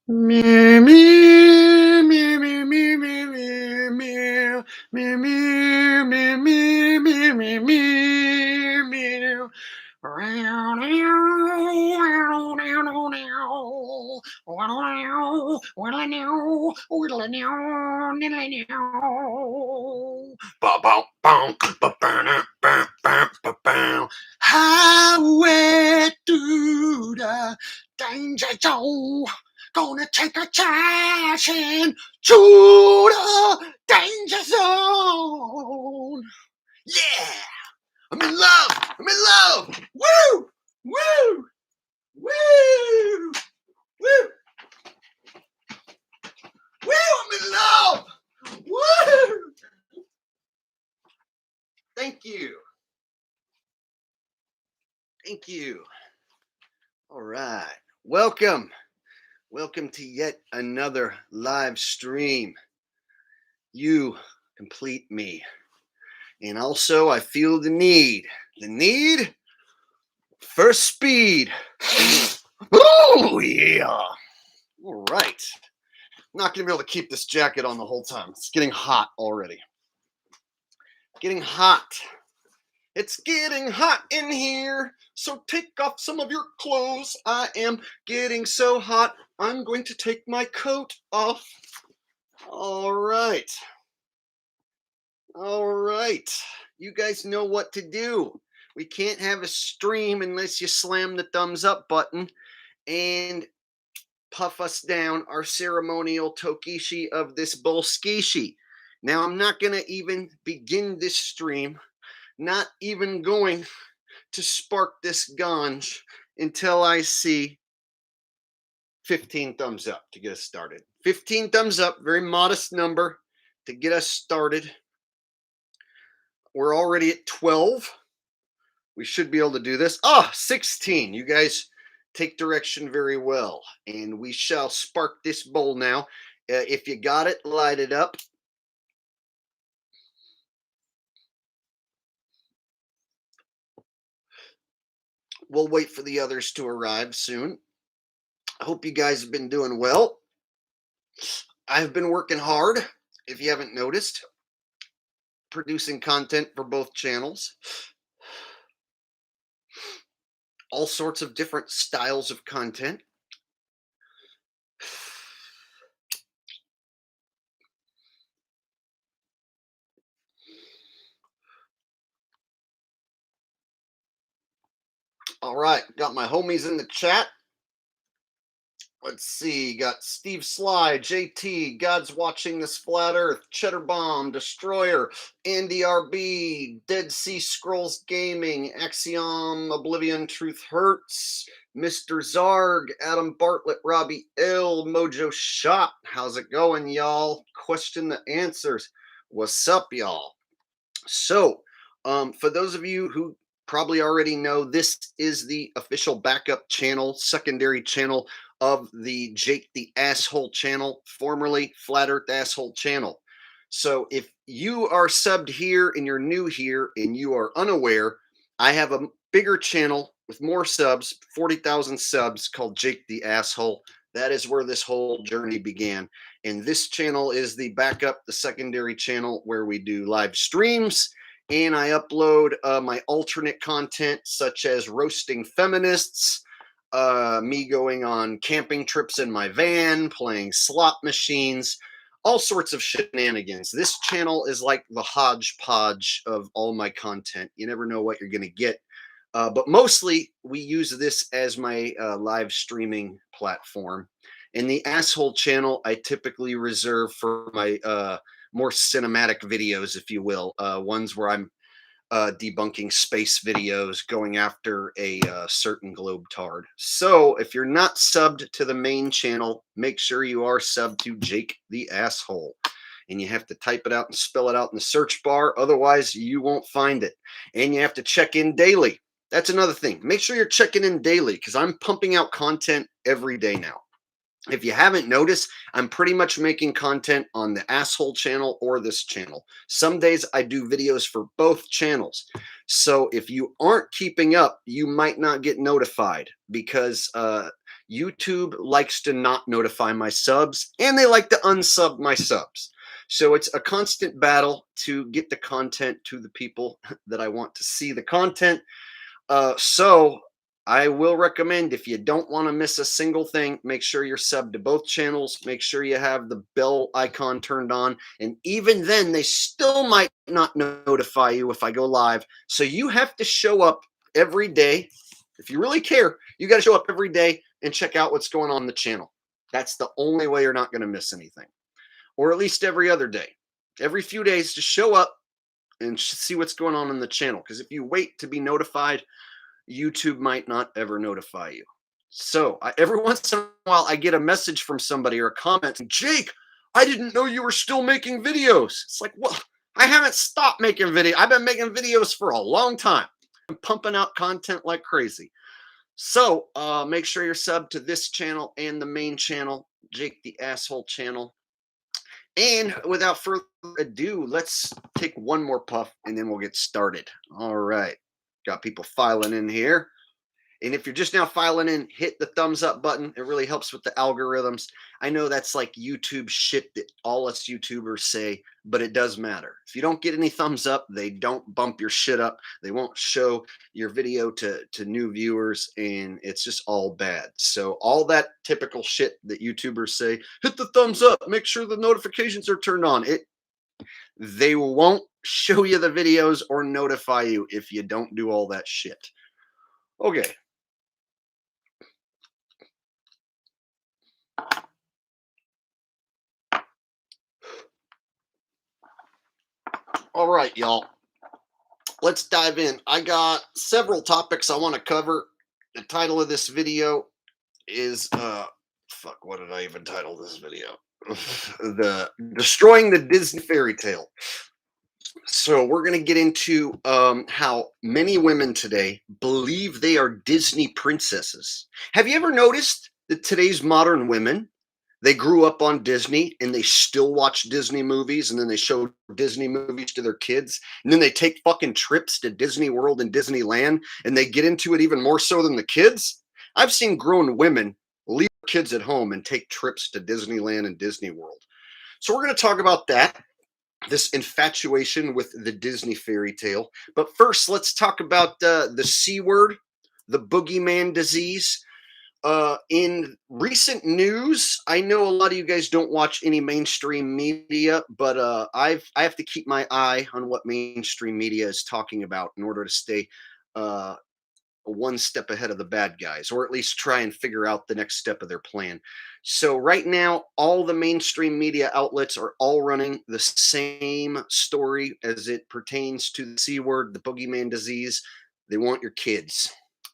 Me, me, me, me, me, me, me, me, me, me, me, me, me, me, me, me. Highway to the danger zone. Gonna take a chance and to the danger zone. Yeah, I'm in love. I'm in love. Woo, woo, woo, woo, woo. I'm in love. Woo. Thank you. Thank you. All right. Welcome. Welcome to yet another live stream. You complete me. And also, I feel the need for speed. Oh, yeah. All right. I'm not going to be able to keep this jacket on the whole time. It's getting hot already. Getting hot. It's getting hot in here. So take off some of your clothes. I am getting so hot. I'm going to take my coat off. All right. All right. You guys know what to do. We can't have a stream unless you slam the thumbs up button and puff us down our ceremonial tokishi of this bolskishi. Now, I'm not going to even begin this stream, not even going to spark this ganj until I see 15 thumbs up to get us started. 15 thumbs up, very modest number to get us started. We're already at 12. We should be able to do this. 16. You guys take direction very well. And we shall spark this bowl now. If you got it, light it up. We'll wait for the others to arrive soon. I hope you guys have been doing well. I've been working hard, if you haven't noticed, producing content for both channels. All sorts of different styles of content. All right, got my homies in the chat. Let's see, got Steve Sly, JT, God's Watching This Flat Earth, Cheddar Bomb, Destroyer, Andy RB, Dead Sea Scrolls Gaming, Axiom, Oblivion Truth Hurts, Mr. Zarg, Adam Bartlett, Robbie L, Mojo Shot. How's it going, y'all? Question the answers. What's up, y'all? So, for those of you who probably already know, this is the official backup channel, secondary channel of the Jake the Asshole channel, formerly Flat Earth Asshole channel. So if you are subbed here and you're new here and you are unaware, I have a bigger channel with more subs, 40,000 subs, called Jake the Asshole. That is where this whole journey began. And this channel is the backup, the secondary channel where we do live streams. And I upload my alternate content, such as roasting feminists, me going on camping trips in my van, playing slot machines, all sorts of shenanigans. This channel is like the hodgepodge of all my content. You never know what you're going to get. But mostly, we use this as my live streaming platform. And the Asshole channel, I typically reserve for my more cinematic videos, if you will, ones where I'm debunking space videos, going after a certain globetard. So if you're not subbed to the main channel, make sure you are subbed to Jake the Asshole. And you have to type it out and spell it out in the search bar. Otherwise, you won't find it. And you have to check in daily. That's another thing. Make sure you're checking in daily because I'm pumping out content every day now. If you haven't noticed, I'm pretty much making content on the Asshole channel or this channel. Some days I do videos for both channels. So if you aren't keeping up, you might not get notified because YouTube likes to not notify my subs, and they like to unsub my subs. So it's a constant battle to get the content to the people that I want to see the content. So I will recommend, if you don't want to miss a single thing, make sure you're subbed to both channels. Make sure you have the bell icon turned on. And even then, they still might not notify you if I go live. So you have to show up every day. If you really care, you got to show up every day and check out what's going on the channel. That's the only way you're not going to miss anything. Or at least every other day. Every few days, just show up and see what's going on in the channel. Because if you wait to be notified, YouTube might not ever notify you. So every once in a while, I get a message from somebody or a comment, Jake, I didn't know you were still making videos. It's like, well, I haven't stopped making videos. I've been making videos for a long time. I'm pumping out content like crazy. So make sure you're subbed to this channel and the main channel, Jake the Asshole channel. And without further ado, let's take one more puff and then we'll get started. All right. Got people filing in here. And if you're just now filing in, hit the thumbs up button. It really helps with the algorithms. I know that's like YouTube shit that all us YouTubers say, but it does matter. If you don't get any thumbs up, they don't bump your shit up. They won't show your video to new viewers, and it's just all bad. So all that typical shit that YouTubers say, hit the thumbs up, make sure the notifications are turned on. They won't show you the videos or notify you if you don't do all that shit. Okay. All right, y'all. Let's dive in. I got several topics I want to cover. The title of this video is fuck, what did I even title this video? The Destroying the Disney Fairy Tale. So we're going to get into how many women today believe they are Disney princesses. Have you ever noticed that today's modern women, they grew up on Disney and they still watch Disney movies, and then they show Disney movies to their kids, and then they take fucking trips to Disney World and Disneyland, and they get into it even more so than the kids? I've seen grown women leave their kids at home and take trips to Disneyland and Disney World. So we're going to talk about that, this infatuation with the Disney fairy tale. But first, let's talk about the C word, the boogeyman disease. In recent news, I know a lot of you guys don't watch any mainstream media, but I have to keep my eye on what mainstream media is talking about in order to stay one step ahead of the bad guys, or at least try and figure out the next step of their plan. So right now, all the mainstream media outlets are all running the same story as it pertains to the C word, the boogeyman disease. They want your kids.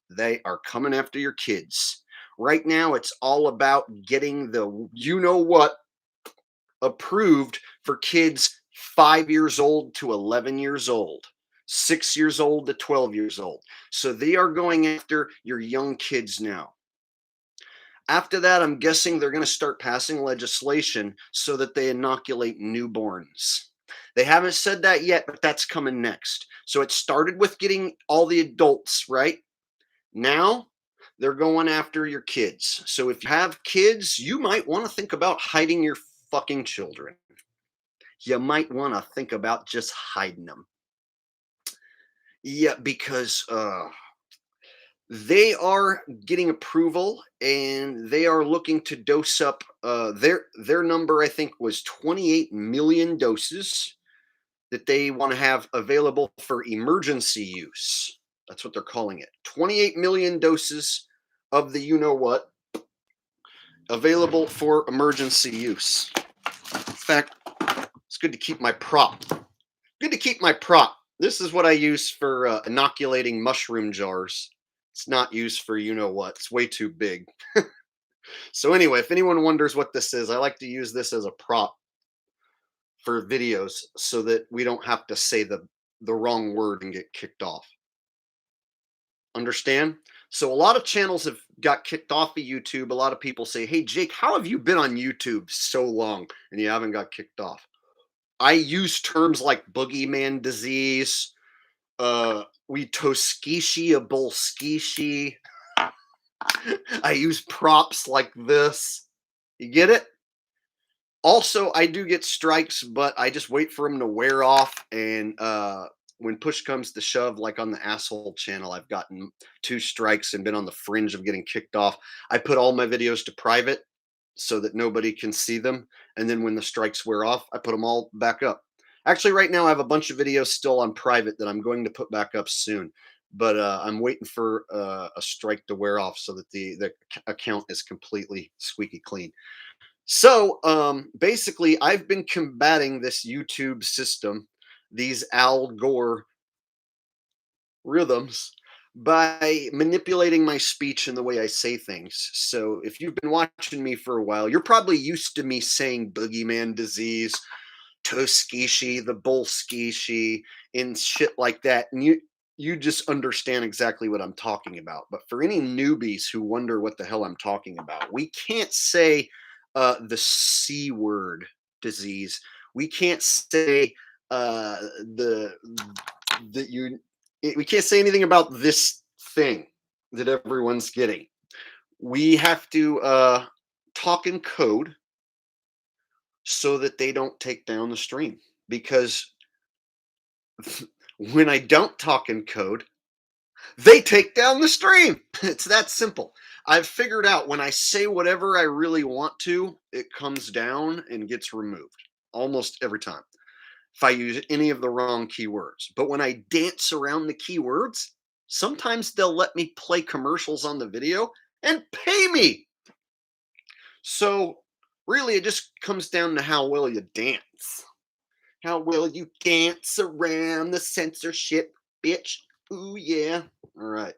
They are coming after your kids. Right now, it's all about getting the you-know-what approved for kids 5 years old to 11 years old, 6 years old to 12 years old. So they are going after your young kids now. After that, I'm guessing they're going to start passing legislation so that they inoculate newborns. They haven't said that yet, but that's coming next. So it started with getting all the adults, right? Now they're going after your kids. So if you have kids, you might want to think about hiding your fucking children. You might want to think about just hiding them. Yeah, because they are getting approval and they are looking to dose up their number, I think, was 28 million doses that they want to have available for emergency use. That's what they're calling it. 28 million doses of the you-know-what available for emergency use. In fact, it's good to keep my prop. Good to keep my prop. This is what I use for inoculating mushroom jars. It's not used for you-know-what. It's way too big. So anyway, if anyone wonders what this is, I like to use this as a prop for videos so that we don't have to say the wrong word and get kicked off. Understand? So a lot of channels have got kicked off of YouTube. A lot of people say, hey, Jake, how have you been on YouTube so long and you haven't got kicked off? I use terms like boogeyman disease, we toskishi a bolskishi. I use props like this. You get it? Also, I do get strikes, but I just wait for them to wear off. And when push comes to shove, like on the asshole channel, I've gotten 2 strikes and been on the fringe of getting kicked off. I put all my videos to private so that nobody can see them. And then when the strikes wear off, I put them all back up. Actually, right now I have a bunch of videos still on private that I'm going to put back up soon. But I'm waiting for a strike to wear off so that the account is completely squeaky clean. So basically, I've been combating this YouTube system, these Al Gore rhythms, by manipulating my speech and the way I say things. So if you've been watching me for a while, you're probably used to me saying boogeyman disease, Toskishi, the Bolskishi, and shit like that. And you just understand exactly what I'm talking about. But for any newbies who wonder what the hell I'm talking about, we can't say the C word disease. We can't say the that you. We can't say anything about this thing that everyone's getting. We have to talk in code so that they don't take down the stream. Because when I don't talk in code, they take down the stream. It's that simple. I've figured out when I say whatever I really want to, it comes down and gets removed almost every time if I use any of the wrong keywords. But when I dance around the keywords, sometimes they'll let me play commercials on the video and pay me. So really, it just comes down to how well you dance. How will you dance around the censorship, bitch? Ooh, yeah. All right.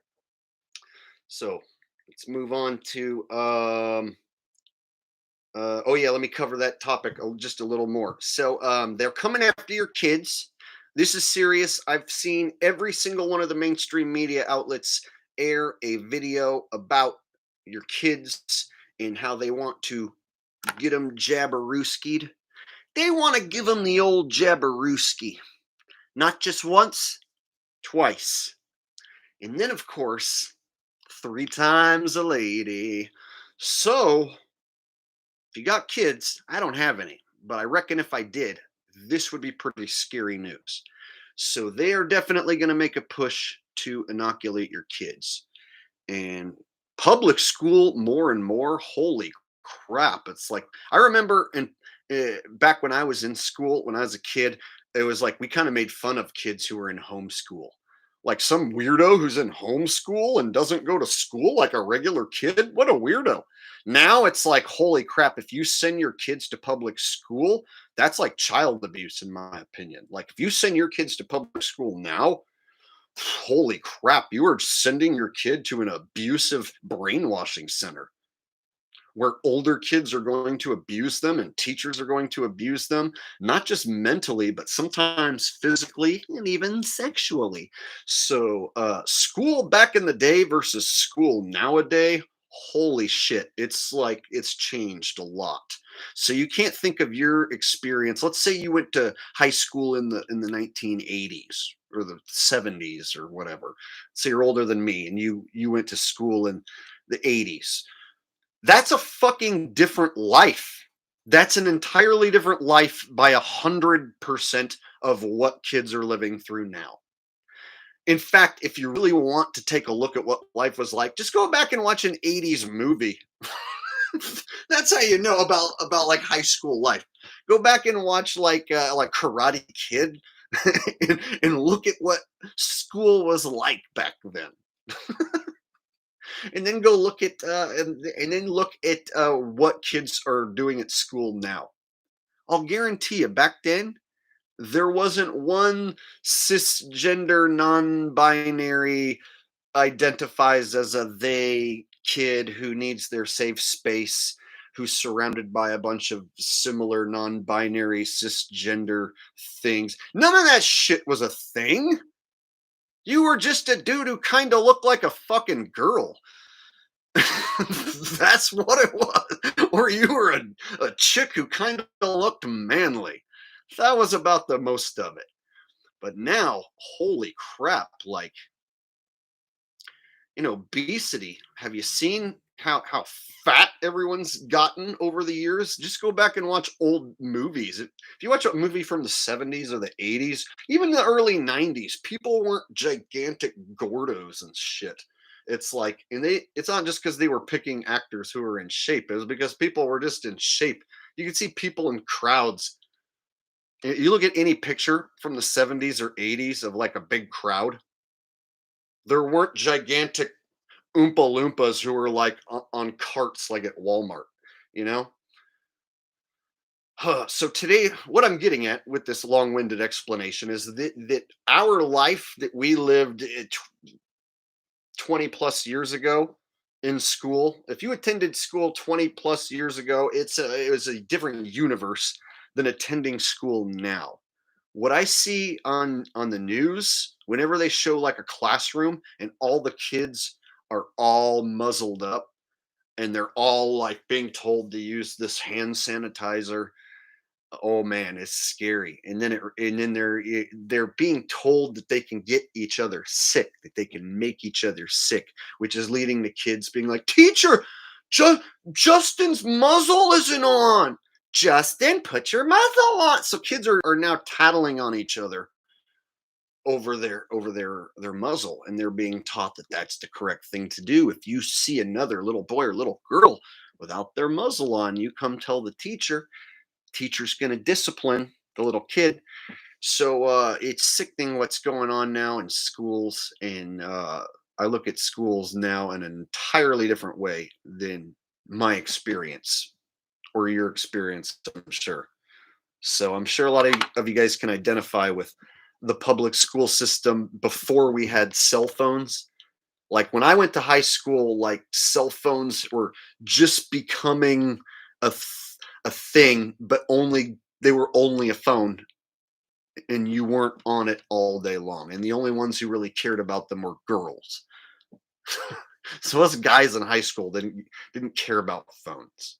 So let's move on to, oh, yeah, let me cover that topic just a little more. So they're coming after your kids. This is serious. I've seen every single one of the mainstream media outlets air a video about your kids and how they want to get them jabberooskied. They want to give them the old jabberooski. Not just once, twice. And then, of course, 3 times a lady. So, if you got kids, I don't have any, but I reckon if I did, this would be pretty scary news. So, they are definitely going to make a push to inoculate your kids. And public school, more and more, holy crap. It's like, I remember back when I was in school, when I was a kid, it was like we kind of made fun of kids who were in homeschool. Like some weirdo who's in homeschool and doesn't go to school like a regular kid. What a weirdo. Now it's like, holy crap, if you send your kids to public school, that's like child abuse, in my opinion. Like if you send your kids to public school now, holy crap, you are sending your kid to an abusive brainwashing center where older kids are going to abuse them and teachers are going to abuse them, not just mentally, but sometimes physically and even sexually. So, school back in the day versus school nowadays, holy shit, it's like it's changed a lot. So you can't think of your experience. Let's say you went to high school in the 1980s or the 70s or whatever. So you're older than me and you went to school in the 80s. That's a fucking different life. That's an entirely different life by 100% of what kids are living through now. In fact, if you really want to take a look at what life was like, just go back and watch an 80s movie. That's how you know about like high school life. Go back and watch like Karate Kid and look at what school was like back then. And then go look at and then look at what kids are doing at school now. I'll guarantee you, back then there wasn't one cisgender, non-binary, identifies as a they kid who needs their safe space, who's surrounded by a bunch of similar non-binary cisgender things. None of that shit was a thing. You were just a dude who kind of looked like a fucking girl. That's what it was. Or you were a chick who kind of looked manly. That was about the most of it. But now, holy crap, like obesity. Have you seen how fat everyone's gotten over the years? Just go back and watch old movies. If you watch a movie from the 70s or the 80s, even the early 90s, people weren't gigantic gordos and shit. It's like, and it's not just because they were picking actors who were in shape. It was because people were just in shape. You can see people in crowds. You look at any picture from the 70s or 80s of like a big crowd, there weren't gigantic Oompa Loompas who were like on carts like at Walmart, you know? So today, what I'm getting at with this long-winded explanation is that our life that we lived 20 plus years ago in school, if you attended school 20 plus years ago, it was a different universe than attending school now. What I see on the news, whenever they show like a classroom and all the kids are all muzzled up and they're all like being told to use this hand sanitizer. Oh man, it's scary. And then they're being told that they can get each other sick, that they can make each other sick, which is leading to kids being like, "Teacher, Ju- Justin's muzzle isn't on. Justin, put your muzzle on." So kids are now tattling on each other over their muzzle, and they're being taught that that's the correct thing to do. If you see another little boy or little girl without their muzzle on, you come tell the teacher. Teacher's going to discipline the little kid. So it's sickening what's going on now in schools, and I look at schools now in an entirely different way than my experience or your experience, I'm sure. So I'm sure a lot of you guys can identify with the public school system before we had cell phones. Like when I went to high school, like cell phones were just becoming a a thing, but only they were only a phone, and you weren't on it all day long. And the only ones who really cared about them were girls. So us guys in high school didn't care about phones.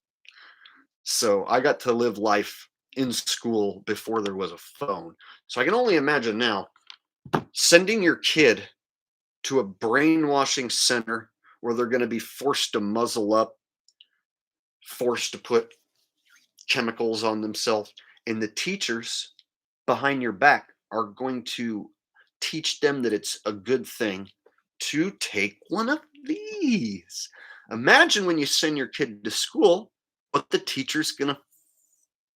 So I got to live life in school before there was a phone. So I can only imagine now sending your kid to a brainwashing center where they're going to be forced to muzzle up, forced to put chemicals on themselves, and the teachers behind your back are going to teach them that it's a good thing to take one of these. Imagine when you send your kid to school, what the teacher's going to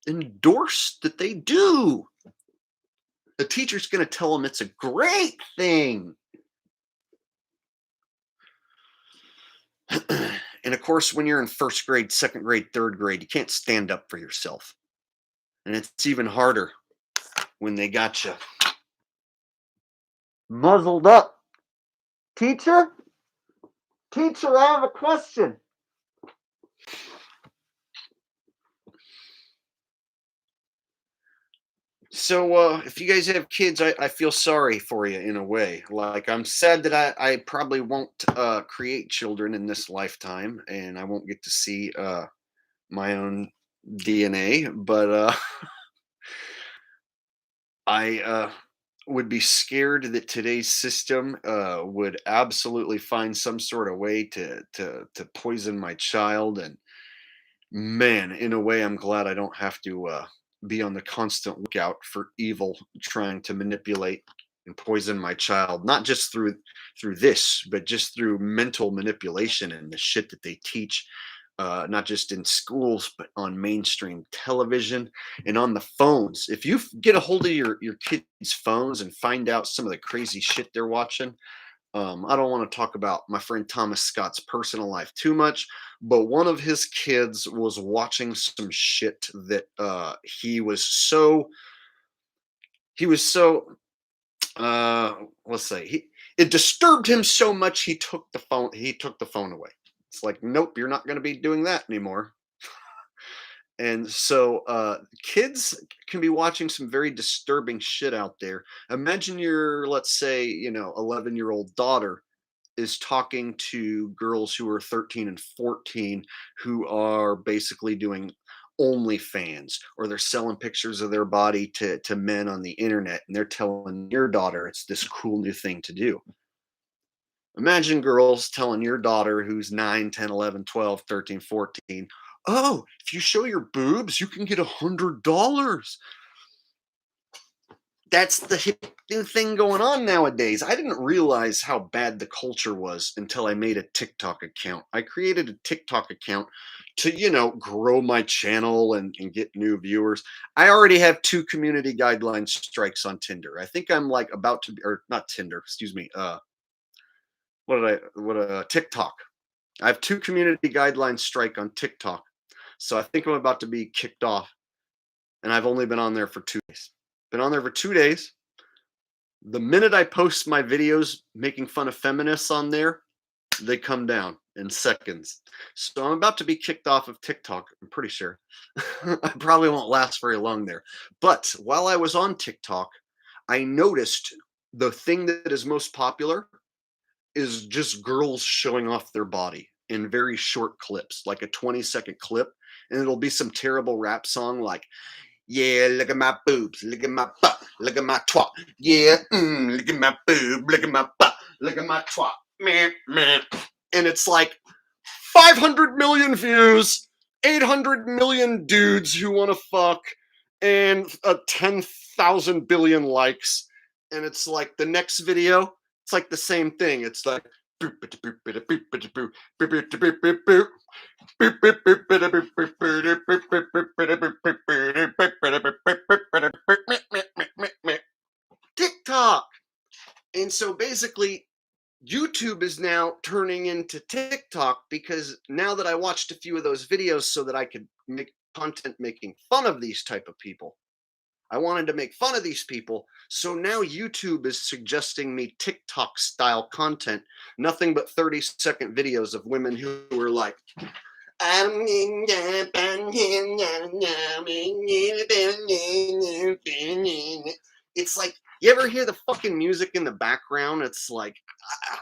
endorse that they do. The teacher's going to tell them it's a great thing. And of course, when you're in first grade, second grade, third grade, you can't stand up for yourself. And it's even harder when they got you muzzled up. Teacher, teacher, I have a question. So, if you guys have kids, I feel sorry for you in a way. Like, I'm sad that I probably won't create children in this lifetime, and I won't get to see my own DNA. But I would be scared that today's system would absolutely find some sort of way to poison my child. And man, in a way, I'm glad I don't have to be on the constant lookout for evil trying to manipulate and poison my child, not just through this, but just through mental manipulation and the shit that they teach, not just in schools, but on mainstream television and on the phones. If you get a hold of your kids' phones and find out some of the crazy shit they're watching, I don't want to talk about my friend Thomas Scott's personal life too much, but one of his kids was watching some shit that he was so uh let's say he it disturbed him so much he took the phone away. It's like, nope, you're not going to be doing that anymore. And so kids can be watching some very disturbing shit out there. Imagine your, let's say, 11-year-old daughter is talking to girls who are 13 and 14 who are basically doing OnlyFans, or they're selling pictures of their body to men on the internet, and they're telling your daughter it's this cool new thing to do. Imagine girls telling your daughter who's 9, 10, 11, 12, 13, 14, "Oh, if you show your boobs, you can get $100." That's the hip new thing going on nowadays. I didn't realize how bad the culture was until I made a TikTok account. I created a TikTok account to, grow my channel and get new viewers. I already have 2 community guideline strikes on Tinder. I think I'm like about to be, or not Tinder, excuse me. TikTok. I have 2 community guidelines strike on TikTok. So I think I'm about to be kicked off, and I've only been on there for 2 days. Been on there for 2 days. The minute I post my videos making fun of feminists on there, they come down in seconds. So I'm about to be kicked off of TikTok, I'm pretty sure. I probably won't last very long there. But while I was on TikTok, I noticed the thing that is most popular is just girls showing off their body in very short clips, like a 20-second clip. And it'll be some terrible rap song like, "Yeah, look at my boobs, look at my butt, look at my twat. Yeah, look at my boob, look at my butt, look at my twat. Meh, meh." And it's like 500 million views, 800 million dudes who want to fuck, and 10,000 billion likes. And it's like the next video, it's like the same thing. It's like, TikTok. And so basically, YouTube is now turning into TikTok because now that I watched a few of those videos so that I could make content making fun of these type of people. I wanted to make fun of these people. So now YouTube is suggesting me TikTok style content, nothing but 30-second videos of women who are like, it's like, you ever hear the fucking music in the background? It's like,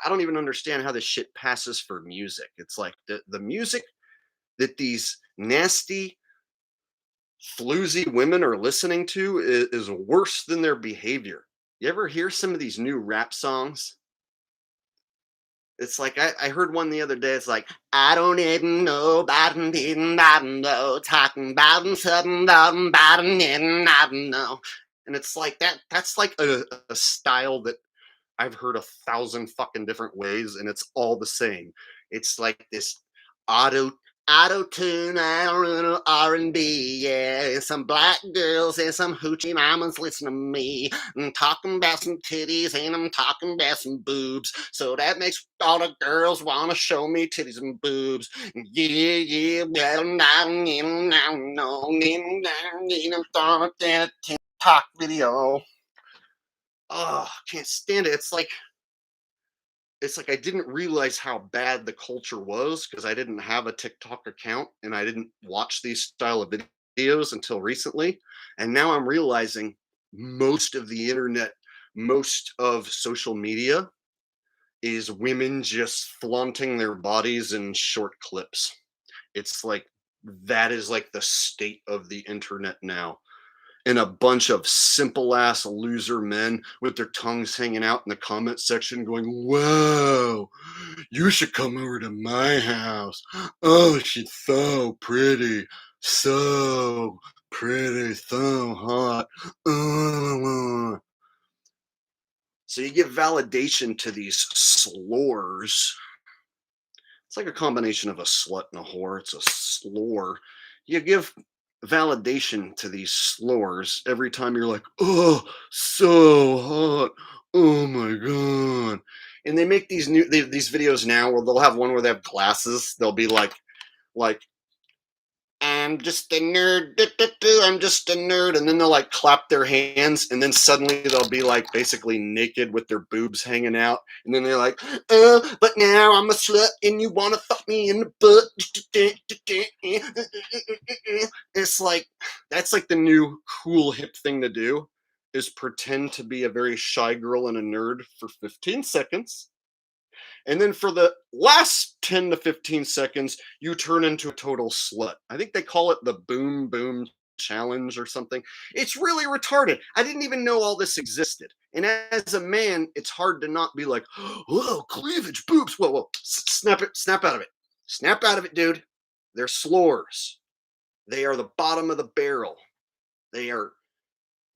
I don't even understand how this shit passes for music. It's like the music that these nasty, floozy women are listening to is worse than their behavior. You ever hear some of these new rap songs? It's like I heard one the other day. It's like, "I don't even know about didn't I know talking about something about didn't I know." And it's like that's like a style that I've heard 1,000 fucking different ways, and it's all the same. It's like this auto auto tune, R&B, yeah. Some black girls and some hoochie mamas listen to me. I'm talking about some titties and I'm talking about some boobs. So that makes all the girls want to show me titties and boobs. Yeah, yeah, well, now, no, TikTok video. Oh, can't stand it. It's like I didn't realize how bad the culture was because I didn't have a TikTok account and I didn't watch these style of videos until recently. And now I'm realizing most of the internet, most of social media is women just flaunting their bodies in short clips. It's like that is like the state of the internet now, and a bunch of simple ass loser men with their tongues hanging out in the comment section going, "Whoa, you should come over to my house. Oh, she's so pretty, so pretty, so hot." So you give validation to these slores. It's like a combination of a slut and a whore. It's a slore. You give validation to these slores every time you're like, "Oh, so hot. Oh my god." And they make these videos now where they'll have one where they have glasses. They'll be like "I'm just a nerd. I'm just a nerd." And then they'll like clap their hands, and then suddenly they'll be like basically naked with their boobs hanging out. And then they're like, "But now I'm a slut, and you want to fuck me in the butt." It's like, that's like the new cool hip thing to do is pretend to be a very shy girl and a nerd for 15 seconds. And then for the last 10 to 15 seconds, you turn into a total slut. I think they call it the boom boom challenge or something. It's really retarded. I didn't even know all this existed. And as a man, it's hard to not be like, whoa, cleavage, boobs. Whoa, whoa, snap it, snap out of it. Snap out of it, dude. They're slores. They are the bottom of the barrel. They are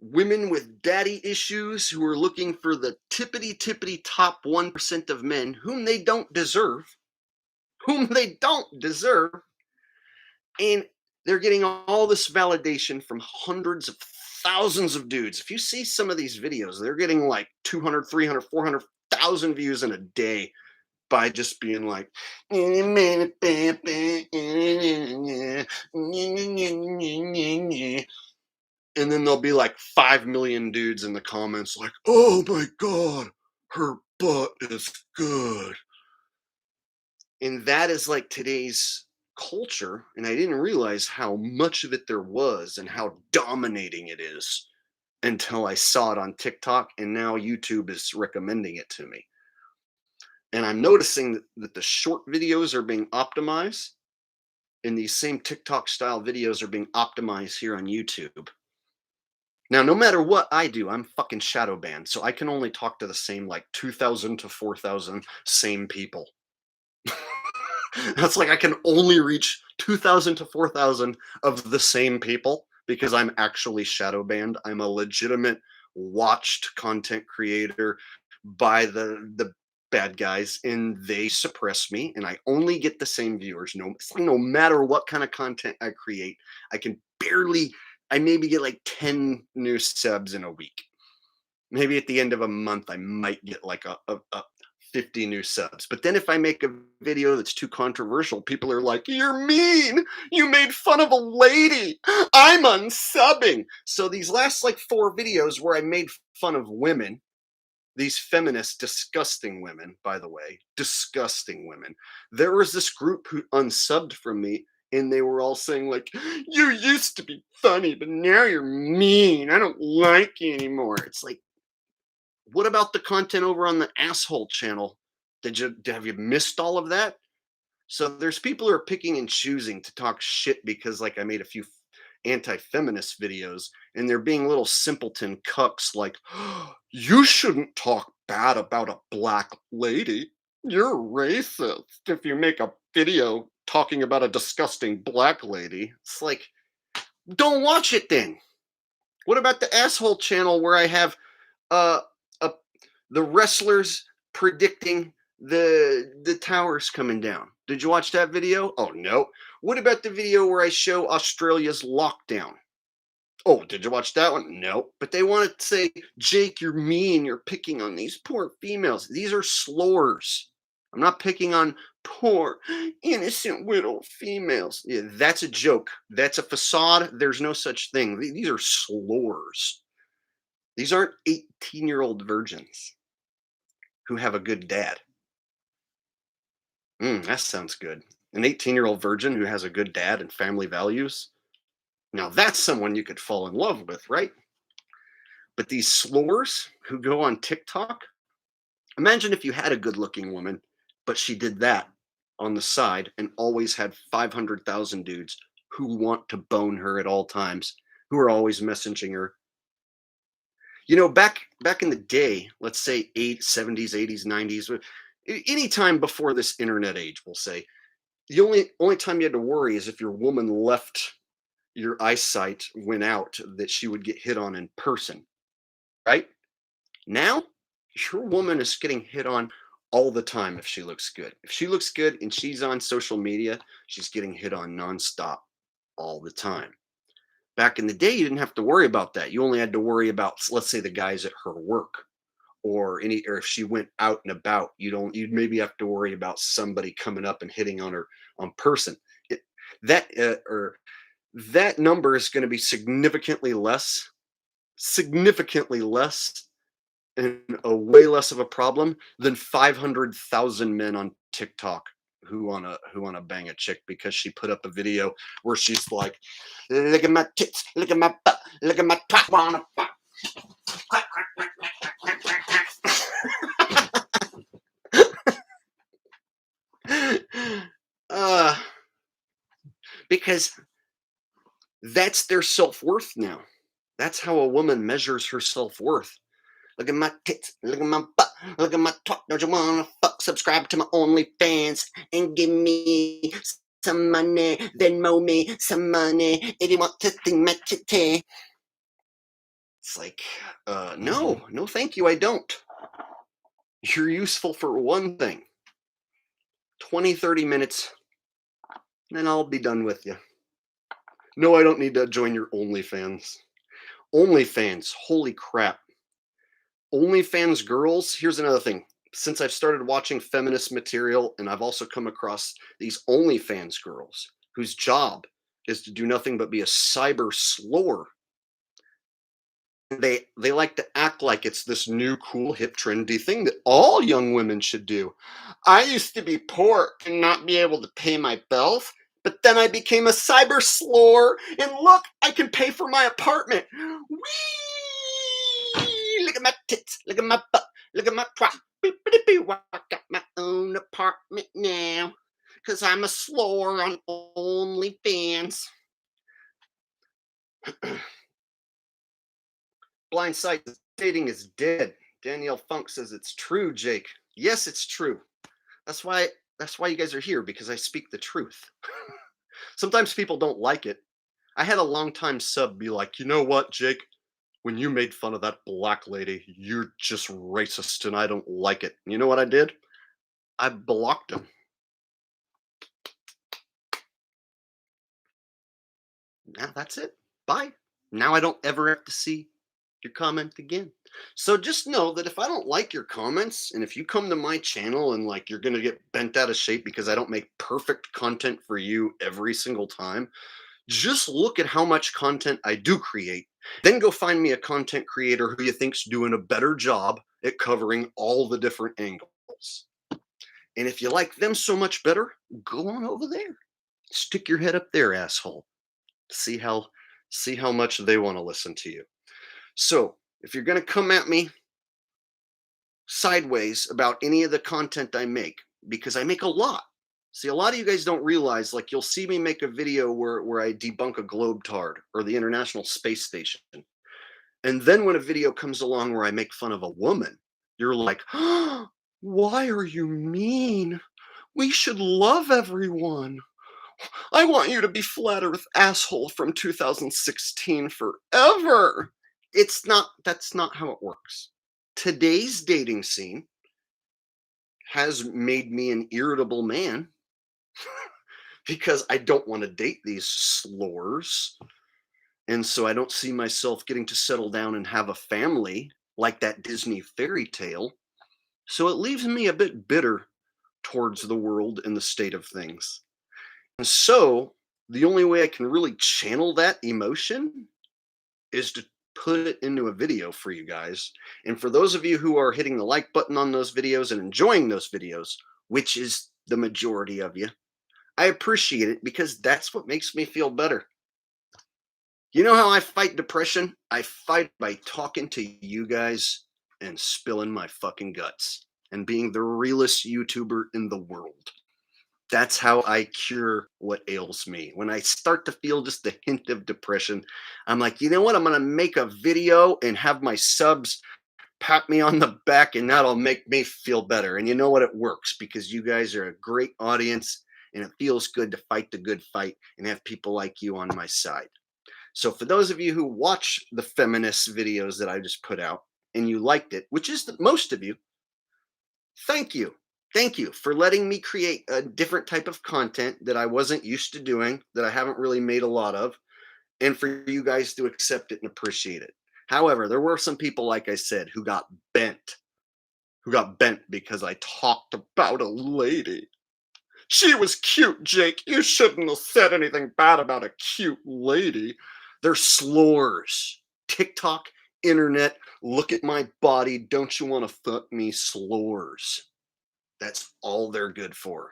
women with daddy issues who are looking for the tippity top 1% of men whom they don't deserve, and they're getting all this validation from hundreds of thousands of dudes. If you see some of these videos, they're getting like 200, 300, 400,000 views in a day by just being like, and then there'll be like 5 million dudes in the comments like, oh my God, her butt is good. And that is like today's culture. And I didn't realize how much of it there was and how dominating it is until I saw it on TikTok. And now YouTube is recommending it to me. And I'm noticing that the short videos are being optimized, and these same TikTok style videos are being optimized here on YouTube. Now, no matter what I do, I'm fucking shadow banned, so I can only talk to the same like 2,000 to 4,000 same people. That's like I can only reach 2,000 to 4,000 of the same people because I'm actually shadow banned. I'm a legitimate watched content creator by the bad guys, and they suppress me, and I only get the same viewers. No matter what kind of content I create, I maybe get like 10 new subs in a week. Maybe at the end of a month, I might get like a 50 new subs. But then if I make a video that's too controversial, people are like, you're mean. You made fun of a lady. I'm unsubbing. So these last like 4 videos where I made fun of women, these feminist, disgusting women, by the way, disgusting women. There was this group who unsubbed from me, and they were all saying like, you used to be funny, but now you're mean. I don't like you anymore. It's like, what about the content over on the asshole channel? Have you missed all of that? So there's people who are picking and choosing to talk shit because like I made a few anti-feminist videos, and they're being little simpleton cucks like, oh, you shouldn't talk bad about a black lady. You're racist if you make a video talking about a disgusting black lady. It's like, don't watch it then. What about the asshole channel where I have uh, the wrestlers predicting the towers coming down? Did you watch that video? Oh no. What about the video where I show Australia's lockdown? Oh, did you watch that one? No. But they want to say, Jake, you're mean. You're picking on these poor females. These are slurs. I'm not picking on poor, innocent widow females. Yeah, that's a joke. That's a facade. There's no such thing. These are slurs. These aren't 18-year-old virgins who have a good dad. That sounds good. An 18-year-old virgin who has a good dad and family values. Now that's someone you could fall in love with, right? But these slurs who go on TikTok, imagine if you had a good looking woman, but she did that on the side and always had 500,000 dudes who want to bone her at all times, who are always messaging her. You know, back in the day, let's say 70s, 80s, 90s, any time before this internet age, we'll say, the only time you had to worry is if your woman left, your eyesight went out, that she would get hit on in person, right? Now, your woman is getting hit on all the time if she looks good. If she looks good and she's on social media, she's getting hit on nonstop all the time. Back in the day, you didn't have to worry about that. You only had to worry about, let's say, the guys at her work, or if she went out and about, you'd maybe have to worry about somebody coming up and hitting on her on person. That number is going to be significantly less, and a way less of a problem than 500,000 men on TikTok who wanna bang a chick because she put up a video where she's like, "Look at my tits, look at my butt, look at my top on a fuck." uh, because That's their self-worth now. That's how a woman measures her self-worth. Look at my tits, look at my butt, look at my top. Don't you wanna fuck? Subscribe to my OnlyFans and give me some money. Venmo me some money if you want to see my titty. It's like, no, no, thank you. I don't. You're useful for one thing. 20, 30 minutes, then I'll be done with you. No, I don't need to join your OnlyFans. OnlyFans, holy crap. OnlyFans girls, here's another thing. Since I've started watching feminist material, and I've also come across these OnlyFans girls whose job is to do nothing but be a cyber slore. They like to act like it's this new cool hip trendy thing that all young women should do. I used to be poor and not be able to pay my bills, but then I became a cyber slore, and look, I can pay for my apartment. Whee! Look at my tits, look at my butt, look at my twat. I got my own apartment now, cause I'm a slore on OnlyFans. Blind site dating is dead. Danielle Funk says it's true, Jake. Yes, it's true. That's why you guys are here, because I speak the truth. Sometimes people don't like it. I had a longtime sub be like, you know what, Jake? When you made fun of that black lady, you're just racist and I don't like it. You know what I did? I blocked him. Now that's it. Bye. Now I don't ever have to see your comment again. So just know that if I don't like your comments, and if you come to my channel and like you're going to get bent out of shape because I don't make perfect content for you every single time, just look at how much content I do create. Then go find me a content creator who you think's doing a better job at covering all the different angles. And if you like them so much better, go on over there. Stick your head up there, asshole. See how much they want to listen to you. So, if you're going to come at me sideways about any of the content I make, because I make a lot. See, a lot of you guys don't realize, like, you'll see me make a video where I debunk a globetard or the International Space Station. And then when a video comes along where I make fun of a woman, you're like, oh, why are you mean? We should love everyone. I want you to be Flat Earth asshole from 2016 forever. That's not how it works. Today's dating scene has made me an irritable man because I don't want to date these slores. And so I don't see myself getting to settle down and have a family like that Disney fairy tale. So it leaves me a bit bitter towards the world and the state of things. And so the only way I can really channel that emotion is to put it into a video for you guys. And for those of you who are hitting the like button on those videos and enjoying those videos, which is the majority of you, I appreciate it, because that's what makes me feel better. You know how I fight depression? I fight by talking to you guys and spilling my fucking guts and being the realest YouTuber in the world. That's how I cure what ails me. When I start to feel just a hint of depression, I'm like, you know what? I'm going to make a video and have my subs pat me on the back, and that'll make me feel better. And you know what? It works, because you guys are a great audience, and it feels good to fight the good fight and have people like you on my side. So for those of you who watch the feminist videos that I just put out and you liked it, which is most of you, thank you. Thank you for letting me create a different type of content that I wasn't used to doing, that I haven't really made a lot of, and for you guys to accept it and appreciate it. However, there were some people, like I said, who got bent because I talked about a lady. She was cute, Jake. You shouldn't have said anything bad about a cute lady. They're slores. TikTok, internet, look at my body. Don't you want to fuck me, slores? That's all they're good for.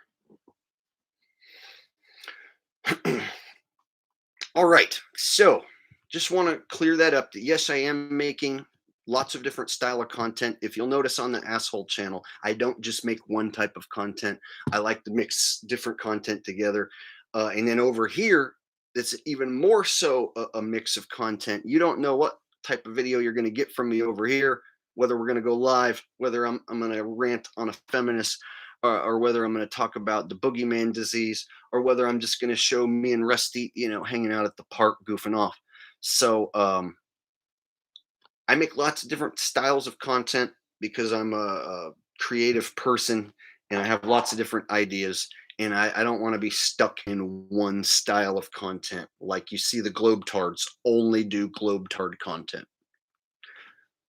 All right, so just want to clear that up. That yes, I am making lots of different style of content. If you'll notice on the asshole channel, I don't just make one type of content. I like to mix different content together. And then over here, it's even more so a mix of content. You don't know what type of video you're going to get from me over here, whether we're going to go live, whether I'm going to rant on a feminist, or whether I'm going to talk about the boogeyman disease, or whether I'm just going to show me and Rusty, hanging out at the park goofing off. So I make lots of different styles of content because I'm a creative person and I have lots of different ideas. And I don't want to be stuck in one style of content. Like you see, the Globetards only do Globetard content,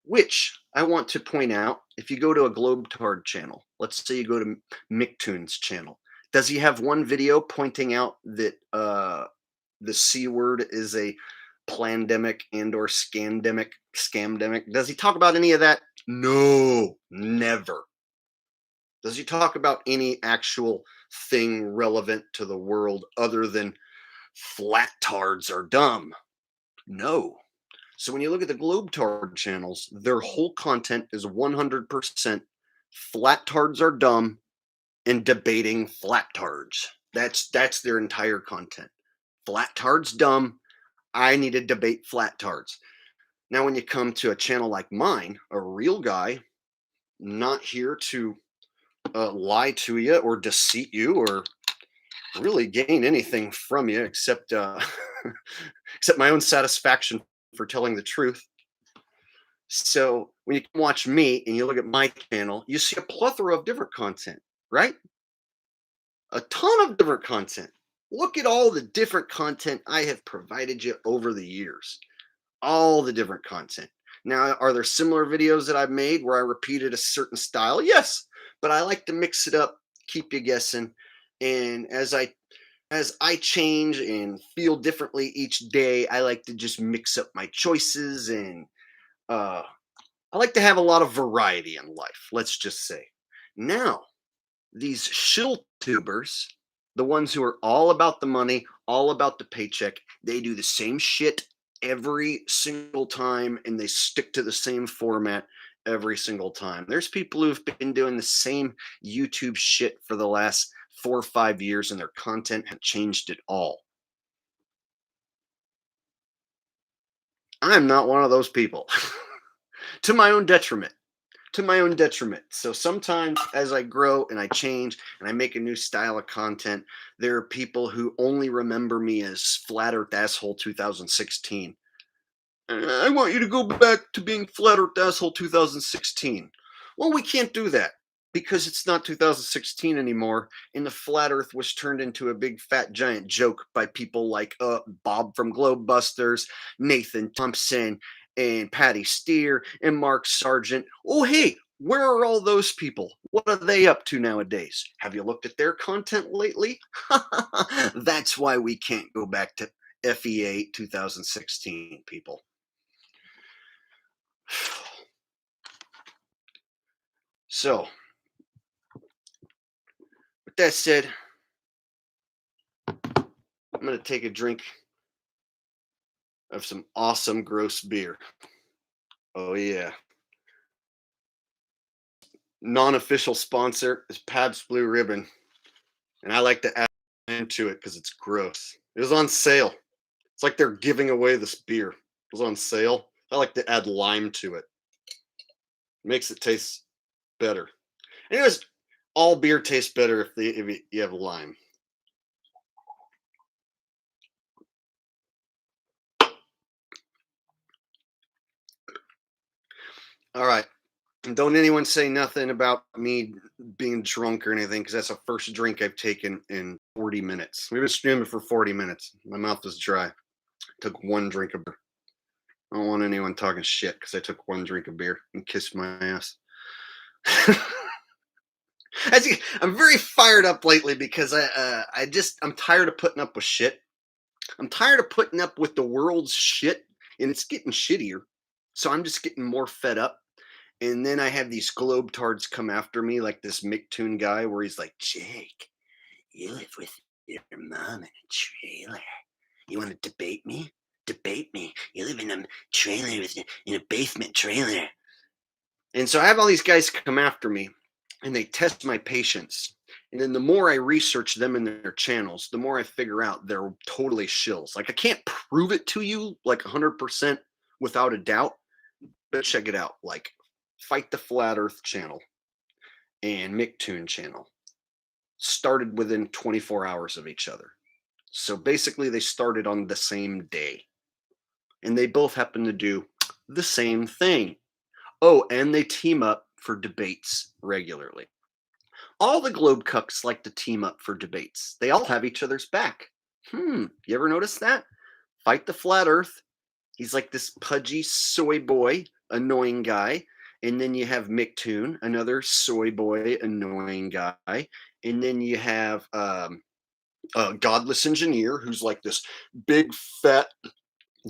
which I want to point out. If you go to a Globetard channel, let's say you go to Micktoon's channel, does he have one video pointing out that the C word is a plandemic and or scamdemic? Does he talk about any of that? No, never. Does he talk about any actual thing relevant to the world other than flat tards are dumb? No. So when you look at the Globetard channels, their whole content is 100% flat tards are dumb and debating flat tards. That's their entire content. Flat tards dumb. I need to debate flat tards. Now, when you come to a channel like mine, a real guy, not here to lie to you or deceive you or really gain anything from you except except my own satisfaction for telling the truth. So when you watch me and you look at my channel, you see a plethora of different content, right? A ton of different content. Look at all the different content I have provided you over the years. All the different content. Now, are there similar videos that I've made where I repeated a certain style? Yes, but I like to mix it up, keep you guessing. And as I change and feel differently each day, I like to just mix up my choices, and uh, I like to have a lot of variety in life. Let's just say. Now, these shill tubers, the ones who are all about the money, all about the paycheck, they do the same shit every single time and they stick to the same format every single time. There's people who've been doing the same YouTube shit for the last 4 or 5 years and their content has changed at all. I'm not one of those people. To my own detriment. To my own detriment. So sometimes as I grow and I change and I make a new style of content, there are people who only remember me as Flat Earth Asshole 2016. I want you to go back to being Flat Earth Asshole 2016. Well, we can't do that because it's not 2016 anymore, and the flat Earth was turned into a big fat giant joke by people like Bob from Globebusters, Nathan Thompson, and Patty Steer, and Mark Sargent. Oh, hey, where are all those people? What are they up to nowadays? Have you looked at their content lately? That's why we can't go back to FEA 2016, people. So, with that said, I'm going to take a drink of some awesome gross beer. Oh, yeah. Non-official sponsor is Pabst Blue Ribbon. And I like to add into it because it's gross. It was on sale. It's like they're giving away this beer. It was on sale. I like to add lime to it. Makes it taste better. Anyways, all beer tastes better if you have lime. All right. And don't anyone say nothing about me being drunk or anything, because that's the first drink I've taken in 40 minutes. We've been streaming for 40 minutes. My mouth is dry. Took one drink of beer. I don't want anyone talking shit because I took one drink of beer and kissed my ass. I'm very fired up lately because I'm tired of putting up with shit. I'm tired of putting up with the world's shit, and it's getting shittier. So I'm just getting more fed up. And then I have these globetards come after me, like this Micktoon guy, where he's like, Jake, you live with your mom in a trailer. You want to debate me? Debate me. You live in a trailer in a basement trailer. And so I have all these guys come after me, and they test my patience. And then the more I research them and their channels, the more I figure out they're totally shills. Like I can't prove it to you like 100% without a doubt, but check it out. Like Fight the Flat Earth channel and Micktoon channel started within 24 hours of each other. So basically they started on the same day and they both happen to do the same thing. Oh, and they team up for debates regularly. All the Globe Cucks like to team up for debates. They all have each other's back. You ever notice that? Fight the Flat Earth. He's like this pudgy soy boy, annoying guy. And then you have Micktoon, another soy boy, annoying guy. And then you have Godless Engineer, who's like this big, fat,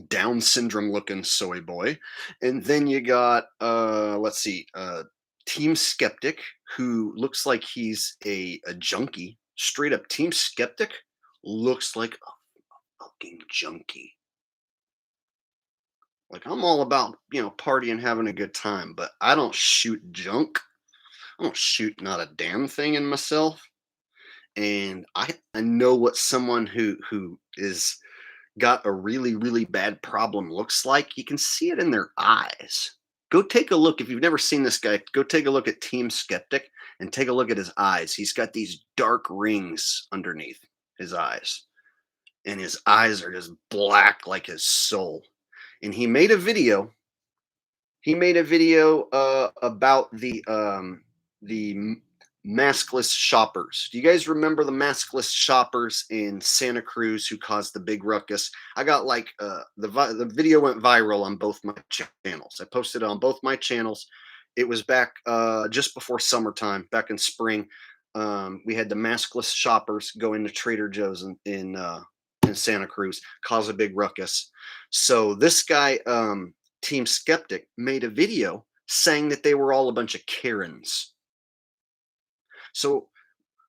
Down syndrome looking soy boy. And then you got, let's see, Team Skeptic, who looks like he's a junkie. Straight up, Team Skeptic looks like a fucking junkie. Like I'm all about, partying, having a good time, but I don't shoot junk. I don't shoot not a damn thing in myself. And I know what someone who is got a really, really bad problem looks like. You can see it in their eyes. Go take a look. If you've never seen this guy, go take a look at Team Skeptic and take a look at his eyes. He's got these dark rings underneath his eyes, and his eyes are just black like his soul. And he made a video. He made a video about the maskless shoppers. Do you guys remember the maskless shoppers in Santa Cruz who caused the big ruckus? I got like the video went viral on both my channels. I posted it on both my channels. It was back just before summertime, back in spring. We had the maskless shoppers go into Trader Joe's in Santa Cruz, cause a big ruckus. So this guy, Team Skeptic, made a video saying that they were all a bunch of Karens. So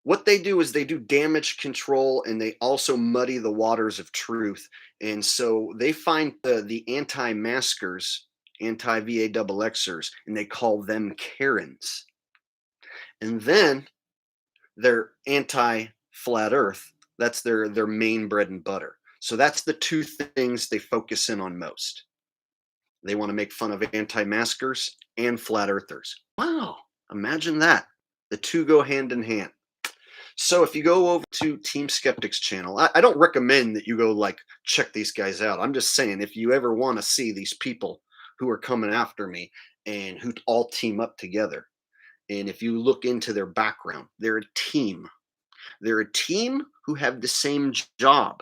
what they do is they do damage control and they also muddy the waters of truth. And so they find the anti-maskers, anti-VAXXers, and they call them Karens. And then they're anti-flat earth. That's their main bread and butter. So that's the two things they focus in on most. They want to make fun of anti-maskers and flat earthers. Wow, imagine that. The two go hand in hand. So if you go over to Team Skeptic's channel, I don't recommend that you go like check these guys out. I'm just saying if you ever want to see these people who are coming after me and who all team up together, and if you look into their background, they're a team. They're a team who have the same job.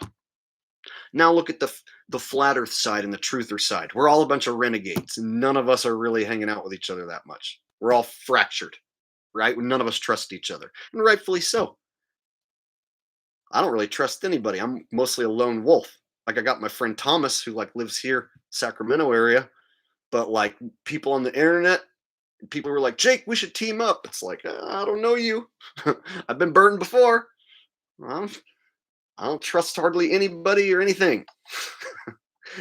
Now look at the flat earth side and the truther side. We're all a bunch of renegades. None of us are really hanging out with each other that much. We're all fractured, right? None of us trust each other, and rightfully so. I don't really trust anybody. I'm mostly a lone wolf. Like I got my friend Thomas who like lives here, Sacramento area, but like people on the internet, people were like, Jake, we should team up. It's like, I don't know you. I've been burned before. I don't trust hardly anybody or anything.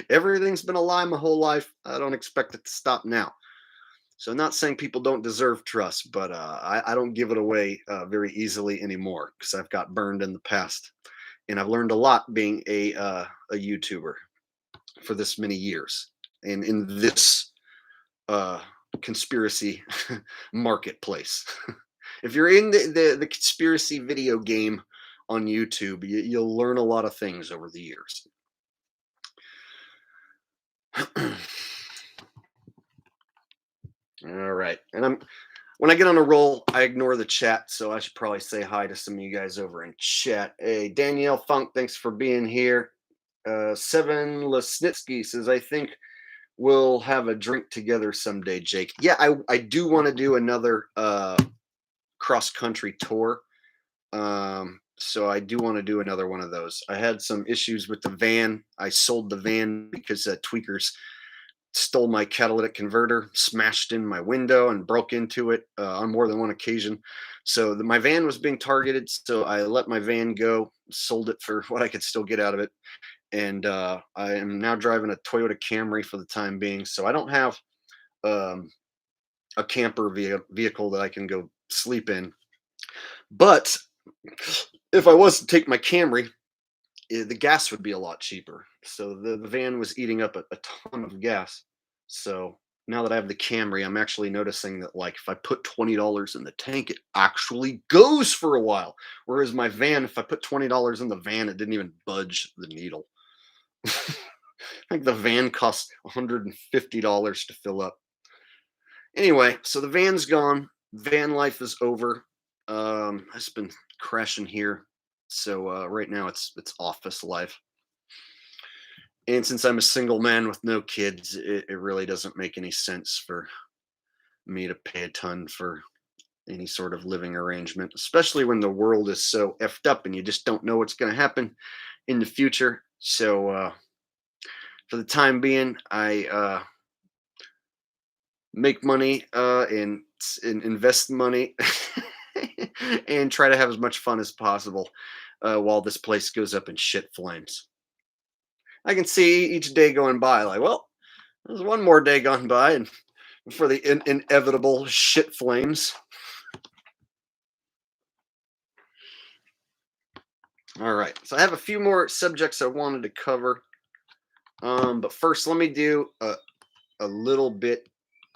Everything's been a lie my whole life. I don't expect it to stop now. So I'm not saying people don't deserve trust, but I don't give it away very easily anymore because I've got burned in the past, and I've learned a lot being a YouTuber for this many years and in this conspiracy marketplace. If you're in the conspiracy video game on YouTube, you'll learn a lot of things over the years. All right. And when I get on a roll, I ignore the chat. So I should probably say hi to some of you guys over in chat. Hey, Danielle Funk, thanks for being here. Seven Lesnitsky says, I think we'll have a drink together someday, Jake. Yeah, I do want to do another cross-country tour. So I do want to do another one of those. I had some issues with the van. I sold the van because tweakers stole my catalytic converter, smashed in my window, and broke into it on more than one occasion. So my van was being targeted. So I let my van go, sold it for what I could still get out of it. And I am now driving a Toyota Camry for the time being. So I don't have a camper vehicle that I can go sleep in. But if I was to take my Camry, the gas would be a lot cheaper. So the van was eating up a ton of gas. So now that I have the Camry, I'm actually noticing that like if I put $20 in the tank, it actually goes for a while. Whereas my van, if I put $20 in the van, it didn't even budge the needle. I think the van cost $150 to fill up. Anyway, so the van's gone. Van life is over. I've just been crashing here. So right now it's office life. And since I'm a single man with no kids, it really doesn't make any sense for me to pay a ton for any sort of living arrangement, especially when the world is so effed up and you just don't know what's going to happen in the future. So for the time being, I make money and invest money and try to have as much fun as possible while this place goes up in shit flames. I can see each day going by like, well, there's one more day gone by and for the inevitable shit flames. All right, so I have a few more subjects I wanted to cover, but first let me do a little bit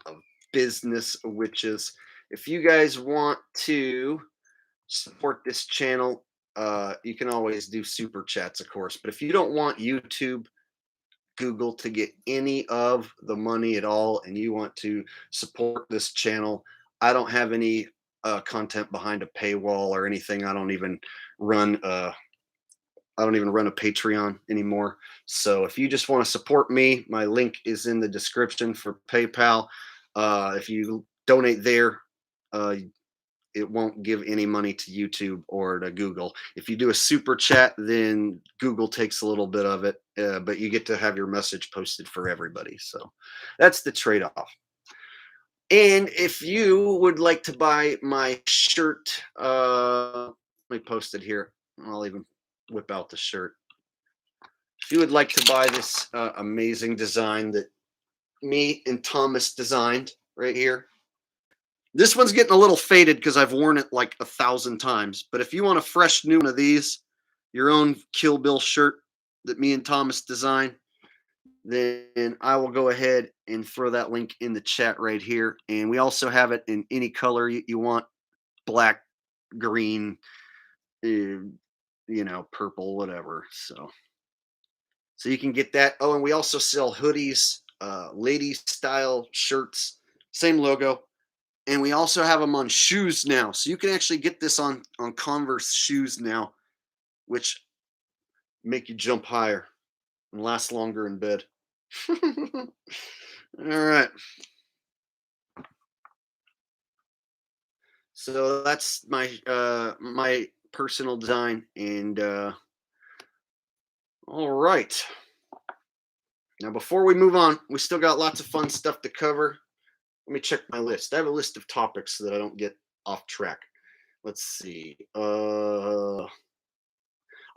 of business, which is if you guys want to support this channel, you can always do super chats, of course. But if you don't want YouTube, Google to get any of the money at all, and you want to support this channel, I don't have any content behind a paywall or anything. Run I don't even run a Patreon anymore. So if you just want to support me, my link is in the description for PayPal. If you donate there, it won't give any money to YouTube or to Google. If you do a super chat, then Google takes a little bit of it, but you get to have your message posted for everybody. So that's the trade-off. And if you would like to buy my shirt, let me post it here. I'll even whip out the shirt. If you would like to buy this amazing design that me and Thomas designed right here, this one's getting a little faded because I've worn it like 1,000 times. But if you want a fresh new one of these, your own Kill Bill shirt that me and Thomas designed, then I will go ahead and throw that link in the chat right here. And we also have it in any color you want, black, green, purple, whatever. So you can get that. Oh, and we also sell hoodies, ladies style shirts, same logo. And we also have them on shoes now. So you can actually get this on Converse shoes now, which make you jump higher and last longer in bed. All right. So that's my personal design. And all right. Now, before we move on, we still got lots of fun stuff to cover. Let me check my list. I have a list of topics so that I don't get off track. Let's see. Oh,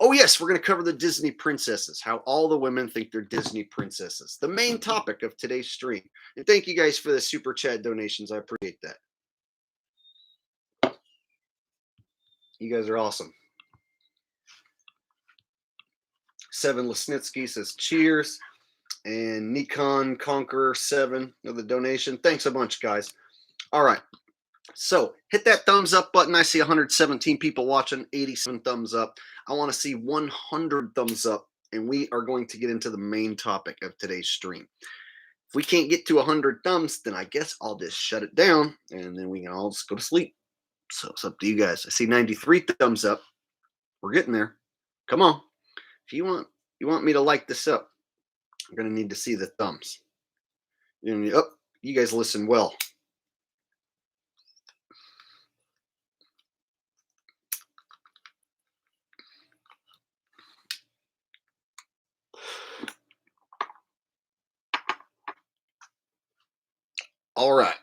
yes, we're going to cover the Disney princesses, how all the women think they're Disney princesses. The main topic of today's stream. And thank you guys for the super chat donations. I appreciate that. You guys are awesome. Seven Lesnitsky says cheers. And Nikon Conqueror 7 of the donation. Thanks a bunch, guys. All right. So hit that thumbs up button. I see 117 people watching, 87 thumbs up. I want to see 100 thumbs up, and we are going to get into the main topic of today's stream. If we can't get to 100 thumbs, then I guess I'll just shut it down, and then we can all just go to sleep. So it's up to you guys. I see 93 thumbs up. We're getting there. Come on. If you want me to like this up, I'm going to need to see the thumbs. You guys listen well. All right.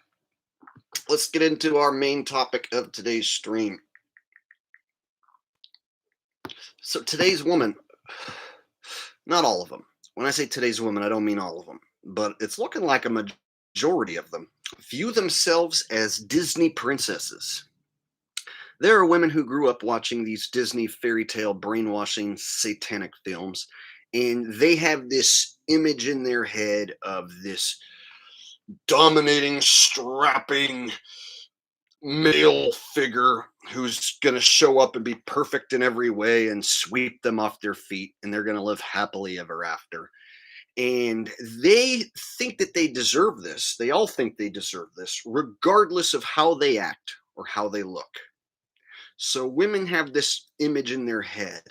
Let's get into our main topic of today's stream. So today's woman, not all of them. When I say today's women, I don't mean all of them, but it's looking like a majority of them view themselves as Disney princesses. There are women who grew up watching these Disney fairy tale brainwashing satanic films, and they have this image in their head of this dominating, strapping male figure who's going to show up and be perfect in every way and sweep them off their feet, and they're going to live happily ever after. And they think that they deserve this. They all think they deserve this, regardless of how they act or how they look. So women have this image in their head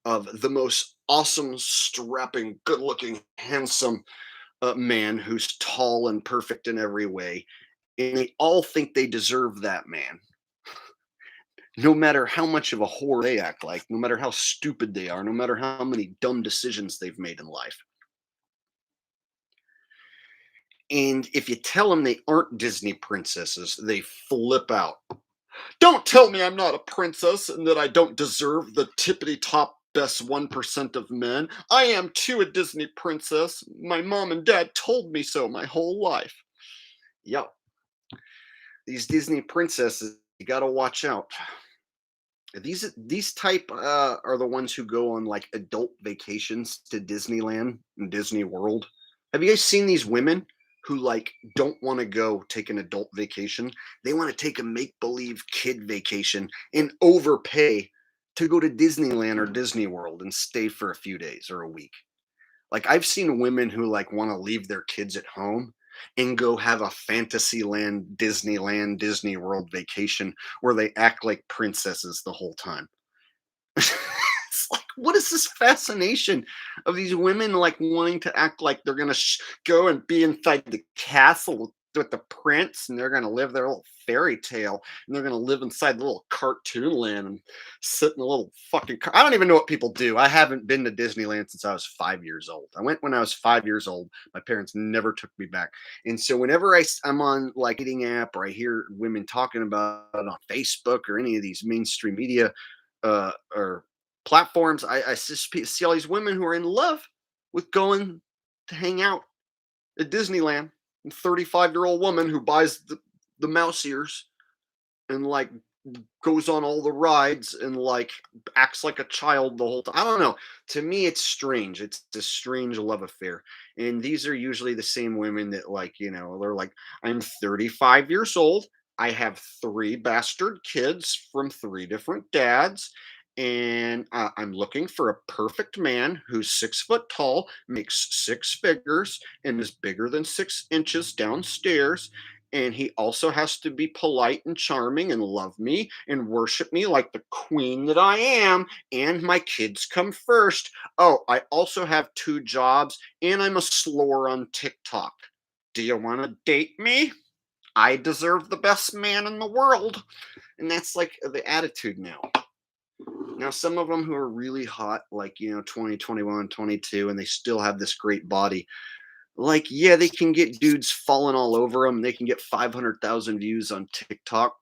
of the most awesome, strapping, good looking, handsome man who's tall and perfect in every way. And they all think they deserve that man, no matter how much of a whore they act like, no matter how stupid they are, no matter how many dumb decisions they've made in life. And if you tell them they aren't Disney princesses, they flip out. Don't tell me I'm not a princess and that I don't deserve the tippity top best 1% of men. I am too a Disney princess. My mom and dad told me so my whole life. Yep. These Disney princesses, you got to watch out. These type are the ones who go on like adult vacations to Disneyland and Disney World. Have you guys seen these women who like don't want to go take an adult vacation? They want to take a make believe kid vacation and overpay to go to Disneyland or Disney World and stay for a few days or a week. Like I've seen women who like want to leave their kids at home and go have a Fantasyland, Disneyland, Disney World vacation where they act like princesses the whole time. It's like, what is this fascination of these women like wanting to act like they're gonna go and be inside the castle with the prince, and they're gonna live their little fairy tale, and they're gonna live inside the little cartoon land and sit in a little fucking car. I don't even know what people do. I haven't been to Disneyland since I was 5 years old. I went when I was 5 years old. My parents never took me back, and so whenever I'm on like dating app or I hear women talking about it on Facebook or any of these mainstream media or platforms, I see all these women who are in love with going to hang out at Disneyland. 35-year-old woman who buys the mouse ears and like goes on all the rides and like acts like a child the whole time. I don't know. To me, it's strange. It's a strange love affair. And these are usually the same women that like, they're like, I'm 35 years old. I have three bastard kids from three different dads. And I'm looking for a perfect man who's 6 foot tall, makes six figures, and is bigger than 6 inches downstairs, and he also has to be polite and charming and love me and worship me like the queen that I am. And my kids come first. Oh, I also have two jobs and I'm a slore on TikTok. Do you want to date me? I deserve the best man in the world. And that's like the attitude now. Now, some of them who are really hot, like, 20, 21, 22, and they still have this great body, like, yeah, they can get dudes falling all over them. They can get 500,000 views on TikTok.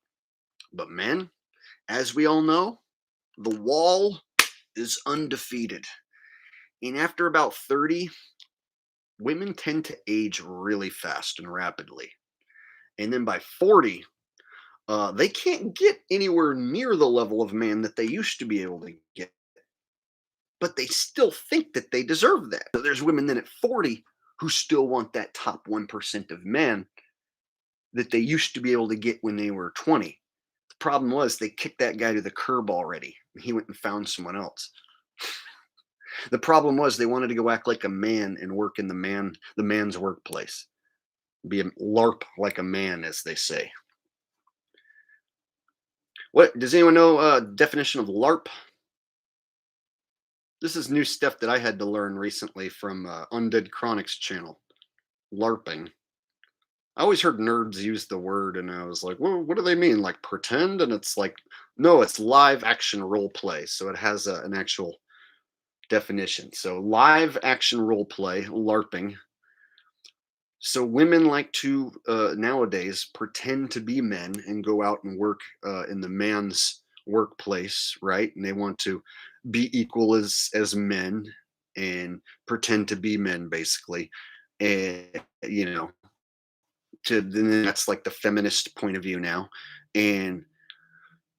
But men, as we all know, the wall is undefeated. And after about 30, women tend to age really fast and rapidly. And then by 40, they can't get anywhere near the level of man that they used to be able to get. But they still think that they deserve that. So there's women then at 40 who still want that top 1% of men that they used to be able to get when they were 20. The problem was they kicked that guy to the curb already. And he went and found someone else. The problem was they wanted to go act like a man and work in the man's workplace. Be a LARP like a man, as they say. What does anyone know definition of LARP? This is new stuff that I had to learn recently from Undead Chronics channel. LARPing. I always heard nerds use the word, and I was like, well, what do they mean? Like pretend? And it's like, no, it's live action role play. So it has an actual definition. So live action role play, LARPing. So women like to nowadays pretend to be men and go out and work in the man's workplace, right? And they want to be equal as men and pretend to be men, basically. And then that's like the feminist point of view now. And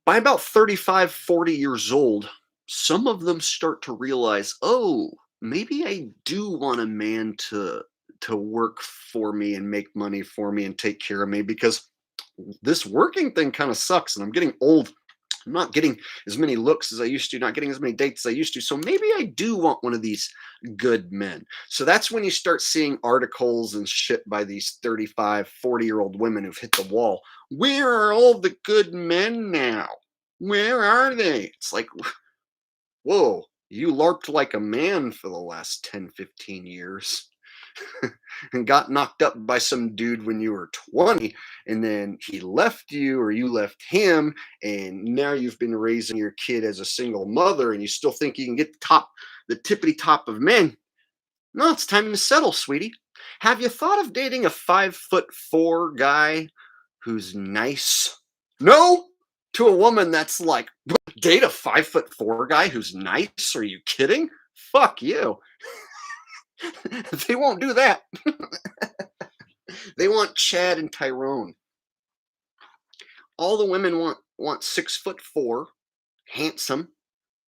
By about 35, 40 years old, some of them start to realize, oh, maybe I do want a man to work for me and make money for me and take care of me because this working thing kind of sucks and I'm getting old. I'm not getting as many looks as I used to, not getting as many dates as I used to. So maybe I do want one of these good men. So that's when you start seeing articles and shit by these 35, 40-year-old women who've hit the wall. Where are all the good men now? Where are they? It's like, whoa, you LARPed like a man for the last 10, 15 years. And got knocked up by some dude when you were 20 and then he left you or you left him and now you've been raising your kid as a single mother and you still think you can get the tippity top of men. No, it's time to settle, sweetie. Have you thought of dating a 5'4" guy who's nice? No, to a woman that's like, date a 5'4" guy who's nice? Are you kidding? Fuck you. They won't do that. They want Chad and Tyrone. All the women want 6'4", handsome,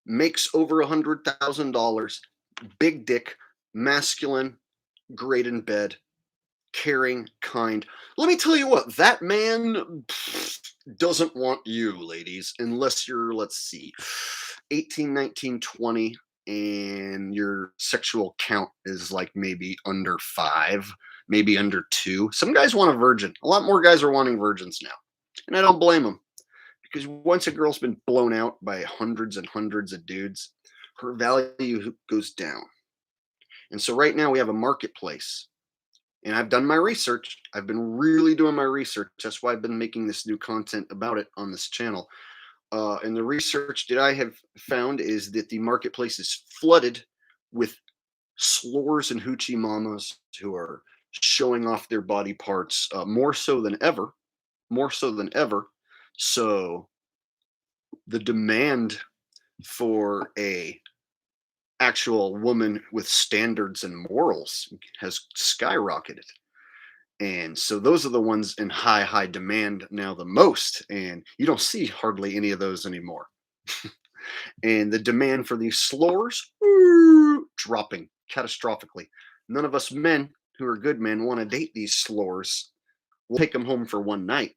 makes over $100,000, big dick, masculine, great in bed, caring, kind. Let me tell you what, that man doesn't want you, ladies, unless you're, let's see, 18, 19, 20, and your sexual count is like maybe under 5, maybe under 2. Some guys want a virgin. A lot more guys are wanting virgins now. And I don't blame them because once a girl's been blown out by hundreds and hundreds of dudes, her value goes down. And so right now we have a marketplace. And I've done my research. I've been really doing my research. That's why I've been making this new content about it on this channel. And the research that I have found is that the marketplace is flooded with slores and hoochie mamas who are showing off their body parts more so than ever. More so than ever. So the demand for a actual woman with standards and morals has skyrocketed. And so those are the ones in high demand now the most. And you don't see hardly any of those anymore. And the demand for these slores dropping catastrophically. None of us men who are good men want to date these slores. We'll take them home for one night.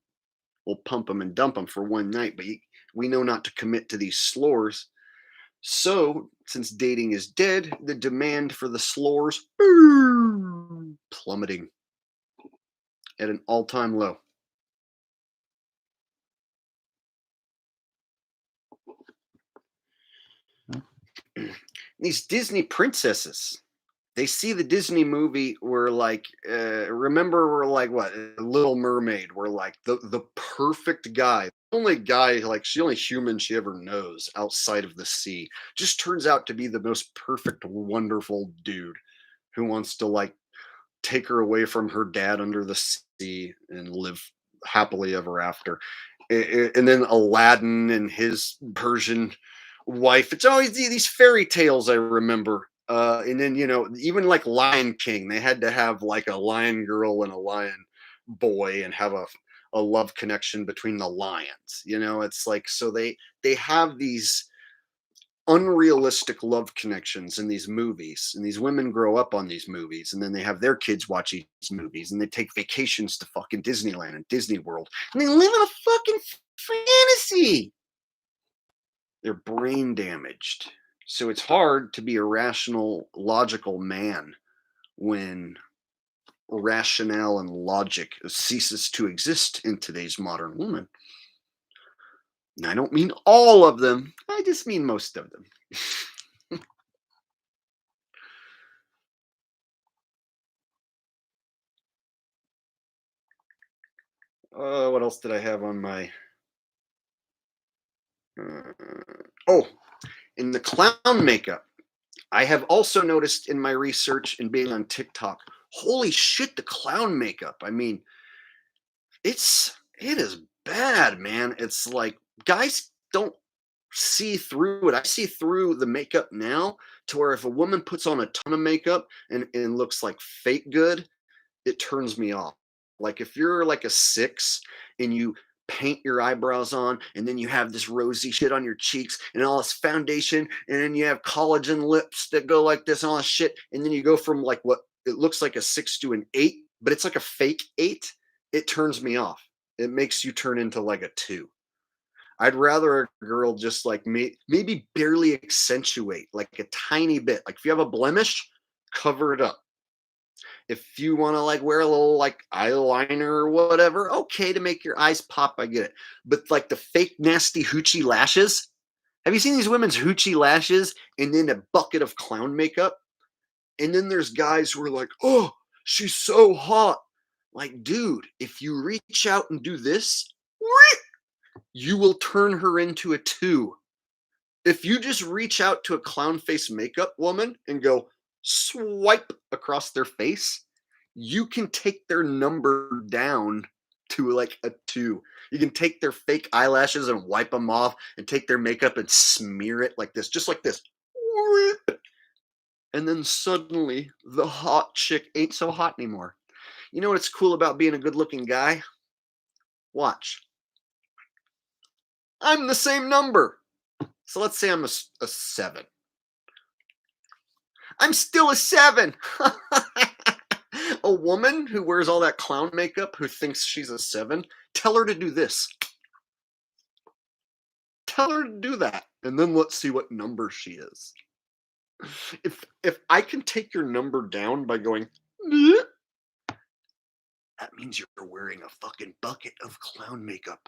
We'll pump them and dump them for one night. But we know not to commit to these slores. So since dating is dead, the demand for the slores plummeting at an all-time low. These Disney princesses, they see the Disney movie where like remember we're like what Little Mermaid, we're like the perfect guy, the only guy, like the only human she ever knows outside of the sea, just turns out to be the most perfect, wonderful dude who wants to like take her away from her dad under the sea and live happily ever after. And then Aladdin and his Persian wife. It's always these fairy tales I remember. And then, even like Lion King, they had to have like a lion girl and a lion boy and have a love connection between the lions. It's like, so they have these unrealistic love connections in these movies, and these women grow up on these movies, and then they have their kids watch these movies, and they take vacations to fucking Disneyland and Disney World, and they live in a fucking fantasy. They're brain damaged. So it's hard to be a rational, logical man when rationale and logic ceases to exist in today's modern woman. And I don't mean all of them, I just mean most of them. What else did I have on my... oh, in the clown makeup. I have also noticed in my research and being on TikTok, holy shit, the clown makeup. I mean, it is bad, man. It's like guys don't see through it. I see through the makeup now to where if a woman puts on a ton of makeup and looks like fake good, it turns me off. Like if you're like a 6 and you paint your eyebrows on, and then you have this rosy shit on your cheeks and all this foundation, and then you have collagen lips that go like this and all this shit, and then you go from like what it looks like a 6 to an 8, but it's like a fake 8. It turns me off. It makes you turn into like a 2. I'd rather a girl just like maybe barely accentuate like a tiny bit. Like if you have a blemish, cover it up. If you want to like wear a little like eyeliner or whatever, okay, to make your eyes pop, I get it. But like the fake nasty hoochie lashes, have you seen these women's hoochie lashes and then a bucket of clown makeup? And then there's guys who are like, oh, she's so hot. Like, dude, if you reach out and do this, you will turn her into a 2. If you just reach out to a clown face makeup woman and go swipe across their face, you can take their number down to like a 2. You can take their fake eyelashes and wipe them off and take their makeup and smear it like this, just like this. And then suddenly the hot chick ain't so hot anymore. You know what's cool about being a good looking guy? Watch. I'm the same number. So let's say I'm a 7. I'm still a 7. A woman who wears all that clown makeup who thinks she's a 7, tell her to do this. Tell her to do that. And then let's see what number she is. If I can take your number down by going, that means you're wearing a fucking bucket of clown makeup.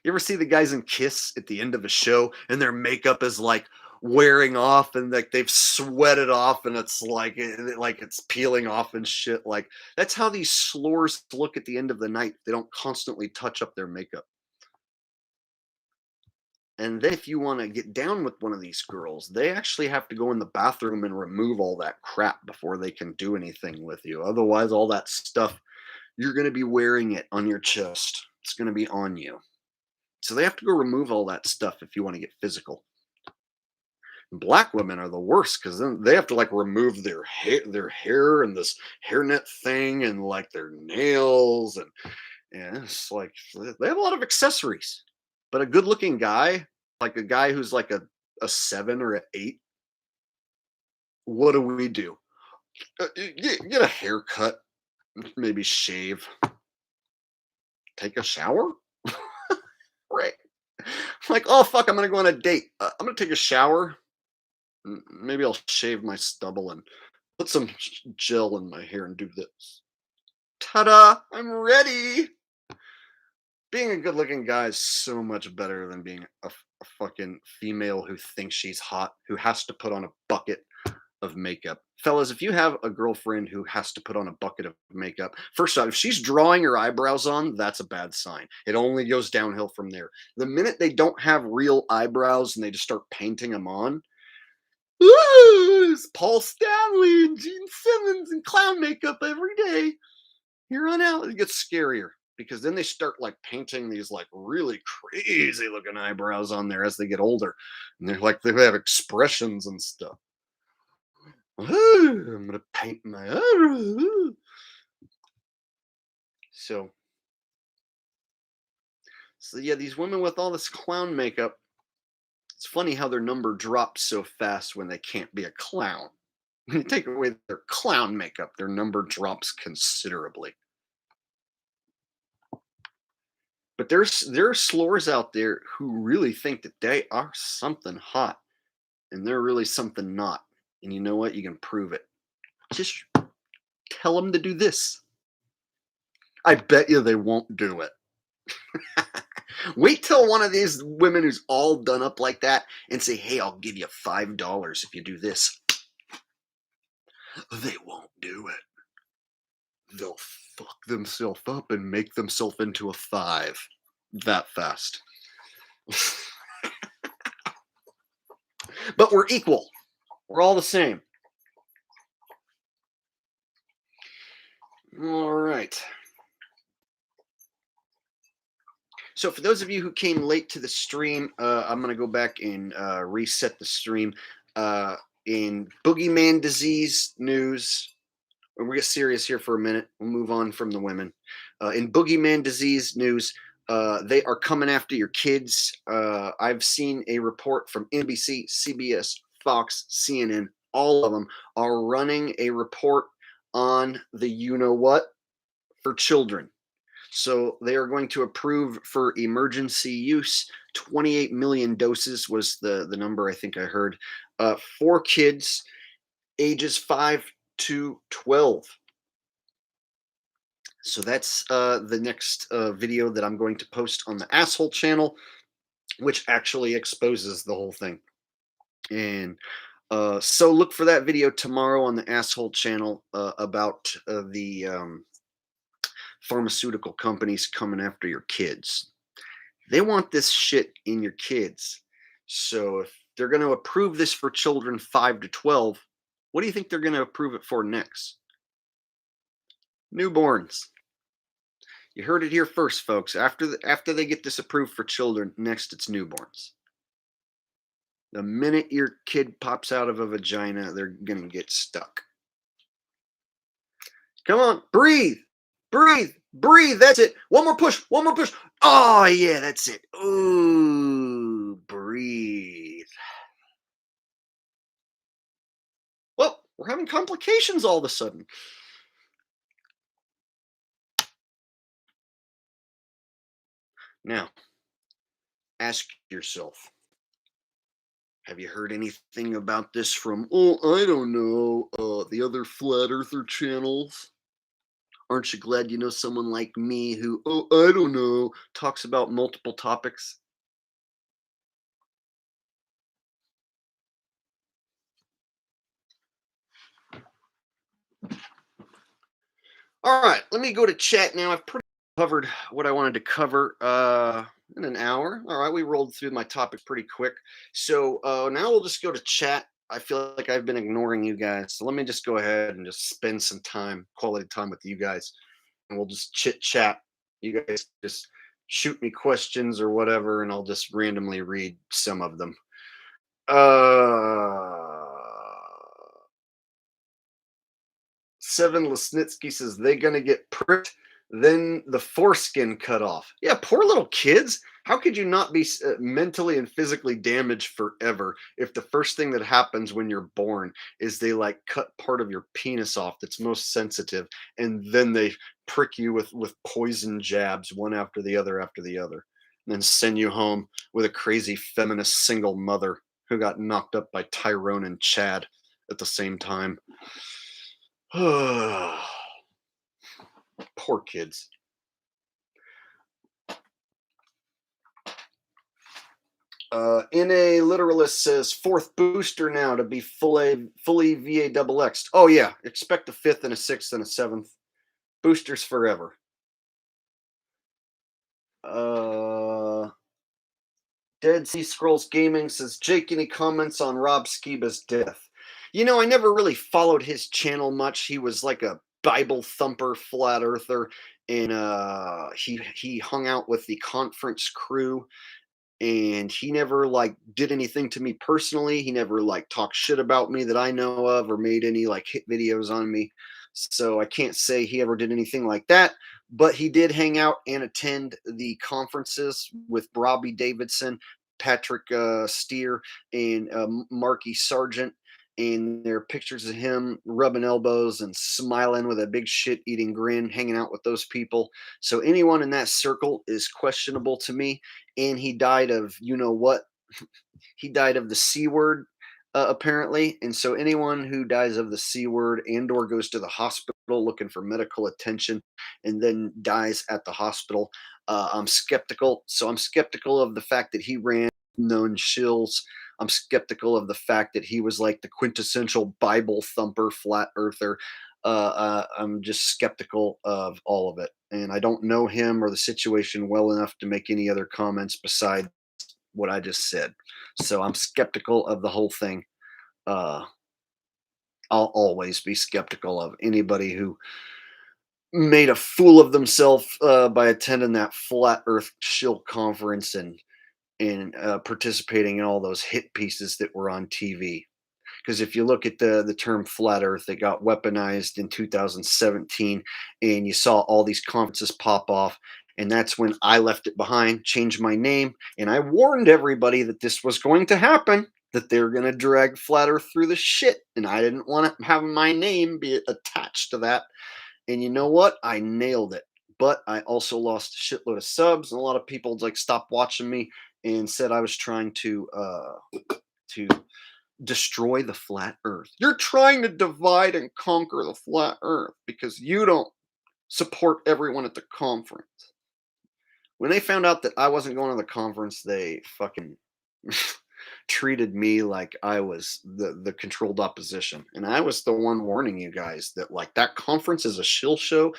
You ever see the guys in Kiss at the end of a show and their makeup is like wearing off and like they've sweated off and it's like it's peeling off and shit? Like that's how these slores look at the end of the night. They don't constantly touch up their makeup. And then if you want to get down with one of these girls, they actually have to go in the bathroom and remove all that crap before they can do anything with you. Otherwise, all that stuff, you're going to be wearing it on your chest. It's going to be on you. So they have to go remove all that stuff if you want to get physical. Black women are the worst because then they have to like remove their hair and this hairnet thing and like their nails and it's like they have a lot of accessories. But a good-looking guy, like a guy who's like a 7 or an 8, what do we do? Get a haircut, maybe shave, take a shower, right? Like, oh fuck, I'm gonna go on a date. I'm gonna take a shower. Maybe I'll shave my stubble and put some gel in my hair and do this. Ta-da! I'm ready. Being a good-looking guy is so much better than being a fucking female who thinks she's hot, who has to put on a bucket of makeup. Fellas, if you have a girlfriend who has to put on a bucket of makeup, first off, if she's drawing her eyebrows on, that's a bad sign. It only goes downhill from there. The minute they don't have real eyebrows and they just start painting them on, ooh, it's Paul Stanley and Gene Simmons and clown makeup every day. Here on out, it gets scarier because then they start like painting these like really crazy looking eyebrows on there as they get older. And they're like, they have expressions and stuff. I'm gonna paint my eyebrows. So yeah, these women with all this clown makeup, it's funny how their number drops so fast when they can't be a clown. When you take away their clown makeup, their number drops considerably. But there are slores out there who really think that they are something hot, and they're really something not. And you know what? You can prove it. Just tell them to do this. I bet you they won't do it. Wait till one of these women who's all done up like that and say, hey, I'll give you $5 if you do this. They won't do it. They'll fuck themselves up and make themselves into a 5 that fast. But we're equal. We're all the same. All right. So for those of you who came late to the stream, I'm going to go back and reset the stream. In boogeyman disease news, we'll get serious here for a minute. We'll move on from the women. In boogeyman disease news, they are coming after your kids. I've seen a report from NBC, CBS, Fox, CNN. All of them are running a report on the you know what for children. So they are going to approve for emergency use. 28 million doses was the number I think I heard for kids ages 5 to 12. So that's the next video that I'm going to post on the asshole channel, which actually exposes the whole thing. And so look for that video tomorrow on the asshole channel about the pharmaceutical companies coming after your kids. They want this shit in your kids. So if they're going to approve this for children 5 to 12, what do you think they're going to approve it for next? Newborns. You heard it here first, folks. After they get this approved for children, next it's newborns. The minute your kid pops out of a vagina, they're going to get stuck. Come on, breathe, breathe, breathe. That's it. One more push, one more push. Oh, yeah, that's it. Ooh, breathe. Well, we're having complications all of a sudden. Now, ask yourself, have you heard anything about this from, I don't know, the other flat earther channels? Aren't you glad you know someone like me who, I don't know, talks about multiple topics? All right, let me go to chat now. I've pretty covered what I wanted to cover in an hour. All right, we rolled through my topic pretty quick. So now we'll just go to chat. I feel like I've been ignoring you guys. So let me just go ahead and just spend some time, quality time with you guys. And we'll just chit chat. You guys just shoot me questions or whatever, and I'll just randomly read some of them. Seven Lesnitsky says they gonna get pricked, then the foreskin cut off. Yeah, poor little kids. How could you not be mentally and physically damaged forever if the first thing that happens when you're born is they like cut part of your penis off that's most sensitive, and then they prick you with poison jabs one after the other, and then send you home with a crazy feminist single mother who got knocked up by Tyrone and Chad at the same time. Poor kids. NA Literalist says fourth booster now to be fully VA double X. Oh yeah, expect a fifth and a sixth and a seventh. Boosters forever. Dead Sea Scrolls Gaming says, Jake, any comments on Rob Skiba's death? You know, I never really followed his channel much. He was like a Bible thumper, flat earther, and he hung out with the conference crew, and he never like did anything to me personally. He never like talked shit about me that I know of or made any like hit videos on me. So I can't say he ever did anything like that, but he did hang out and attend the conferences with Robbie Davidson, Patrick Steer, and Marky Sargent. And there are pictures of him rubbing elbows and smiling with a big shit eating grin, hanging out with those people. So anyone in that circle is questionable to me. And he died of, you know what? He died of the C word, apparently. And so anyone who dies of the C word and or goes to the hospital looking for medical attention and then dies at the hospital, I'm skeptical. So I'm skeptical of the fact that he ran known shills. I'm skeptical of the fact that he was like the quintessential Bible thumper, flat earther. I'm just skeptical of all of it. And I don't know him or the situation well enough to make any other comments besides what I just said. So I'm skeptical of the whole thing. I'll always be skeptical of anybody who made a fool of themselves by attending that flat earth shill conference and participating in all those hit pieces that were on TV. Because if you look at the term flat Earth, it got weaponized in 2017, and you saw all these conferences pop off. And that's when I left it behind, changed my name, and I warned everybody that this was going to happen, that they're going to drag flat Earth through the shit. And I didn't want to have my name be attached to that. And you know what? I nailed it. But I also lost a shitload of subs, and a lot of people like stopped watching me and said I was trying to destroy the flat Earth. You're trying to divide and conquer the flat Earth because you don't support everyone at the conference. When they found out that I wasn't going to the conference, they fucking treated me like I was the controlled opposition. And I was the one warning you guys that like that conference is a shill show.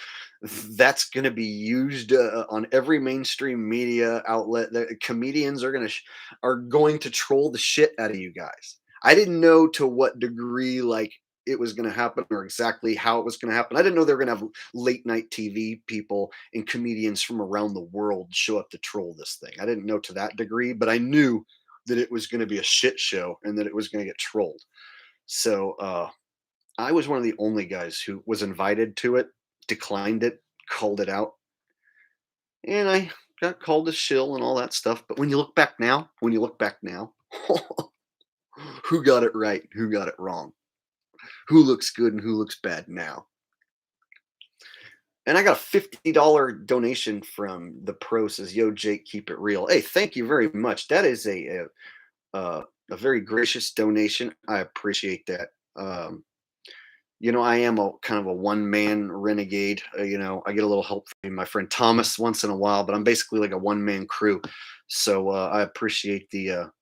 That's going to be used on every mainstream media outlet. The comedians are going to troll the shit out of you guys. I didn't know to what degree like it was going to happen or exactly how it was going to happen. I didn't know they were going to have late night TV people and comedians from around the world show up to troll this thing. I didn't know to that degree, but I knew that it was going to be a shit show and that it was going to get trolled. So I was one of the only guys who was invited to it, declined it, called it out, and I got called a shill and all that stuff. But when you look back now, who got it right? Who got it wrong? Who looks good and who looks bad now? And I got a $50 donation from the pro. Says, "Yo, Jake, keep it real." Hey, thank you very much. That is a very gracious donation. I appreciate that. I am a kind of a one-man renegade. I get a little help from my friend Thomas once in a while, but I'm basically like a one-man crew. So I appreciate the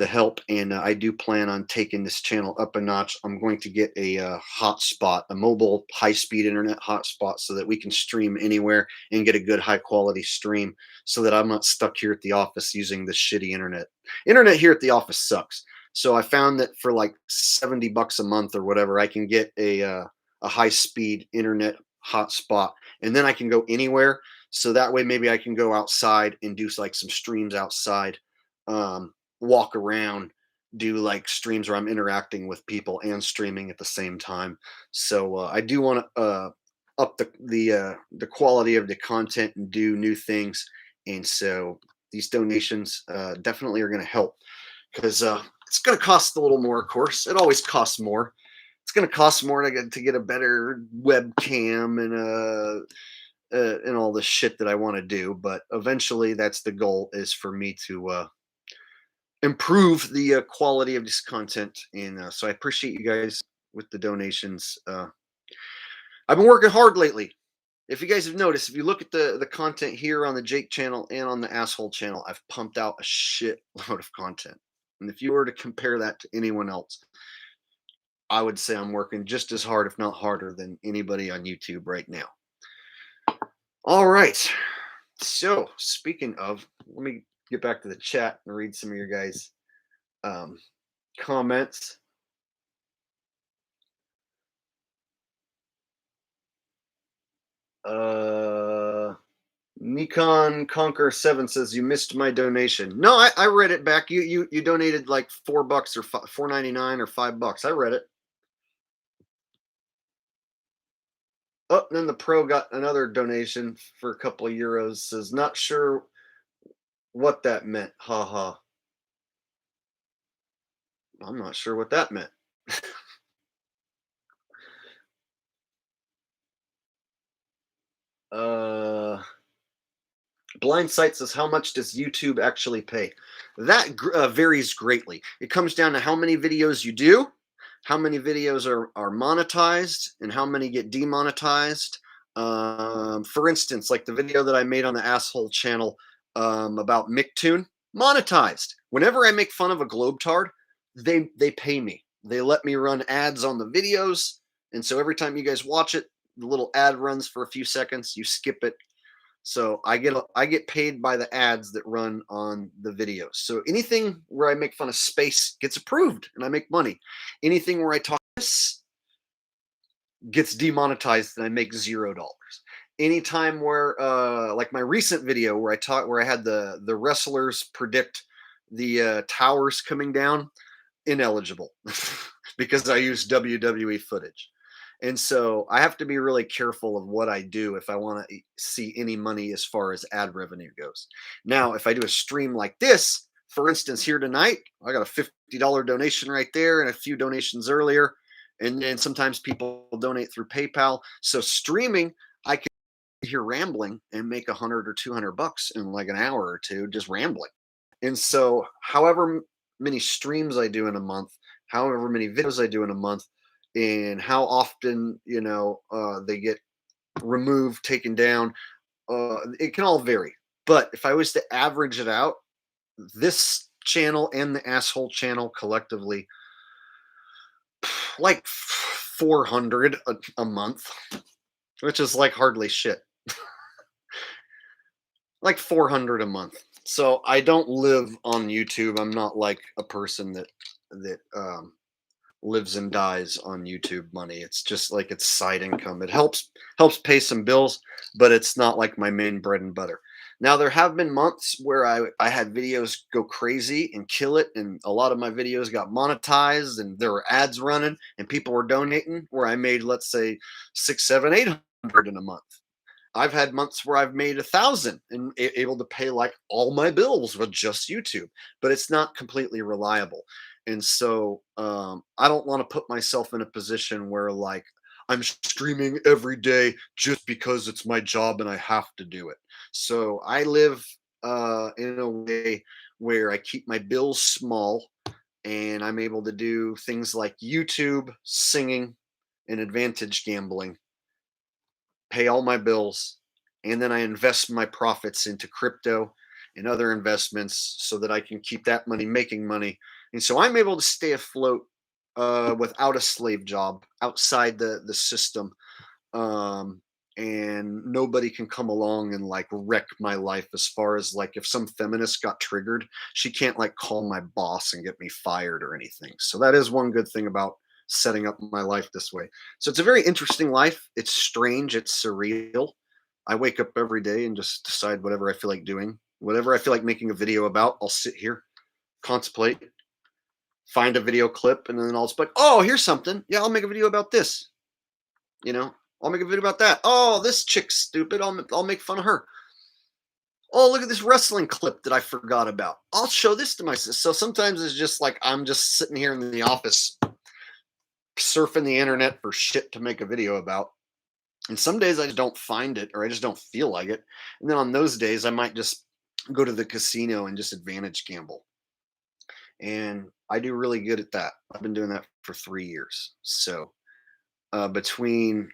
help, and I do plan on taking this channel up a notch. I'm going to get a hotspot, a mobile high-speed internet hotspot, so that we can stream anywhere and get a good high-quality stream, so that I'm not stuck here at the office using this shitty internet. Internet here at the office sucks. So I found that for like $70 a month or whatever, I can get a high-speed internet hotspot, and then I can go anywhere. So that way, maybe I can go outside and do like some streams outside. Walk around, do like streams where I'm interacting with people and streaming at the same time. So I do want to up the quality of the content and do new things. And so these donations definitely are going to help, because it's going to cost a little more. Of course, it always costs more. It's going to cost more to get a better webcam and all the shit that I want to do. But eventually, that's the goal, is for me to improve the quality of this content. And so I appreciate you guys with the donations. I've been working hard lately. If you guys have noticed, if you look at the content here on the Jake channel and on the Asshole channel, I've pumped out a shit load of content. And if you were to compare that to anyone else, I would say I'm working just as hard, if not harder, than anybody on YouTube right now. All right. So speaking of, let me get back to the chat and read some of your guys' comments. Nikon Conquer 7 says, "You missed my donation." No, I read it back. You donated like $4 or $4.99 or $5. I read it. Oh, then the pro got another donation for a couple of euros. Says, "Not sure what that meant. Ha ha." I'm not sure what that meant. Blind Sight says, "How much does YouTube actually pay?" That varies greatly. It comes down to how many videos you do, how many videos are monetized, and how many get demonetized. For instance, like the video that I made on the Asshole channel about Micktoon, monetized. Whenever I make fun of a globetard, they pay me. They let me run ads on the videos, and so every time you guys watch it, the little ad runs for a few seconds. You skip it. So I get paid by the ads that run on the videos. So anything where I make fun of space gets approved and I make money. Anything where I talk this gets demonetized and I make $0. Anytime where like my recent video where I had the wrestlers predict the towers coming down, ineligible because I use WWE footage. And so I have to be really careful of what I do if I want to see any money as far as ad revenue goes. Now, if I do a stream like this, for instance, here tonight, I got a $50 donation right there and a few donations earlier. And then sometimes people donate through PayPal. So streaming, I can hear rambling and make 100 or 200 bucks in like an hour or two just rambling. And so, however many streams I do in a month, however many videos I do in a month, and how often they get removed, taken down, it can all vary. But if I was to average it out, this channel and the asshole channel collectively, like 400 a month, which is like hardly shit. Like 400 a month. So I don't live on YouTube. I'm not like a person that lives and dies on YouTube money. It's just like it's side income. It helps pay some bills, but it's not like my main bread and butter. Now there have been months where I had videos go crazy and kill it, and a lot of my videos got monetized, and there were ads running, and people were donating. Where I made, let's say, six, seven, 800 in a month. I've had months where I've made 1,000 and able to pay like all my bills with just YouTube, but it's not completely reliable. And so I don't want to put myself in a position where like I'm streaming every day just because it's my job and I have to do it. So I live in a way where I keep my bills small and I'm able to do things like YouTube, singing, and advantage gambling, pay all my bills, and then I invest my profits into crypto and other investments so that I can keep that money making money. And so I'm able to stay afloat without a slave job outside the system. Um, and nobody can come along and like wreck my life as far as like if some feminist got triggered, she can't like call my boss and get me fired or anything. So that is one good thing about setting up my life this way. So it's a very interesting life. It's strange, it's surreal. I wake up every day and just decide whatever I feel like doing. Whatever I feel like making a video about, I'll sit here, contemplate, find a video clip, and then I'll just be like, oh, here's something. Yeah, I'll make a video about this. You know, I'll make a video about that. Oh, this chick's stupid. I'll make fun of her. Oh, look at this wrestling clip that I forgot about. I'll show this to my sister. So sometimes it's just like I'm just sitting here in the office surfing the internet for shit to make a video about. And some days I just don't find it or I just don't feel like it. And then on those days, I might just go to the casino and just advantage gamble. And I do really good at that. I've been doing that for 3 years. So between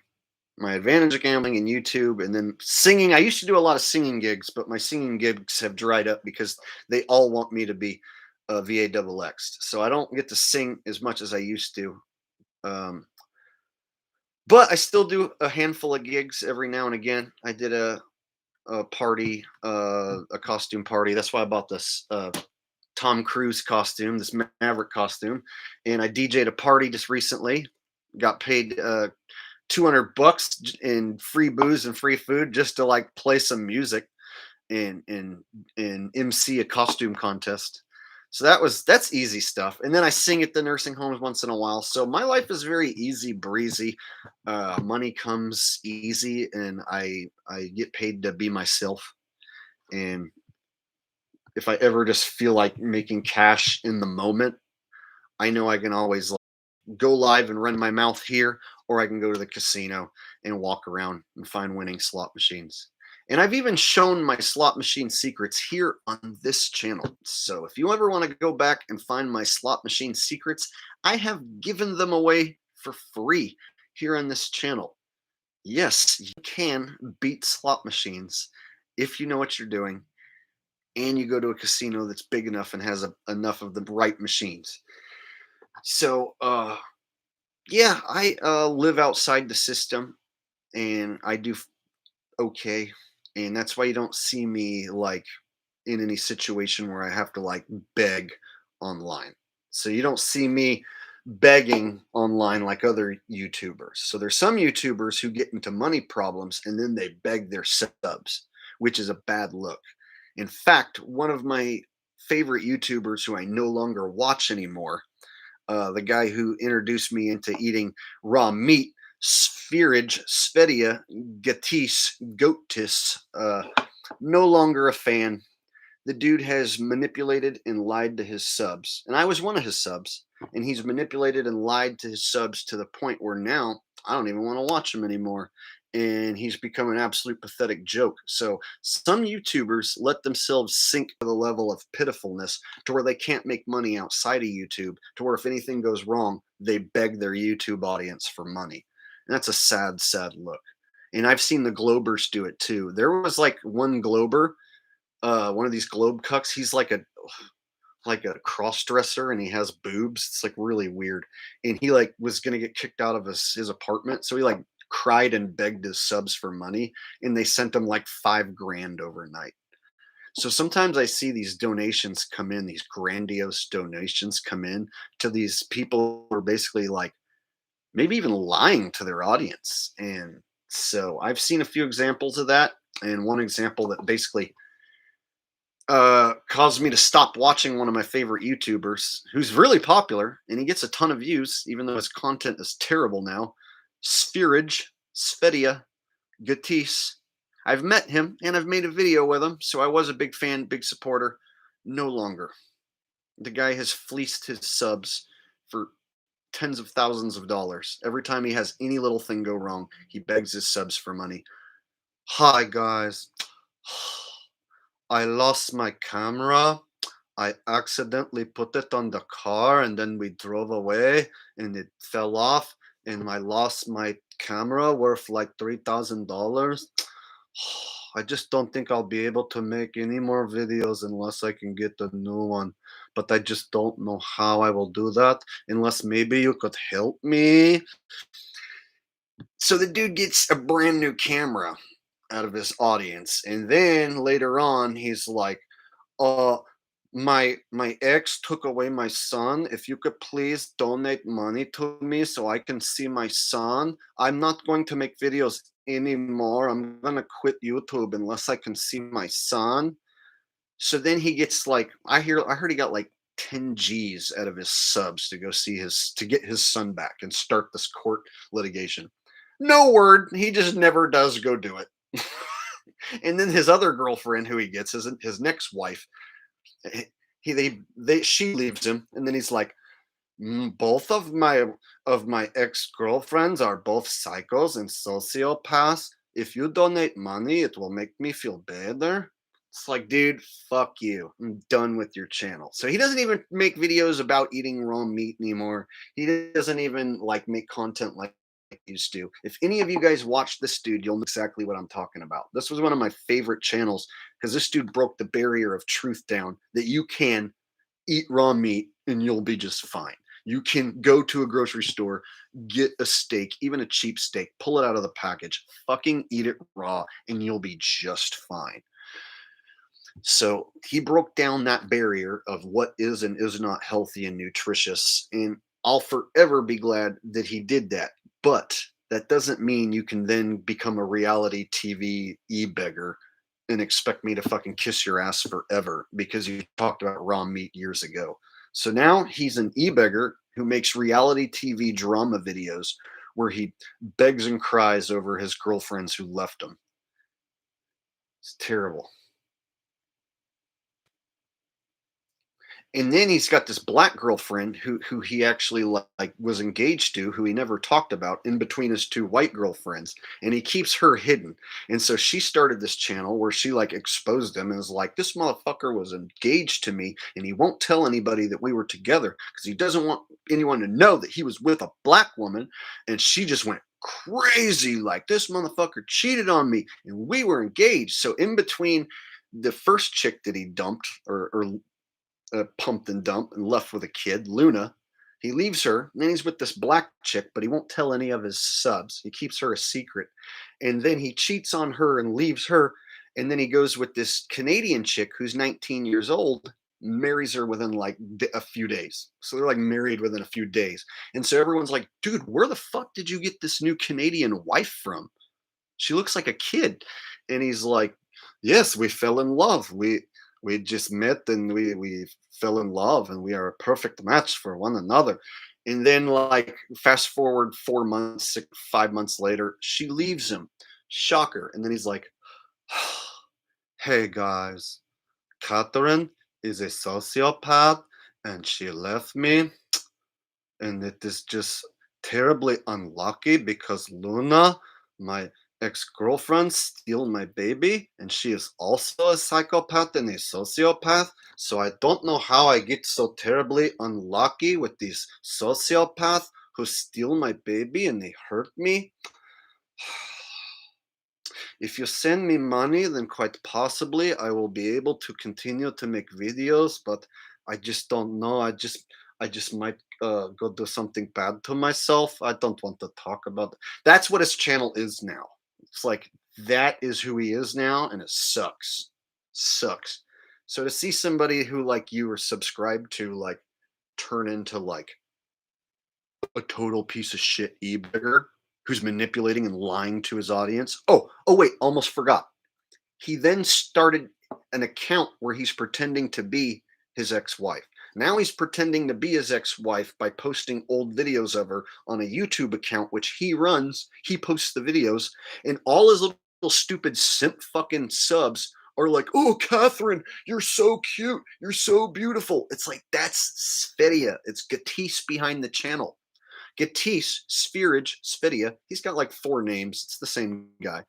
my advantage of gambling and YouTube and then singing, I used to do a lot of singing gigs, but my singing gigs have dried up because they all want me to be VA double X. So I don't get to sing as much as I used to. Um, but I still do a handful of gigs every now and again. I did a party, a costume party. That's why I bought this Tom Cruise costume, this Maverick costume, and I DJ'd a party just recently. Got paid 200 bucks in free booze and free food just to like play some music and MC a costume contest. So that's easy stuff. And then I sing at the nursing homes once in a while. So my life is very easy breezy. Money comes easy, and I get paid to be myself. And if I ever just feel like making cash in the moment, I know I can always like, go live and run my mouth here, or I can go to the casino and walk around and find winning slot machines. And I've even shown my slot machine secrets here on this channel. So if you ever want to go back and find my slot machine secrets, I have given them away for free here on this channel. Yes, you can beat slot machines if you know what you're doing and you go to a casino that's big enough and has enough of the right machines. So, yeah, I live outside the system and I do okay. And that's why you don't see me like in any situation where I have to like beg online. So you don't see me begging online like other YouTubers. So there's some YouTubers who get into money problems and then they beg their subs, which is a bad look. In fact, one of my favorite YouTubers who I no longer watch anymore, The guy who introduced me into eating raw meat, Spherage, Svedia, Gatis, Goatis, no longer a fan. The dude has manipulated and lied to his subs. And I was one of his subs. And he's manipulated and lied to his subs to the point where now I don't even want to watch him anymore. And he's become an absolute pathetic joke. So some YouTubers let themselves sink to the level of pitifulness to where they can't make money outside of YouTube, to where if anything goes wrong, they beg their YouTube audience for money. And that's a sad, sad look. And I've seen the Globers do it too. There was like one Glober, one of these globe cucks. He's like a cross dresser and he has boobs. It's like really weird. And he like was gonna get kicked out of his apartment. So he like cried and begged his subs for money and they sent him like 5 grand overnight. So sometimes I see these donations come in, these grandiose donations come in to these people who are basically like maybe even lying to their audience. And so I've seen a few examples of that. And one example that basically caused me to stop watching one of my favorite YouTubers who's really popular and he gets a ton of views, even though his content is terrible now. Spherage, Svedia, Gatis. I've met him and I've made a video with him, so I was a big fan, big supporter. No longer. The guy has fleeced his subs for tens of thousands of dollars. Every time he has any little thing go wrong, he begs his subs for money. Hi, guys. I lost my camera. I accidentally put it on the car and then we drove away and it fell off and I lost my camera worth like $3,000. I just don't think I'll be able to make any more videos unless I can get a new one. But I just don't know how I will do that unless maybe you could help me. So the dude gets a brand new camera out of his audience. And then later on, he's like, uh, my ex took away my son. If you could please donate money to me so I can see my son. I'm not going to make videos anymore. I'm gonna quit YouTube unless I can see my son. So then he gets like I heard he got like 10 G's out of his subs to go see his to get his son back and start this court litigation. No word. He just never does go do it. And then his other girlfriend, who he gets, his next wife, she leaves him, and then he's like, both of my ex girlfriends are both psychos and sociopaths. If you donate money, it will make me feel better. It's like, dude, fuck you. I'm done with your channel. So he doesn't even make videos about eating raw meat anymore. He doesn't even like make content like used to. If any of you guys watch this dude, you'll know exactly what I'm talking about. This was one of my favorite channels because this dude broke the barrier of truth down that you can eat raw meat and you'll be just fine. You can go to a grocery store, get a steak, even a cheap steak, pull it out of the package, fucking eat it raw, and you'll be just fine. So he broke down that barrier of what is and is not healthy and nutritious. And I'll forever be glad that he did that. But that doesn't mean you can then become a reality TV e-beggar and expect me to fucking kiss your ass forever because you talked about raw meat years ago. So now he's an e-beggar who makes reality TV drama videos where he begs and cries over his girlfriends who left him. It's terrible. And then he's got this black girlfriend who he actually like was engaged to, who he never talked about, in between his 2 white girlfriends, and he keeps her hidden. And so she started this channel where she like exposed him and was like, this motherfucker was engaged to me and he won't tell anybody that we were together because he doesn't want anyone to know that he was with a black woman. And she just went crazy, like, this motherfucker cheated on me and we were engaged. So in between the first chick that he dumped or pumped and dumped and left with a kid, Luna. He leaves her, and then he's with this black chick, but he won't tell any of his subs. He keeps her a secret. And then he cheats on her and leaves her. And then he goes with this Canadian chick who's 19 years old, marries her within like a few days. So they're like married within a few days. And so everyone's like, dude, where the fuck did you get this new Canadian wife from? She looks like a kid. And he's like, yes, we fell in love. We just met and we fell in love and we are a perfect match for one another. And then like fast forward 4 months, 5 months later, she leaves him. Shocker. And then he's like, hey guys, Catherine is a sociopath and she left me, and it is just terribly unlucky because Luna, my ex-girlfriend, steal my baby, and she is also a psychopath and a sociopath. So I don't know how I get so terribly unlucky with these sociopaths who steal my baby and they hurt me. If you send me money, then quite possibly I will be able to continue to make videos, but I just don't know. I just might go do something bad to myself. I don't want to talk about. That's what his channel is now. It's like that is who he is now, and it sucks. Sucks. So to see somebody who like you were subscribed to like turn into like a total piece of shit e-bigger who's manipulating and lying to his audience. Oh wait, almost forgot. He then started an account where he's pretending to be his ex-wife. Now he's pretending to be his ex-wife by posting old videos of her on a YouTube account, which he runs. He posts the videos, and all his little stupid simp fucking subs are like, oh, Catherine, you're so cute. You're so beautiful. It's like, that's Svedia. It's Gatis behind the channel. Gatis, Spherage, Svedia. He's got like 4 names. It's the same guy.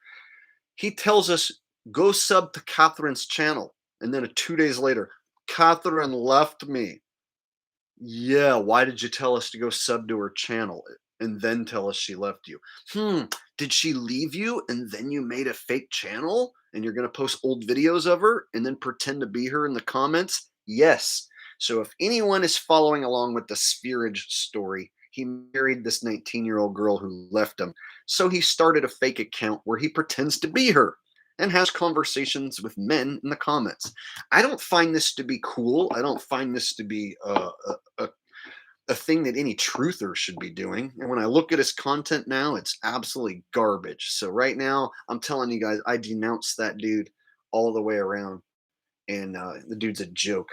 He tells us, go sub to Catherine's channel. And then 2 days later, Catherine left me. Yeah, why did you tell us to go sub to her channel and then tell us she left you? Did she leave you and then you made a fake channel and you're going to post old videos of her and then pretend to be her in the comments? Yes. So if anyone is following along with the Spherage story, he married this 19-year-old girl who left him. So he started a fake account where he pretends to be her and has conversations with men in the comments. I don't find this to be cool. I don't find this to be a thing that any truther should be doing. And when I look at his content now, it's absolutely garbage. So right now, I'm telling you guys, I denounce that dude all the way around. And the dude's a joke.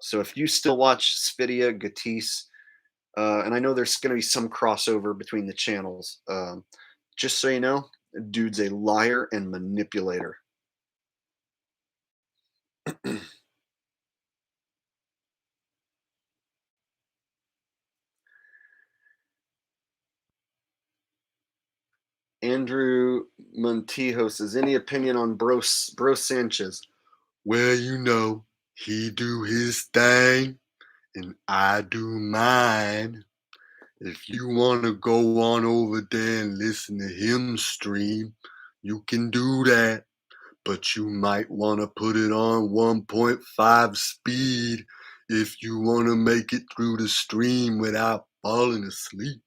So if you still watch Svidia, Gatis, and I know there's going to be some crossover between the channels, just so you know, dude's a liar and manipulator. Andrew Montijo says, any opinion on Bro Sanchez? Well, he do his thing and I do mine. If you want to go on over there and listen to him stream, you can do that. But you might want to put it on 1.5 speed if you want to make it through the stream without falling asleep.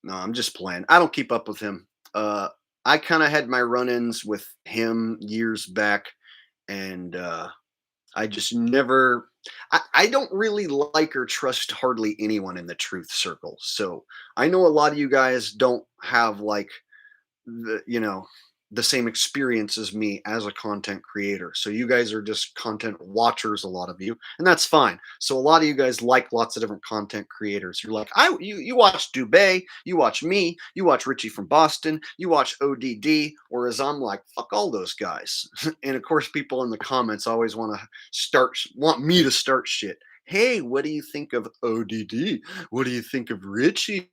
No, I'm just playing. I don't keep up with him. I kind of had my run-ins with him years back, and I just never. I don't really like or trust hardly anyone in the truth circle. So I know a lot of you guys don't have like the same experience as me as a content creator. So you guys are just content watchers, a lot of you, and that's fine. So a lot of you guys like lots of different content creators. You're like, you watch Dubay, you watch me, you watch Richie from Boston, you watch ODD, whereas I'm like, fuck all those guys. And of course, people in the comments always want me to start shit. Hey, what do you think of ODD? What do you think of Richie?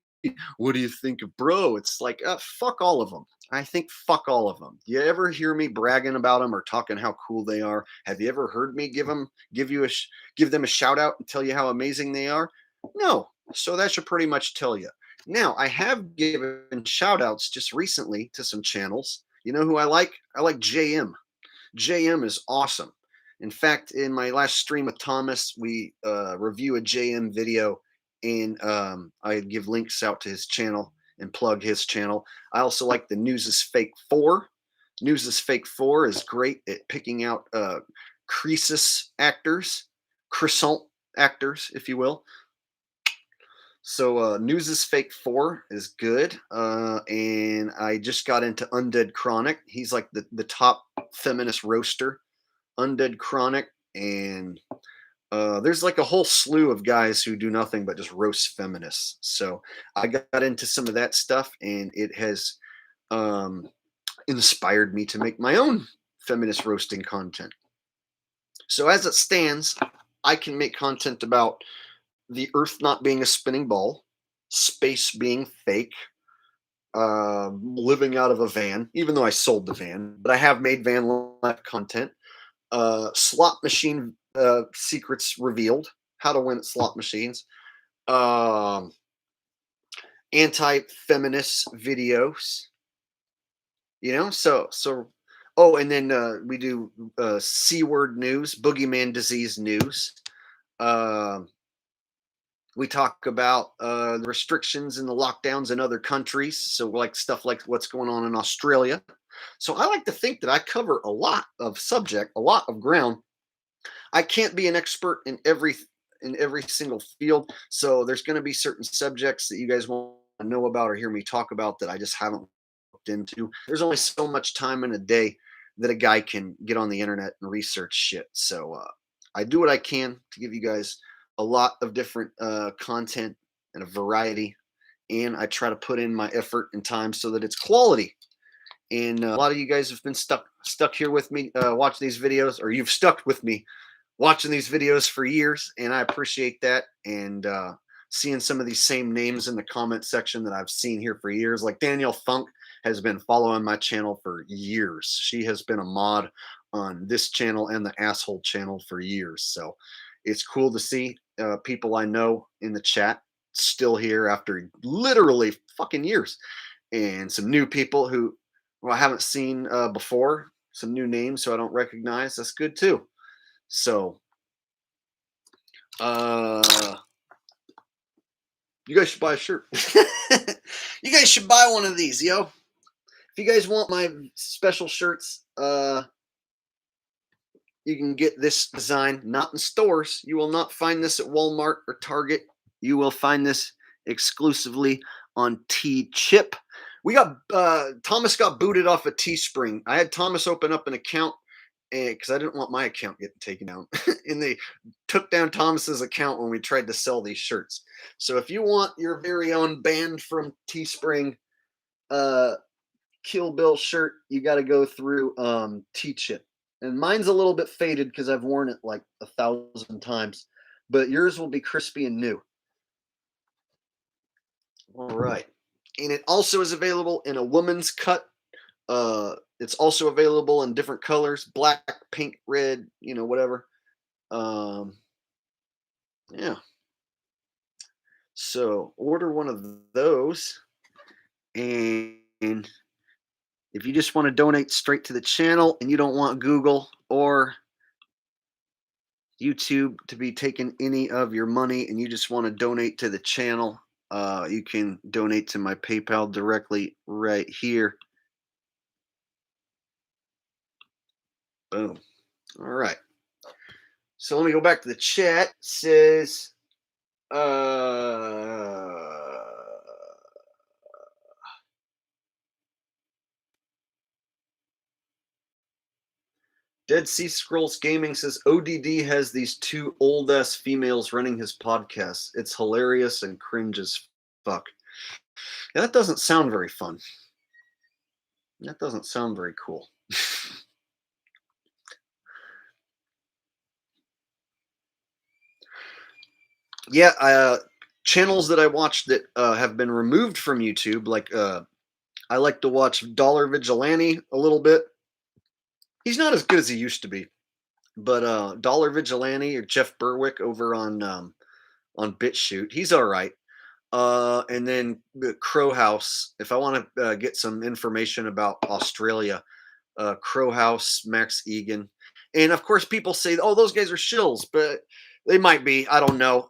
What do you think of Bro? It's like, fuck all of them. I think fuck all of them. You ever hear me bragging about them or talking how cool they are? Have you ever heard me give them a shout out and tell you how amazing they are? No. So that should pretty much tell you. Now, I have given shout outs just recently to some channels. You know who I like? I like JM. JM is awesome. In fact, in my last stream with Thomas, we review a JM video, and I give links out to his channel and plug his channel. I also like the News is Fake 4. News is Fake 4 is great at picking out crisis actors, croissant actors, if you will. So News is Fake 4 is good. And I just got into Undead Chronic. He's like the top feminist roaster. Undead Chronic and there's like a whole slew of guys who do nothing but just roast feminists. So I got into some of that stuff, and it has um, inspired me to make my own feminist roasting content. So as it stands, I can make content about the Earth not being a spinning ball, space being fake, living out of a van, even though I sold the van, but I have made van life content. Slot machine secrets revealed, how to win at slot machines, um, anti-feminist videos, so. Oh, and then we do C-word news, boogeyman disease news. Um, we talk about the restrictions and the lockdowns in other countries. So, like stuff like what's going on in Australia. So, I like to think that I cover a lot of subject, a lot of ground. I can't be an expert in every single field. So, there's going to be certain subjects that you guys want to know about or hear me talk about that I just haven't looked into. There's only so much time in a day that a guy can get on the internet and research shit. So, I do what I can to give you guys a lot of different content and a variety, and I try to put in my effort and time so that it's quality. And a lot of you guys have been stuck here with me watching these videos, or you've stuck with me watching these videos for years, and I appreciate that. And seeing some of these same names in the comment section that I've seen here for years, like Danielle Funk has been following my channel for years. She has been a mod on this channel and the asshole channel for years. So it's cool to see people I know in the chat still here after literally fucking years, and some new people who I haven't seen before, some new names who I don't recognize. That's good too. So uh you guys should buy a shirt. You guys should buy one of these, yo. If you guys want my special shirts, you can get this design not in stores. You will not find this at Walmart or Target. You will find this exclusively on T-Chip. We got Thomas got booted off of Teespring. I had Thomas open up an account because I didn't want my account getting taken down, and they took down Thomas's account when we tried to sell these shirts. So if you want your very own banned from Teespring uh, Kill Bill shirt, you got to go through T-Chip. And mine's a little bit faded because I've worn it like 1,000 times, but yours will be crispy and new. All right. And it also is available in a woman's cut. It's also available in different colors, black, pink, red, whatever. Yeah. So order one of those. And if you just want to donate straight to the channel and you don't want Google or YouTube to be taking any of your money and you just want to donate to the channel, you can donate to my PayPal directly right here. Boom. All right. So let me go back to the chat. It says, Dead Sea Scrolls Gaming says ODD has these two old ass females running his podcast. It's hilarious and cringe as fuck. Yeah, that doesn't sound very fun. That doesn't sound very cool. Yeah, channels that I watch that have been removed from YouTube, like I like to watch Dollar Vigilante a little bit. He's not as good as he used to be, but Dollar Vigilante or Jeff Berwick over on BitChute, he's all right. And then the Crow House. If I want to get some information about Australia, Crow House, Max Egan, and of course people say, "Oh, those guys are shills," but they might be. I don't know.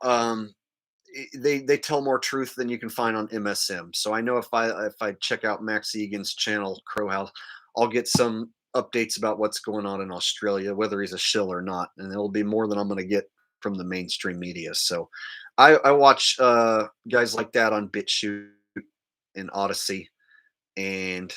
They tell more truth than you can find on MSM. So I know if I check out Max Egan's channel, Crow House, I'll get some updates about what's going on in Australia, whether he's a shill or not, and it'll be more than I'm going to get from the mainstream media. So I watch guys like that on BitChute and Odyssey, and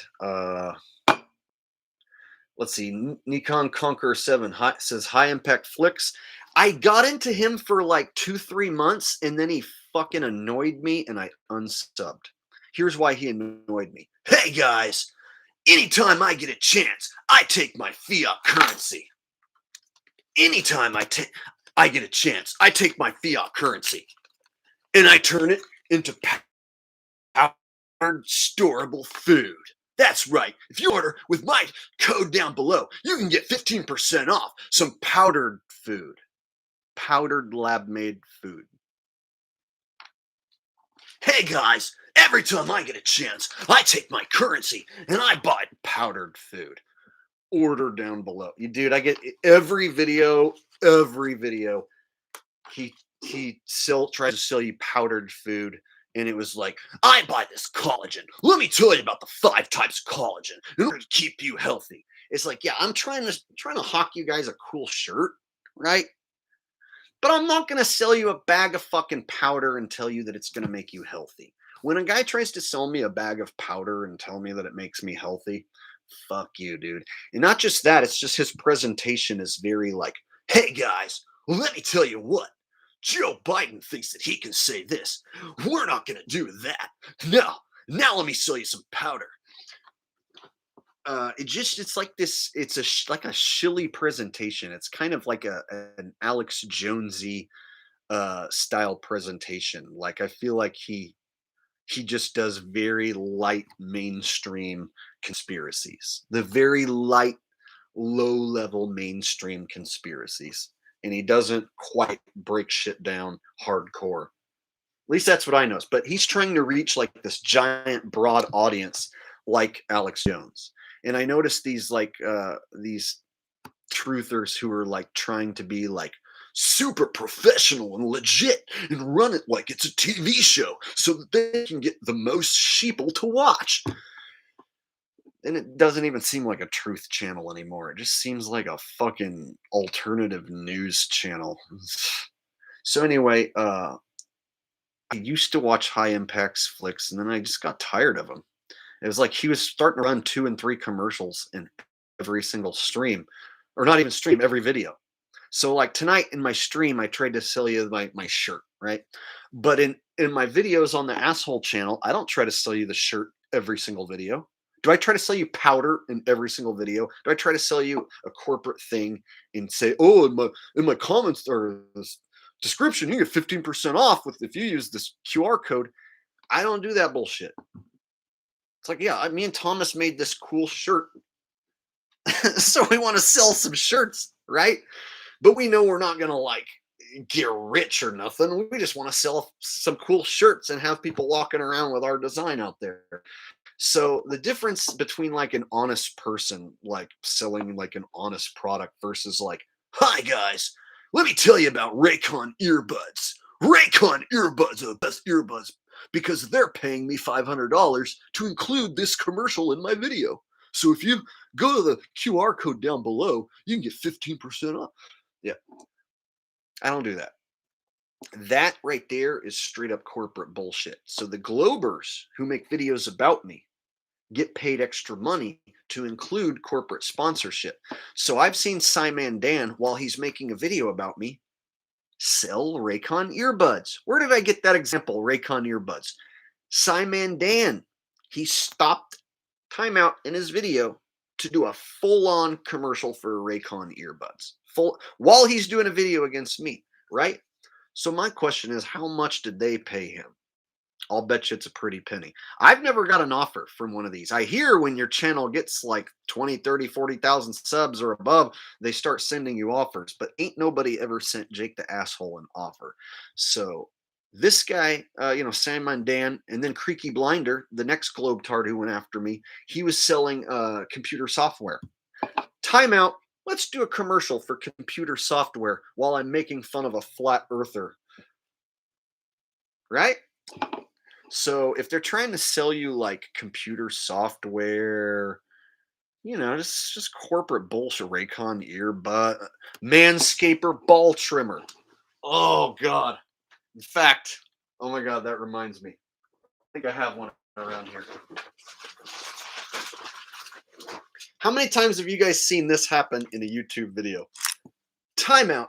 Let's see. Nikon Conqueror 7 says high impact flicks. I got into him for like 2, 3 months and then he fucking annoyed me and I unsubbed. Here's why he annoyed me. Hey guys, anytime I get a chance, I take my fiat currency. Anytime I get a chance, I take my fiat currency and I turn it into powdered storable food. That's right. If you order with my code down below, you can get 15% off some powdered food. Powdered lab made food. Hey guys, every time I get a chance, I take my currency and I buy powdered food. Order down below. You dude, I get every video. He tries to sell you powdered food. And it was like, I buy this collagen. Let me tell you about the 5 types of collagen in order to keep you healthy. It's like, yeah, I'm trying to hawk you guys a cool shirt, right? But I'm not going to sell you a bag of fucking powder and tell you that it's going to make you healthy. When a guy tries to sell me a bag of powder and tell me that it makes me healthy, fuck you, dude. And not just that, it's just his presentation is very like, hey guys, let me tell you what. Joe Biden thinks that he can say this. We're not going to do that. No. Now let me sell you some powder. It's like this. It's like a shilly presentation. It's kind of like an Alex Jonesy style presentation. Like I feel like he just does very light mainstream conspiracies. The very light, low level mainstream conspiracies. And he doesn't quite break shit down hardcore. At least that's what I know. But he's trying to reach like this giant broad audience like Alex Jones. And I noticed these truthers who are like trying to be like super professional and legit and run it like it's a TV show so that they can get the most sheeple to watch. And it doesn't even seem like a truth channel anymore. It just seems like a fucking alternative news channel. So anyway, I used to watch High Impact's flicks and then I just got tired of him. It was like he was starting to run 2 and 3 commercials in every single stream, or not even stream, every video. So like tonight in my stream, I tried to sell you my shirt, right? But in my videos on the asshole channel, I don't try to sell you the shirt every single video. Do I try to sell you powder in every single video? Do I try to sell you a corporate thing and say, oh, in my comments or this description, you get 15% off with if you use this QR code? I don't do that bullshit. It's like, yeah, me and Thomas made this cool shirt. So we want to sell some shirts, right? But we know we're not going to like get rich or nothing. We just want to sell some cool shirts and have people walking around with our design out there. So the difference between like an honest person, like selling like an honest product versus like, hi guys, let me tell you about Raycon earbuds. Raycon earbuds are the best earbuds because they're paying me $500 to include this commercial in my video. So if you go to the QR code down below, you can get 15% off. Yeah, I don't do that. That right there is straight up corporate bullshit. So the Globers who make videos about me get paid extra money to include corporate sponsorship. So I've seen Simon Dan, while he's making a video about me, sell Raycon earbuds. Where did I get that example, Raycon earbuds? Simon Dan, he stopped timeout in his video to do a full-on commercial for Raycon earbuds. While he's doing a video against me, right? So my question is, how much did they pay him? I'll bet you it's a pretty penny. I've never got an offer from one of these. I hear when your channel gets like 20, 30, 40,000 subs or above, they start sending you offers, but ain't nobody ever sent Jake the Asshole an offer. So this guy, Sandman Dan, and then Creaky Blinder, the next Globetard who went after me, he was selling computer software. Timeout. Let's do a commercial for computer software while I'm making fun of a flat earther. Right? So if they're trying to sell you like computer software, just corporate bullshit, Raycon earbud, Manscaper ball trimmer. Oh God. In fact, oh my God, that reminds me. I think I have one around here. How many times have you guys seen this happen in a YouTube video? Timeout.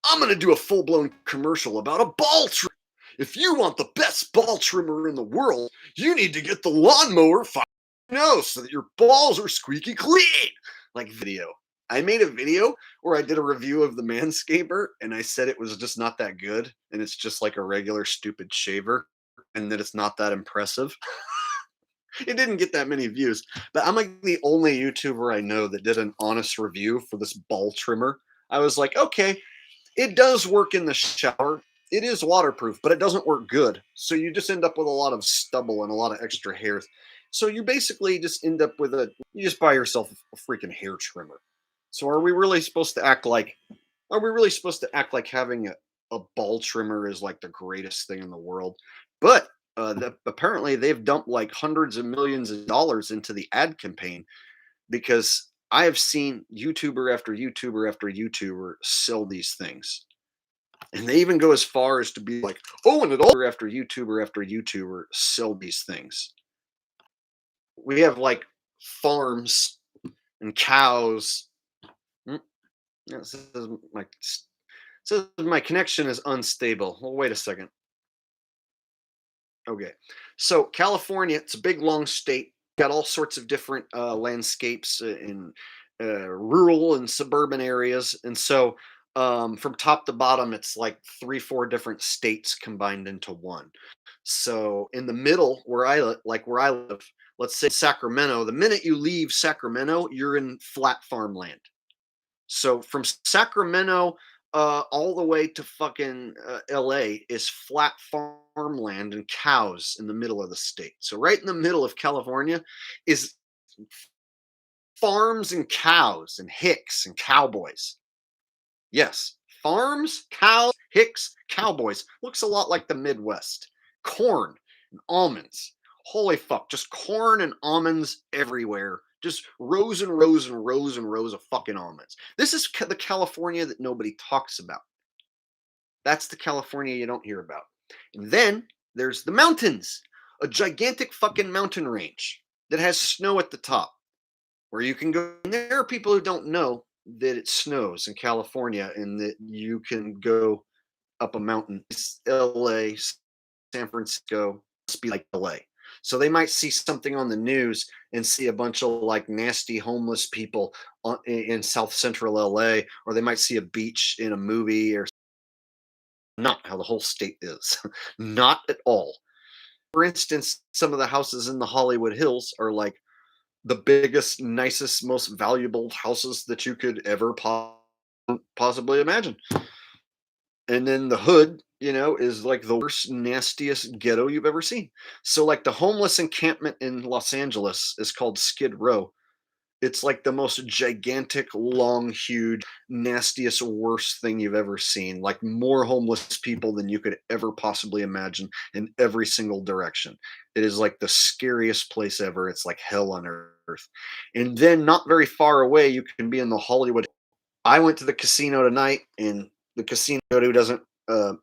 I'm going to do a full-blown commercial about a ball trimmer. If you want the best ball trimmer in the world, you need to get the lawnmower 5.0 so that your balls are squeaky clean. Like video. I made a video where I did a review of the Manscaper, and I said it was just not that good, and it's just like a regular stupid shaver, and that it's not that impressive. It didn't get that many views, but I'm like the only YouTuber I know that did an honest review for this ball trimmer. I was like, okay, it does work in the shower. It is waterproof, but it doesn't work good. So you just end up with a lot of stubble and a lot of extra hairs. So you basically just end up with you just buy yourself a freaking hair trimmer. So are we really supposed to act like, having a ball trimmer is like the greatest thing in the world? But apparently they've dumped like hundreds of millions of dollars into the ad campaign, because I have seen YouTuber after YouTuber after YouTuber sell these things. And they even go as far as to be like, oh, and it all after YouTuber sell these things. We have like farms and cows. Yeah, it says my connection is unstable. Well, wait a second. Okay. So California, it's a big, long state. Got all sorts of different landscapes in rural and suburban areas. And so from top to bottom, it's like 3, 4 different states combined into one. So in the middle, where I live, let's say Sacramento, the minute you leave Sacramento, you're in flat farmland. So from Sacramento all the way to fucking LA is flat farmland and cows in the middle of the state. So right in the middle of California is farms and cows and hicks and cowboys. Yes, farms, cows, hicks, cowboys. Looks a lot like the Midwest. Corn and almonds. Holy fuck, just corn and almonds everywhere. Just rows and rows and rows and rows of fucking almonds. This is the California that nobody talks about. That's the California you don't hear about. And then there's the mountains, a gigantic fucking mountain range that has snow at the top, where you can go. And there are people who don't know that it snows in California and that you can go up a mountain. It's LA, San Francisco, must be like LA. So they might see something on the news and see a bunch of like nasty homeless people in South Central LA, or they might see a beach in a movie, or not how the whole state is. Not at all. For instance, some of the houses in the Hollywood Hills are like the biggest, nicest, most valuable houses that you could ever possibly imagine. And then the hood, is like the worst, nastiest ghetto you've ever seen. So, like, the homeless encampment in Los Angeles is called Skid Row. It's like the most gigantic, long, huge, nastiest, worst thing you've ever seen. Like, more homeless people than you could ever possibly imagine in every single direction. It is like the scariest place ever. It's like hell on earth. And then, not very far away, you can be in the Hollywood. I went to the casino tonight, and the casino doesn't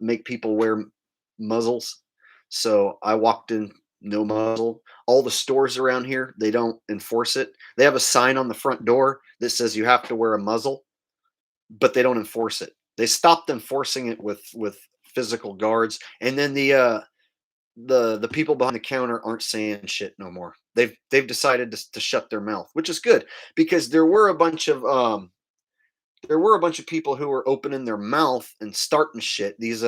make people wear muzzles. So I walked in, no muzzle. All the stores around here, they don't enforce it. They have a sign on the front door that says you have to wear a muzzle, but they don't enforce it. They stopped enforcing it with physical guards, and then the people behind the counter aren't saying shit no more. They've decided to shut their mouth, which is good, because there were a bunch of people who were opening their mouth and starting shit. These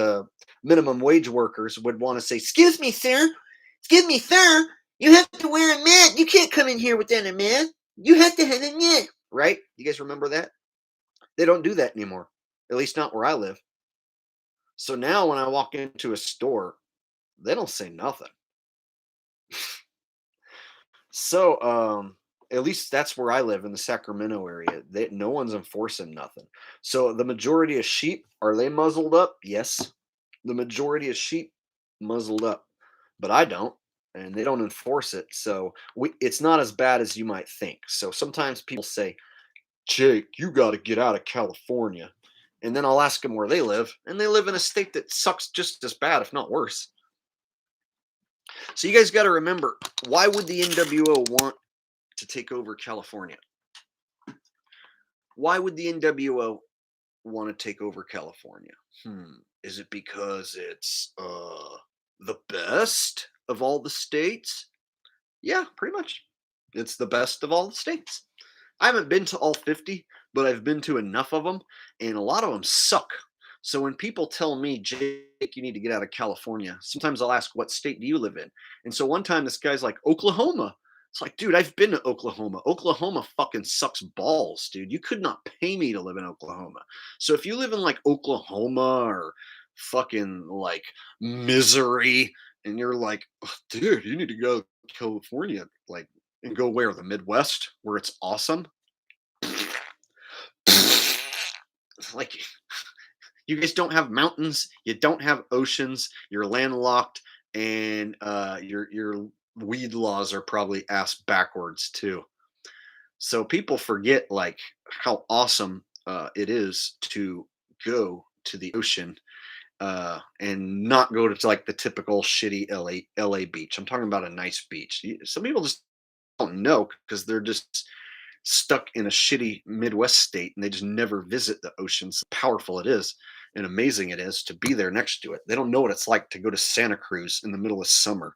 minimum wage workers would want to say, "Excuse me, sir. Excuse me, sir. You have to wear a mask. You can't come in here without a mask. You have to have a mask." Right? You guys remember that? They don't do that anymore. At least not where I live. So now when I walk into a store, they don't say nothing. So, at least that's where I live, in the Sacramento area. No one's enforcing nothing. So the majority of sheep, are they muzzled up? Yes. The majority of sheep muzzled up, but I don't, and they don't enforce it. So it's not as bad as you might think. So sometimes people say, "Jake, you got to get out of California." And then I'll ask them where they live, and they live in a state that sucks just as bad, if not worse. So you guys got to remember, why would the NWO want to take over California. Why would the NWO want to take over California? Is it because it's the best of all the states? Yeah, pretty much. It's the best of all the states. I haven't been to all 50, but I've been to enough of them, and a lot of them suck. So when people tell me, Jake, you need to get out of California, sometimes I'll ask, what state do you live in? And so one time this guy's like, Oklahoma. It's like, dude, I've been to Oklahoma. Oklahoma fucking sucks balls, dude. You could not pay me to live in Oklahoma. So if you live in like Oklahoma or fucking like Missouri, and you're like, dude, you need to go to California, like, and go where? The Midwest, where it's awesome. Like, you guys don't have mountains, you don't have oceans, you're landlocked, and your weed laws are probably ass backwards too. So people forget like how awesome it is to go to the ocean and not go to like the typical shitty LA beach. I'm talking about a nice beach. Some people just don't know because they're just stuck in a shitty Midwest state and they just never visit the oceans. Powerful it is and amazing it is to be there next to it. They don't know what it's like to go to Santa Cruz in the middle of summer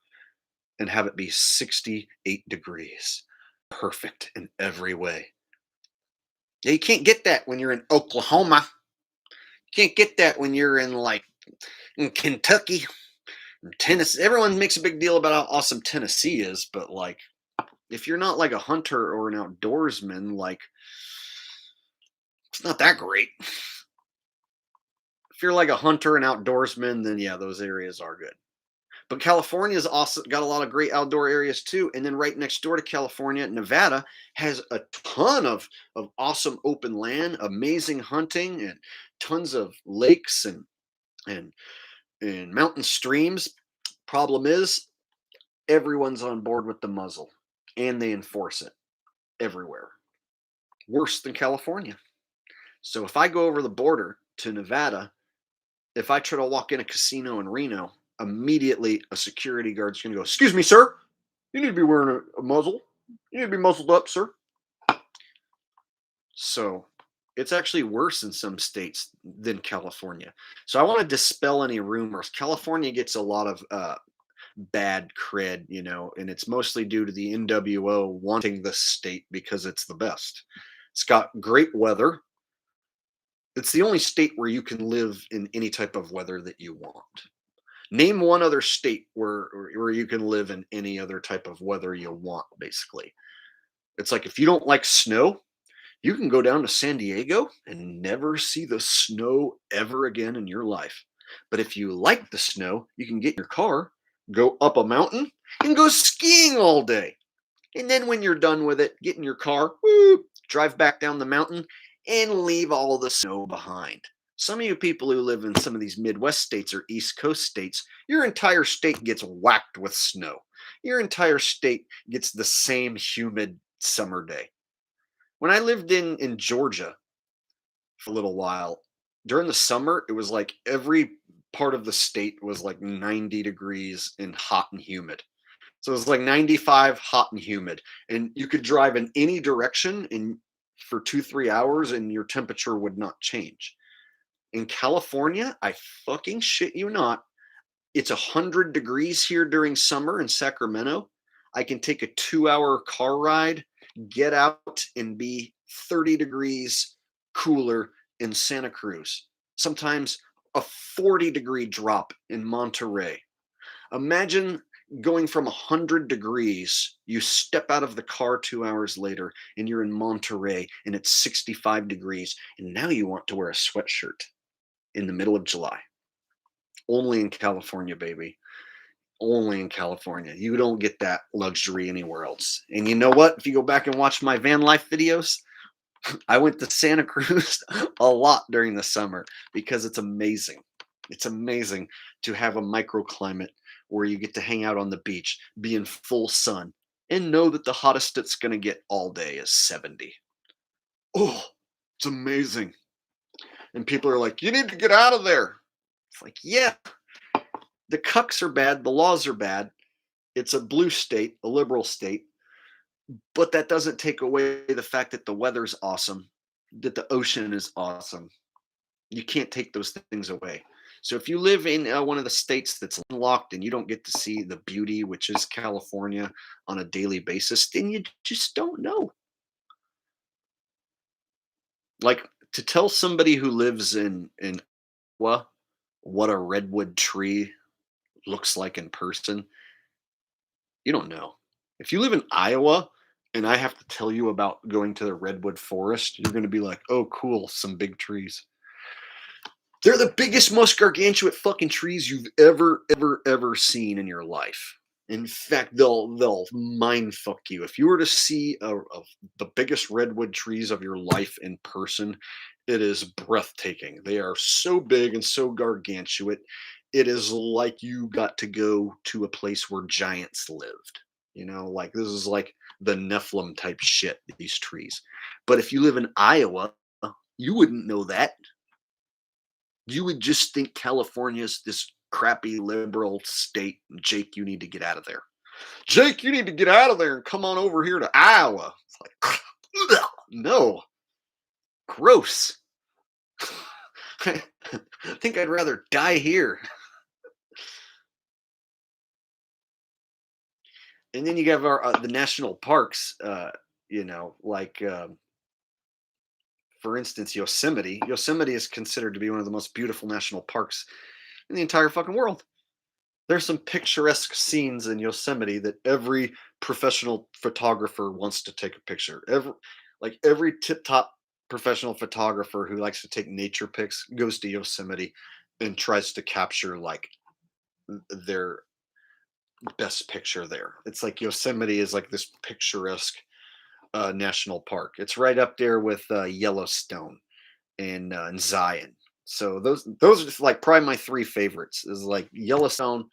and have it be 68 degrees. Perfect in every way. Yeah, you can't get that when you're in Oklahoma. You can't get that when you're in like in Kentucky, Tennessee. Everyone makes a big deal about how awesome Tennessee is, but like if you're not like a hunter or an outdoorsman, like it's not that great. If you're like a hunter and outdoorsman, then yeah, those areas are good. But California's also got a lot of great outdoor areas too. And then right next door to California, Nevada has a ton of awesome open land, amazing hunting, and tons of lakes and and mountain streams. Problem is, everyone's on board with the muzzle, and they enforce it everywhere. Worse than California. So if I go over the border to Nevada, if I try to walk in a casino in Reno, immediately a security guard's going to go, "Excuse me, sir, you need to be wearing a muzzle. You need to be muzzled up, sir." So it's actually worse in some states than California. So I want to dispel any rumors. California gets a lot of bad cred, and it's mostly due to the NWO wanting the state because it's the best. It's got great weather. It's the only state where you can live in any type of weather that you want. Name one other state where you can live in any other type of weather you want, basically. It's like if you don't like snow, you can go down to San Diego and never see the snow ever again in your life. But if you like the snow, you can get in your car, go up a mountain, and go skiing all day. And then when you're done with it, get in your car, woo, drive back down the mountain, and leave all the snow behind. Some of you people who live in some of these Midwest states or East Coast states, your entire state gets whacked with snow. Your entire state gets the same humid summer day. When I lived in Georgia for a little while, during the summer, it was like every part of the state was like 90 degrees and hot and humid. So it was like 95, hot and humid. And you could drive in any direction for 2, 3 hours and your temperature would not change. In California, I fucking shit you not, it's 100 degrees here during summer in Sacramento. I can take a 2-hour car ride, get out, and be 30 degrees cooler in Santa Cruz. Sometimes a 40-degree drop in Monterey. Imagine going from 100 degrees, you step out of the car 2 hours later, and you're in Monterey, and it's 65 degrees, and now you want to wear a sweatshirt in the middle of July. Only in California, baby. Only in California. You don't get that luxury anywhere else. And you know what? If you go back and watch my van life videos, I went to Santa Cruz a lot during the summer because it's amazing. It's amazing to have a microclimate where you get to hang out on the beach, be in full sun, and know that the hottest it's going to get all day is 70. Oh, it's amazing. And people are like, you need to get out of there. It's like, yeah, the cucks are bad. The laws are bad. It's a blue state, a liberal state. But that doesn't take away the fact that the weather's awesome, that the ocean is awesome. You can't take those things away. So if you live in one of the states that's locked and you don't get to see the beauty, which is California, on a daily basis, then you just don't know. Like, to tell somebody who lives in Iowa what a redwood tree looks like in person, you don't know. If you live in Iowa and I have to tell you about going to the redwood forest, you're going to be like, "Oh, cool, some big trees." They're the biggest, most gargantuan fucking trees you've ever seen in your life. In fact, they'll mind fuck you. If you were to see the biggest redwood trees of your life in person, it is breathtaking. They are so big and so gargantuan. It is like you got to go to a place where giants lived. Like this is like the Nephilim type shit, these trees. But if you live in Iowa, you wouldn't know that. You would just think California's this crappy liberal state. Jake, you need to get out of there. Jake, you need to get out of there and come on over here to Iowa. It's like, no, gross. I think I'd rather die here. And then you have our the national parks. Like for instance, Yosemite. Yosemite is considered to be one of the most beautiful national parks in the entire fucking world. There's some picturesque scenes in Yosemite that every professional photographer wants to take a picture. Every tip top professional photographer who likes to take nature pics goes to Yosemite and tries to capture like their best picture there. It's like Yosemite is like this picturesque national park. It's right up there with Yellowstone and Zion. So those are just like probably my three favorites is like Yellowstone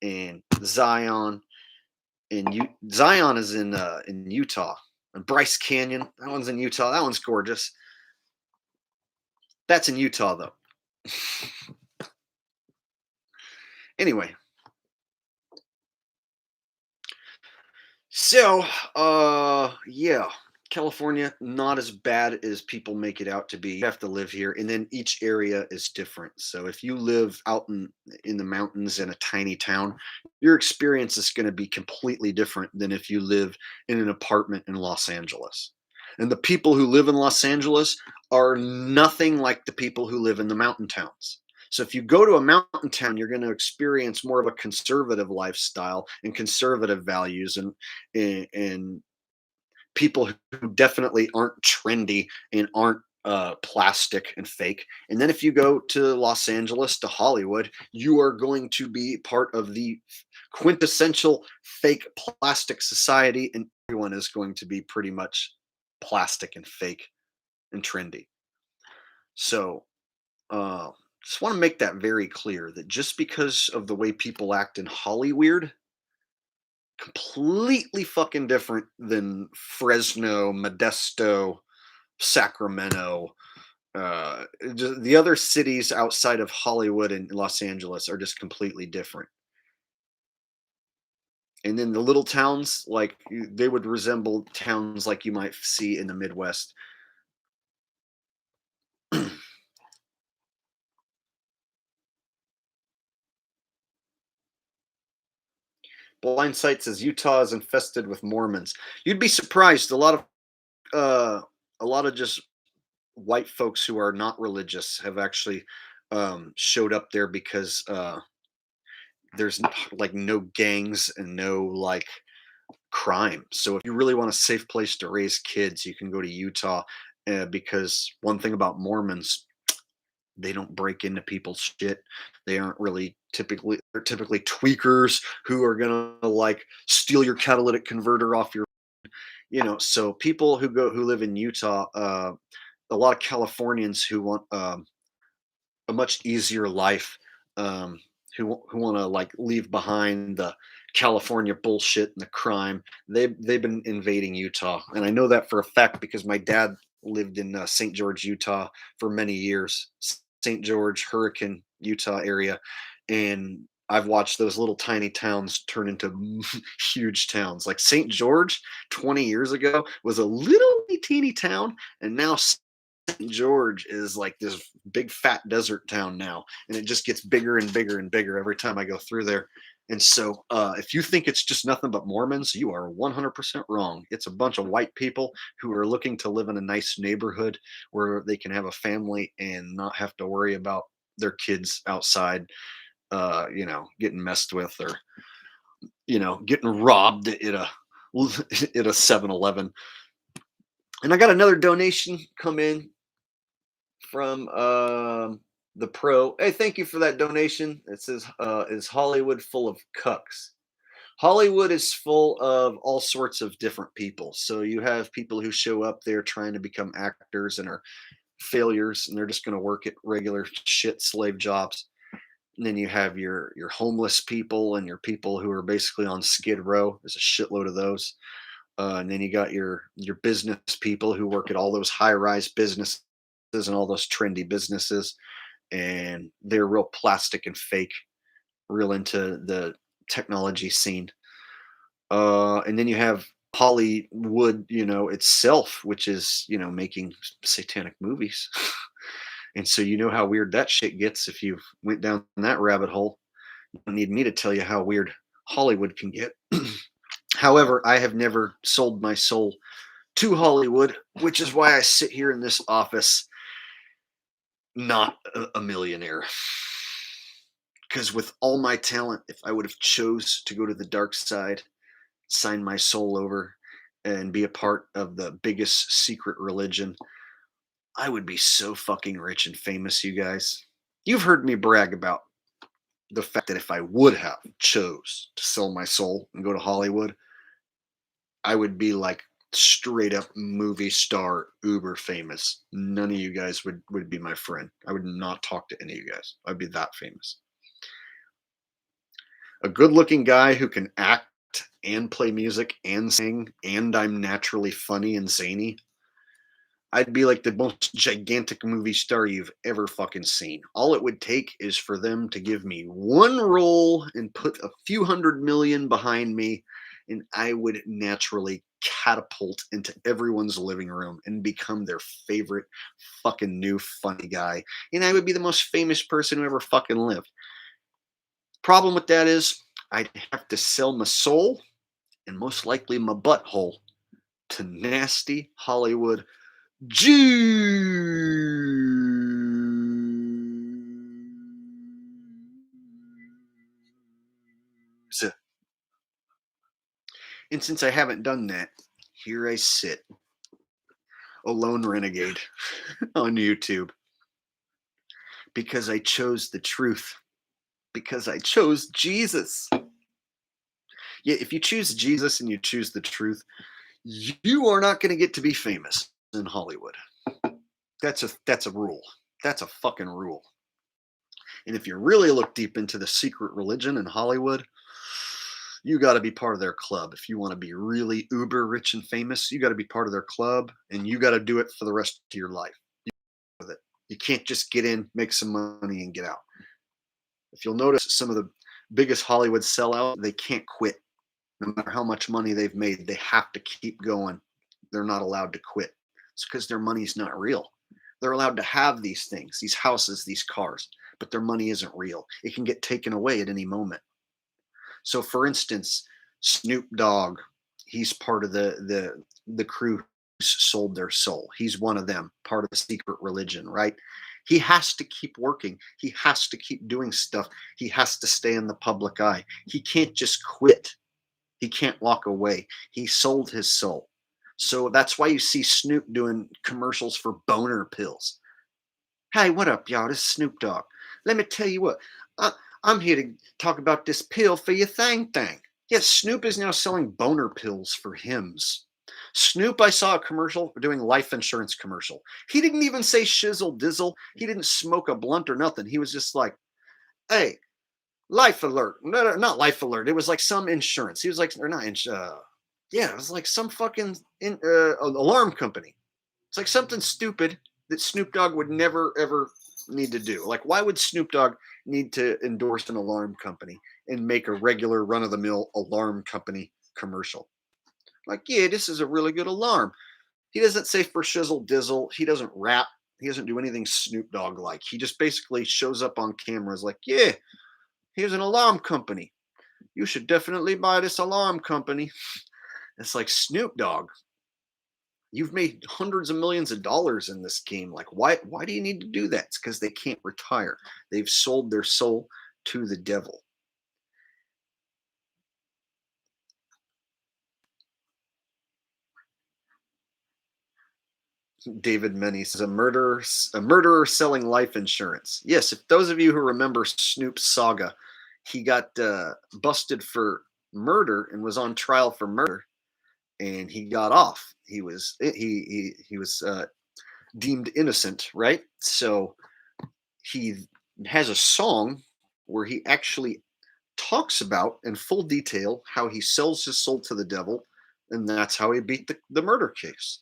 and Zion, Zion is in Utah, and Bryce Canyon, that one's in Utah. That one's gorgeous. That's in Utah though. Anyway, so yeah, California not as bad as people make it out to be. You have to live here, and then each area is different. So if you live out in the mountains in a tiny town, your experience is going to be completely different than if you live in an apartment in Los Angeles. And the people who live in Los Angeles are nothing like the people who live in the mountain towns. So if you go to a mountain town, you're going to experience more of a conservative lifestyle and conservative values and people who definitely aren't trendy and aren't plastic and fake. And then if you go to Los Angeles, to Hollywood, you are going to be part of the quintessential fake plastic society, and everyone is going to be pretty much plastic and fake and trendy. So, just want to make that very clear that just because of the way people act in Hollyweird, completely fucking different than Fresno, Modesto, Sacramento. The other cities outside of Hollywood and Los Angeles are just completely different. And then the little towns, like they would resemble towns like you might see in the Midwest. Blind Sight says Utah is infested with Mormons. You'd be surprised. A lot of just white folks who are not religious have actually showed up there because there's like no gangs and no like crime. So if you really want a safe place to raise kids, you can go to Utah because one thing about Mormons, they don't break into people's shit. They aren't really they're typically tweakers who are gonna like steal your catalytic converter off your so people who live in Utah, a lot of Californians who want a much easier life, who want to like leave behind the California bullshit and the crime. They've been invading Utah, and I know that for a fact because my dad lived in St. George, Utah, for many years. St. George, Hurricane, Utah area, and I've watched those little tiny towns turn into huge towns. Like St. George 20 years ago was a little teeny town, and now St. George is like this big fat desert town now, and it just gets bigger and bigger and bigger every time I go through there. And so, if you think it's just nothing but Mormons, you are 100% wrong. It's a bunch of white people who are looking to live in a nice neighborhood where they can have a family and not have to worry about their kids outside, getting messed with, or getting robbed at a at a 7-Eleven. And I got another donation come in from the pro. Hey, thank you for that donation. It says, "Is Hollywood full of cucks?" Hollywood is full of all sorts of different people. So you have people who show up there trying to become actors and are failures, and they're just going to work at regular shit slave jobs. And then you have your homeless people and your people who are basically on Skid Row. There's a shitload of those. And then you got your business people who work at all those high rise businesses and all those trendy businesses, and they're real plastic and fake, real into the technology scene. And then you have Hollywood, itself, which is making satanic movies. And so you know how weird that shit gets if you went down that rabbit hole. You don't need me to tell you how weird Hollywood can get. However, I have never sold my soul to Hollywood, which is why I sit here in this office not a millionaire. Because with all my talent, if I would have chose to go to the dark side, sign my soul over, and be a part of the biggest secret religion, I would be so fucking rich and famous, you guys. You've heard me brag about the fact that if I would have chose to sell my soul and go to Hollywood, I would be like straight up movie star, uber famous. None of you guys would be my friend. I would not talk to any of you guys. I'd be that famous. A good looking guy who can act and play music and sing, and I'm naturally funny and zany. I'd be like the most gigantic movie star you've ever fucking seen. All it would take is for them to give me one role and put a few hundred million behind me, and I would naturally catapult into everyone's living room and become their favorite fucking new funny guy. And I would be the most famous person who ever fucking lived. Problem with that is I'd have to sell my soul and most likely my butthole to nasty Hollywood Jews. And since I haven't done that, here I sit, a lone renegade on YouTube, because I chose the truth, because I chose Jesus. Yeah, if you choose Jesus and you choose the truth, you are not going to get to be famous in Hollywood. That's a rule. That's a fucking rule. And if you really look deep into the secret religion in Hollywood, you got to be part of their club. If you want to be really uber rich and famous, you got to be part of their club, and you got to do it for the rest of your life. With it, you can't just get in, make some money, and get out. If you'll notice, some of the biggest Hollywood sellouts, they can't quit. No matter how much money they've made, they have to keep going. They're not allowed to quit. It's because their money's not real. They're allowed to have these things, these houses, these cars, but their money isn't real. It can get taken away at any moment. So, for instance, Snoop Dogg, he's part of the crew who sold their soul. He's one of them, part of the secret religion, right? He has to keep working. He has to keep doing stuff. He has to stay in the public eye. He can't just quit. He can't walk away. He sold his soul. So that's why you see Snoop doing commercials for boner pills. Hey, what up, y'all? This is Snoop Dogg. Let me tell you what. I'm here to talk about this pill for your thang. Yes, Snoop is now selling boner pills for hymns. Snoop, I saw a commercial doing life insurance commercial. He didn't even say shizzle dizzle. He didn't smoke a blunt or nothing. He was just like, hey, life alert. No, not life alert. It was like some insurance. He was like, or not, yeah, it was like some fucking alarm company. It's like something stupid that Snoop Dogg would never, ever need to do? Like, why would Snoop Dogg need to endorse an alarm company and make a regular run of the mill alarm company commercial? Like, yeah, this is a really good alarm. He doesn't say for shizzle dizzle. He doesn't rap. He doesn't do anything Snoop Dogg like. He just basically shows up on cameras like, yeah, here's an alarm company. You should definitely buy this alarm company. It's like, Snoop Dogg, you've made hundreds of millions of dollars in this game. Like, why do you need to do that? It's because they can't retire. They've sold their soul to the devil. David Menny says a murderer selling life insurance. Yes, if those of you who remember Snoop's saga, he got busted for murder and was on trial for murder, and he got off. He was deemed innocent, right? So he has a song where he actually talks about in full detail how he sells his soul to the devil, and that's how he beat the murder case.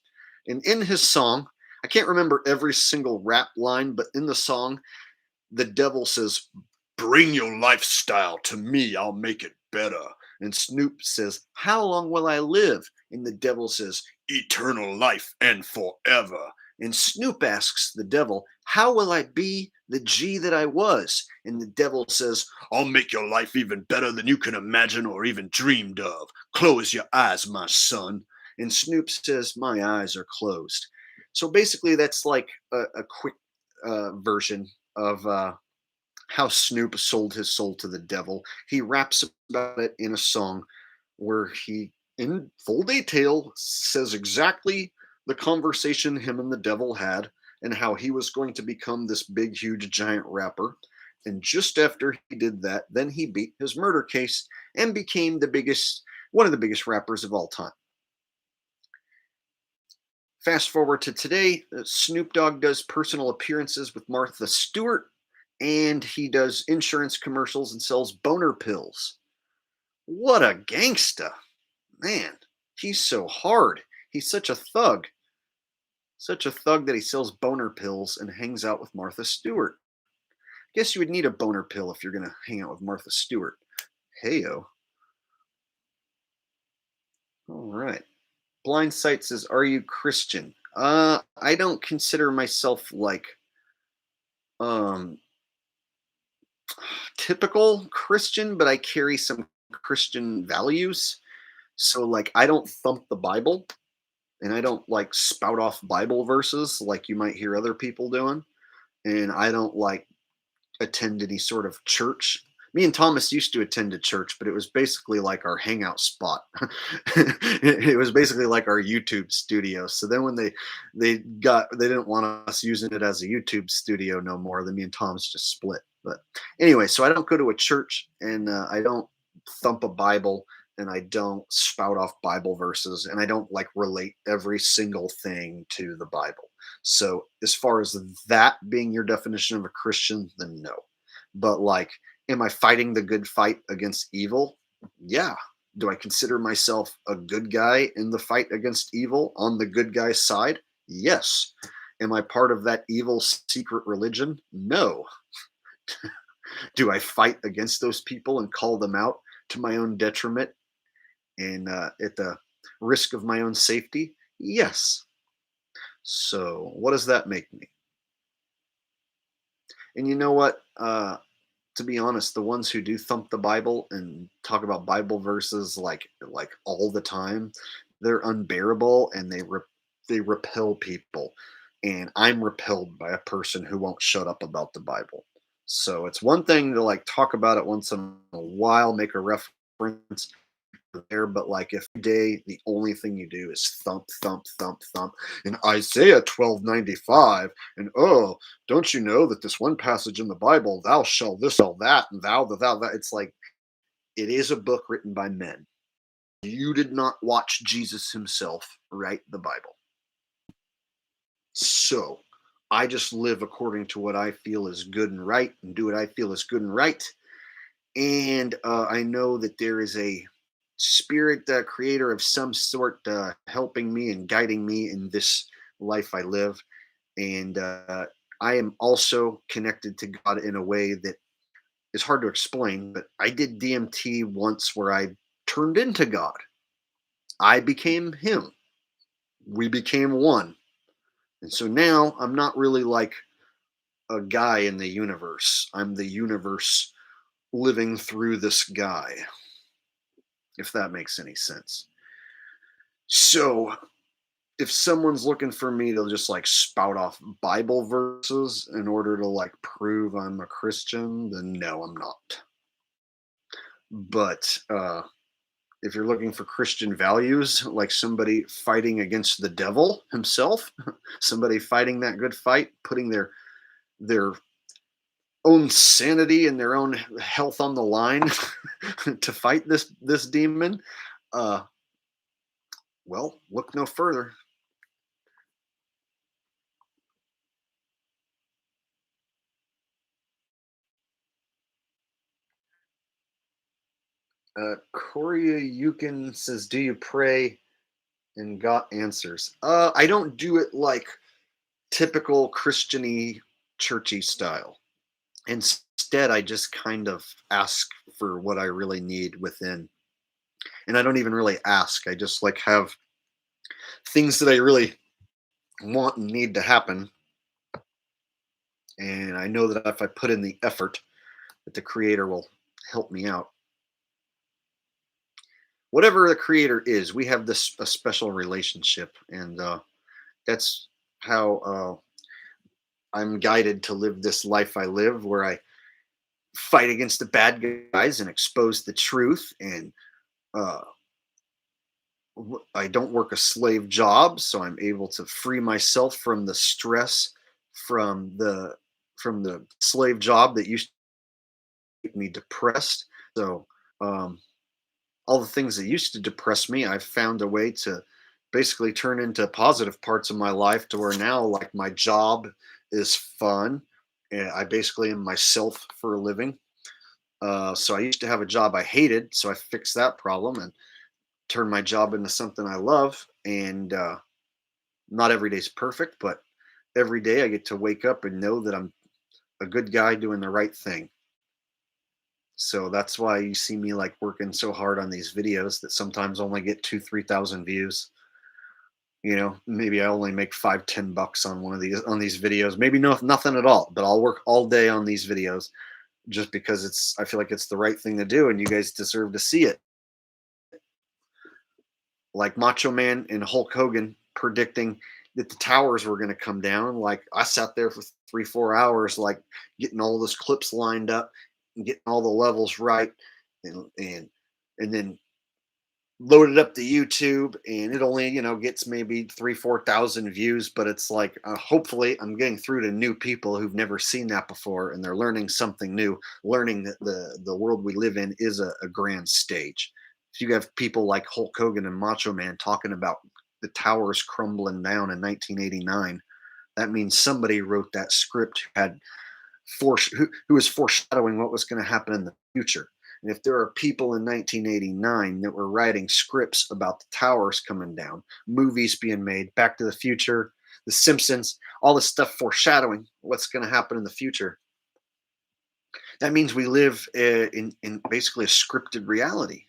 And in his song, I can't remember every single rap line, but in the song, the devil says, "Bring your lifestyle to me, I'll make it better." And Snoop says, "How long will I live?" And the devil says, "Eternal life and forever." And Snoop asks the devil, "How will I be the G that I was?" And the devil says, "I'll make your life even better than you can imagine or even dreamed of. Close your eyes, my son." And Snoop says, "My eyes are closed." So basically, that's like a quick version of how Snoop sold his soul to the devil. He raps about it in a song where he, in full detail, says exactly the conversation him and the devil had and how he was going to become this big, huge, giant rapper. And just after he did that, then he beat his murder case and became one of the biggest rappers of all time. Fast forward to today, Snoop Dogg does personal appearances with Martha Stewart, and he does insurance commercials and sells boner pills. What a gangsta. Man, he's so hard. He's such a thug. Such a thug that he sells boner pills and hangs out with Martha Stewart. Guess you would need a boner pill if you're going to hang out with Martha Stewart. Heyo. All right. Blind Sight says, "Are you Christian?" I don't consider myself like um typical Christian, but I carry some Christian values. So like I don't thump the Bible and I don't like spout off Bible verses like you might hear other people doing. And I don't like attend any sort of church. Me and Thomas used to attend a church, but it was basically like our hangout spot. It was basically like our YouTube studio. So then when they didn't want us using it as a YouTube studio no more. Then me and Thomas just split. But anyway, so I don't go to a church and I don't thump a Bible and I don't spout off Bible verses and I don't like relate every single thing to the Bible. So as far as that being your definition of a Christian, then no. But like, am I fighting the good fight against evil? Yeah. Do I consider myself a good guy in the fight against evil on the good guy's side? Yes. Am I part of that evil secret religion? No. Do I fight against those people and call them out to my own detriment and at the risk of my own safety? Yes. So, what does that make me? And you know what? To be honest, the ones who do thump the Bible and talk about Bible verses like all the time, they're unbearable and they repel people. And I'm repelled by a person who won't shut up about the Bible. So it's one thing to like talk about it once in a while, make a reference there, but like if day the only thing you do is thump, thump, thump, thump, in Isaiah 12:95, and oh, don't you know that this one passage in the Bible, thou shalt this, shall that, and thou that, it's like it is a book written by men. You did not watch Jesus himself write the Bible. So I just live according to what I feel is good and right and do what I feel is good and right. And I know that there is a spirit creator of some sort helping me and guiding me in this life I live. And I am also connected to God in a way that is hard to explain, but I did DMT once where I turned into God. I became him. We became one. And so now I'm not really like a guy in the universe. I'm the universe living through this guy, if that makes any sense. So if someone's looking for me to just like spout off Bible verses in order to like prove I'm a Christian, then no, I'm not. But if you're looking for Christian values, like somebody fighting against the devil himself, somebody fighting that good fight, putting their own sanity and their own health on the line to fight this demon, uh, well, look no further. Korea Yukon says, "Do you pray and got answers?" I don't do it like typical Christiany churchy style. Instead, I just kind of ask for what I really need within, and I don't even really ask. I just like have things that I really want and need to happen, and I know that if I put in the effort, that the Creator will help me out. Whatever the Creator is, we have this a special relationship, and that's how I'm guided to live this life I live, where I fight against the bad guys and expose the truth. And uh, I don't work a slave job, so I'm able to free myself from the stress from the slave job that used to make me depressed. So um, all the things that used to depress me, I've found a way to basically turn into positive parts of my life to where now, like, my job is fun. And I basically am myself for a living. So I used to have a job I hated, so I fixed that problem and turned my job into something I love. And not every day's perfect, but every day I get to wake up and know that I'm a good guy doing the right thing. So that's why you see me like working so hard on these videos that sometimes only get 2, 3 thousand views. Maybe I only make 5, 10 bucks on one of these videos. Maybe nothing at all, but I'll work all day on these videos just because I feel like it's the right thing to do, and you guys deserve to see it. Like Macho Man and Hulk Hogan predicting that the towers were going to come down. Like, I sat there for 3, 4 hours, like getting all those clips lined up and getting all the levels right, and then loaded up to YouTube, and it only gets maybe 3, 4 thousand views, but it's like, hopefully I'm getting through to new people who've never seen that before, and they're learning something new, learning that the world we live in is a grand stage. If you have people like Hulk Hogan and Macho Man talking about the towers crumbling down in 1989, that means somebody wrote that script who was foreshadowing what was going to happen in the future. And if there are people in 1989 that were writing scripts about the towers coming down, movies being made, Back to the Future, The Simpsons, all this stuff foreshadowing what's going to happen in the future, that means we live in basically a scripted reality.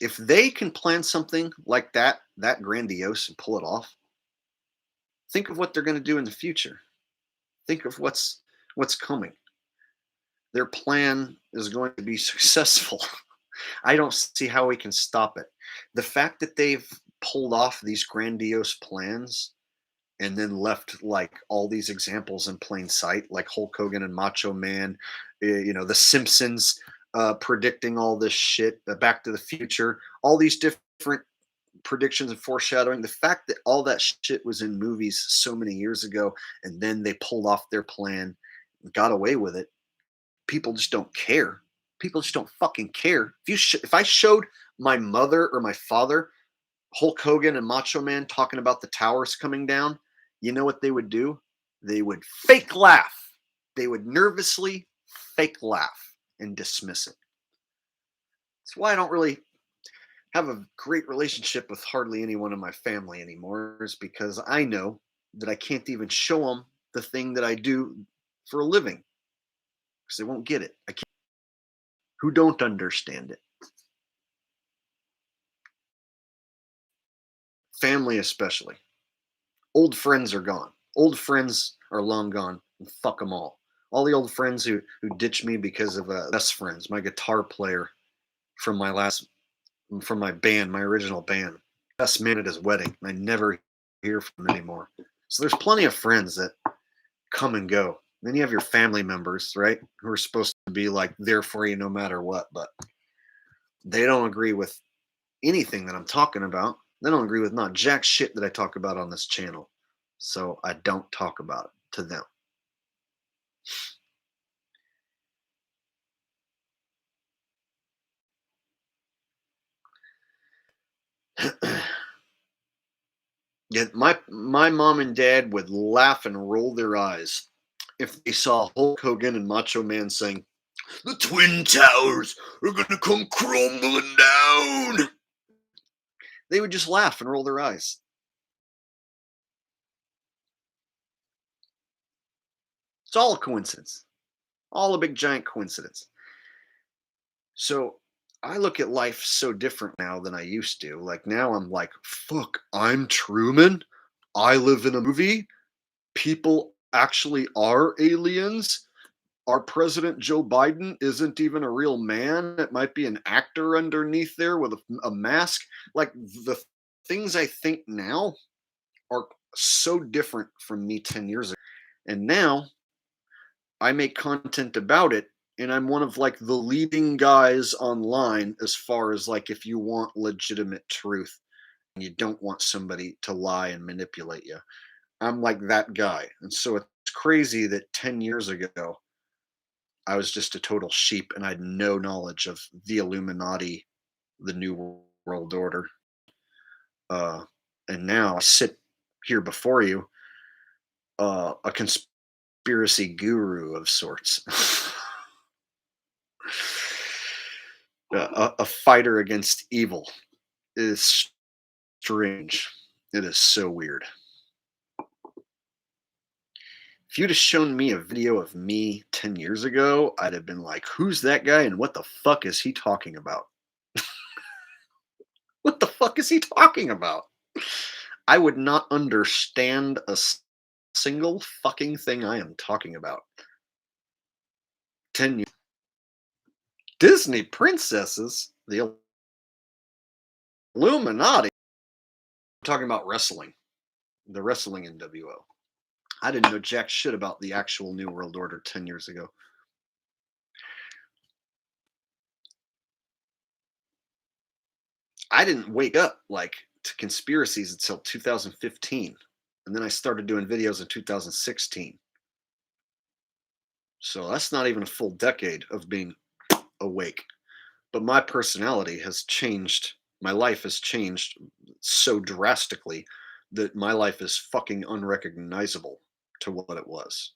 If they can plan something like that grandiose and pull it off, think of what they're going to do in the future. Think of what's coming. Their plan is going to be successful. I don't see how we can stop it. The fact that they've pulled off these grandiose plans and then left like all these examples in plain sight, like Hulk Hogan and Macho Man, The Simpsons predicting all this shit, Back to the Future, all these different predictions and foreshadowing. The fact that all that shit was in movies so many years ago, and then they pulled off their plan, got away with it. People just don't care. People just don't fucking care. If I showed my mother or my father Hulk Hogan and Macho Man talking about the towers coming down, you know what they would do? They would fake laugh. They would nervously fake laugh and dismiss it. That's why I don't really have a great relationship with hardly anyone in my family anymore, is because I know that I can't even show them the thing that I do for a living because they won't get it. I can't, who don't understand it. Family, especially. Old friends are gone. Old friends are long gone. And fuck them all. All the old friends who ditched me because of best friends, my guitar player from from my band, my original band, best man at his wedding. I never hear from him anymore. So there's plenty of friends that come and go. Then you have your family members, right, who are supposed to be like there for you no matter what, but they don't agree with anything that I'm talking about. They don't agree with not jack shit that I talk about on this channel. So I don't talk about it to them. Yet my mom and dad would laugh and roll their eyes if they saw Hulk Hogan and Macho Man saying, "The Twin Towers are gonna come crumbling down." They would just laugh and roll their eyes. It's all a coincidence. All a big giant coincidence. So I look at life so different now than I used to. Like now I'm like, fuck, I'm Truman. I live in a movie. People actually are aliens. Our president Joe Biden isn't even a real man. It might be an actor underneath there with a mask. Like the things I think now are so different from me 10 years ago. And now I make content about it, and I'm one of like the leading guys online as far as like if you want legitimate truth and you don't want somebody to lie and manipulate you. I'm like that guy. And so it's crazy that 10 years ago I was just a total sheep and I had no knowledge of the Illuminati, the New World Order. Uh, and now I sit here before you, a conspiracy guru of sorts. A fighter against evil. It is strange. It is so weird. If you'd have shown me a video of me 10 years ago, I'd have been like, who's that guy and what the fuck is he talking about? What the fuck is he talking about? I would not understand a single fucking thing I am talking about. 10 years. Disney princesses? The Illuminati? I'm talking about wrestling. The wrestling NWO. I didn't know jack shit about the actual New World Order 10 years ago. I didn't wake up like to conspiracies until 2015. And then I started doing videos in 2016. So that's not even a full decade of being awake. But my personality has changed. My life has changed so drastically that my life is fucking unrecognizable to what it was.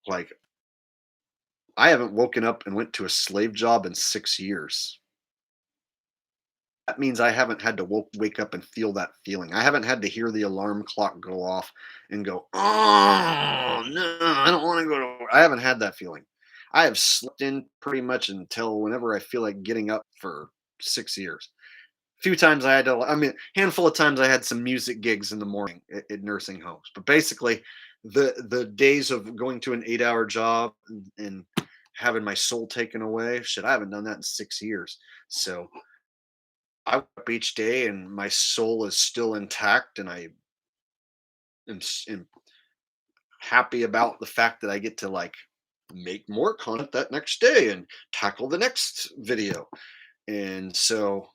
Like, I haven't woken up and went to a slave job in 6 years. That means I haven't had to wake up and feel that feeling. I haven't had to hear the alarm clock go off and go, oh, no, I don't want to go to work. I haven't had that feeling. I have slept in pretty much until whenever I feel like getting up for 6 years. A few times I had to, I mean, handful of times I had some music gigs in the morning at nursing homes. But basically, the days of going to an 8-hour job and having my soul taken away, shit, I haven't done that in 6 years. So I wake up each day and my soul is still intact, and I am happy about the fact that I get to like make more content that next day and tackle the next video. And so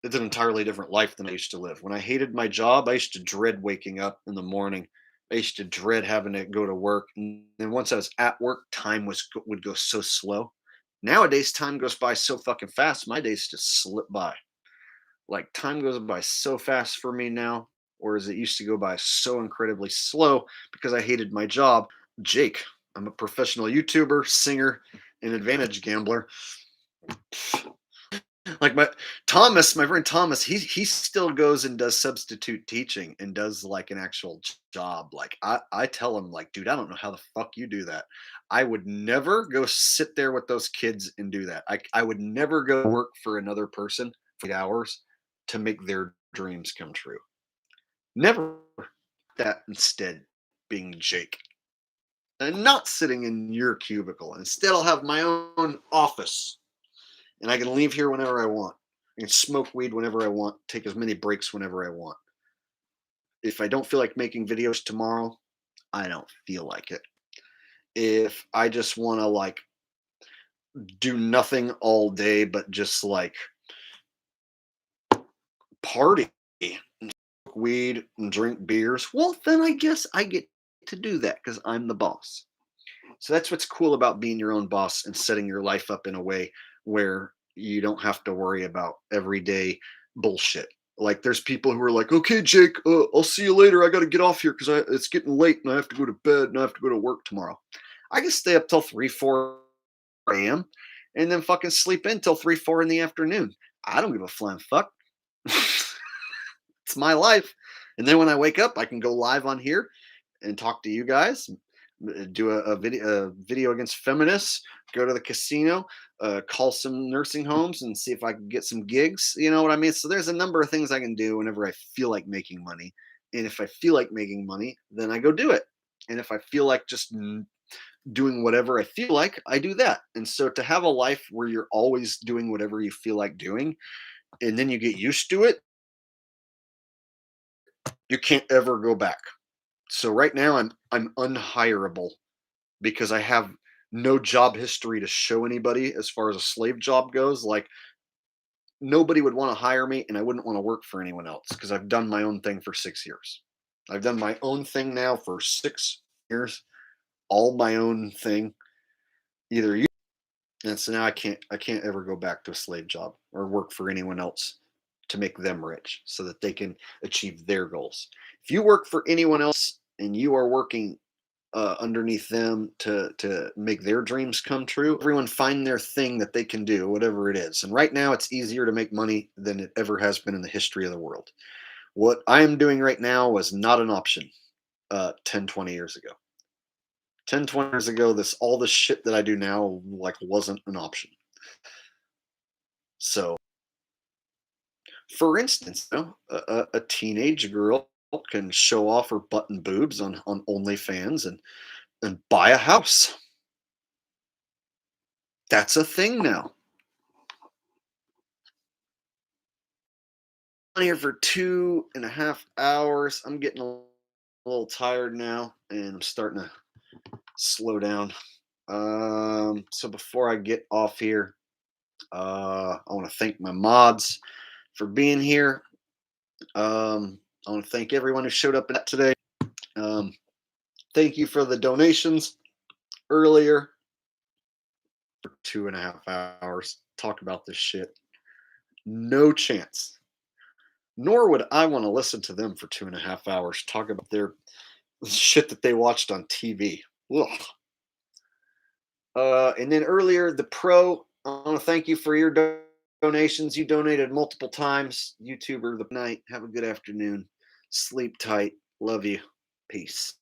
it's an entirely different life than I used to live. When I hated my job, I used to dread waking up in the morning. I used to dread having to go to work. And then once I was at work, time would go so slow. Nowadays, time goes by so fucking fast. My days just slip by. Like time goes by so fast for me now, whereas it used to go by so incredibly slow because I hated my job. Jake, I'm a professional YouTuber, singer, and advantage gambler. Like my friend Thomas, he still goes and does substitute teaching and does like an actual job. Like I tell him like, dude, I don't know how the fuck you do that. I would never go sit there with those kids and do that. I would never go work for another person for 8 hours to make their dreams come true. Never. That instead being Jake and not sitting in your cubicle. Instead, I'll have my own office and I can leave here whenever I want. I can smoke weed whenever I want, take as many breaks whenever I want. If I don't feel like making videos tomorrow, I don't feel like it. If I just want to like do nothing all day but just like party and smoke weed and drink beers, well, then I guess I get to do that because I'm the boss. So that's what's cool about being your own boss and setting your life up in a way where you don't have to worry about everyday bullshit. Like there's people who are like, okay, Jake, I'll see you later. I got to get off here because it's getting late and I have to go to bed and I have to go to work tomorrow. I can stay up till 3, 4 a.m. and then fucking sleep in till 3, 4 in the afternoon. I don't give a flying fuck. It's my life. And then when I wake up, I can go live on here and talk to you guys, do a video against feminists, go to the casino, call some nursing homes and see if I can get some gigs. You know what I mean? So there's a number of things I can do whenever I feel like making money. And if I feel like making money, then I go do it. And if I feel like just doing whatever I feel like, I do that. And so to have a life where you're always doing whatever you feel like doing, and then you get used to it, you can't ever go back. So right now I'm unhireable because I have no job history to show anybody as far as a slave job goes. Like nobody would want to hire me and I wouldn't want to work for anyone else because I've done my own thing for 6 years. I've done my own thing now for 6 years, all my own thing. Either you and so now I can't ever go back to a slave job or work for anyone else to make them rich so that they can achieve their goals. If you work for anyone else and you are working underneath them to make their dreams come true. Everyone find their thing that they can do, whatever it is. And right now, it's easier to make money than it ever has been in the history of the world. What I am doing right now was not an option 10, 20 years ago. 10, 20 years ago, this all the shit that I do now like wasn't an option. So, for instance, a teenage girl can show off her butt and boobs on OnlyFans and buy a house. That's a thing now. On here for 2.5 hours. I'm getting a little tired now and I'm starting to slow down. So before I get off here, I want to thank my mods for being here. I want to thank everyone who showed up today. Um, thank you for the donations earlier for 2.5 hours. Talk about this shit. No chance. Nor would I want to listen to them for 2.5 hours talk about their shit that they watched on TV. Ugh. And then earlier, the pro, I want to thank you for your donations. You donated multiple times. YouTuber the night. Have a good afternoon. Sleep tight. Love you. Peace.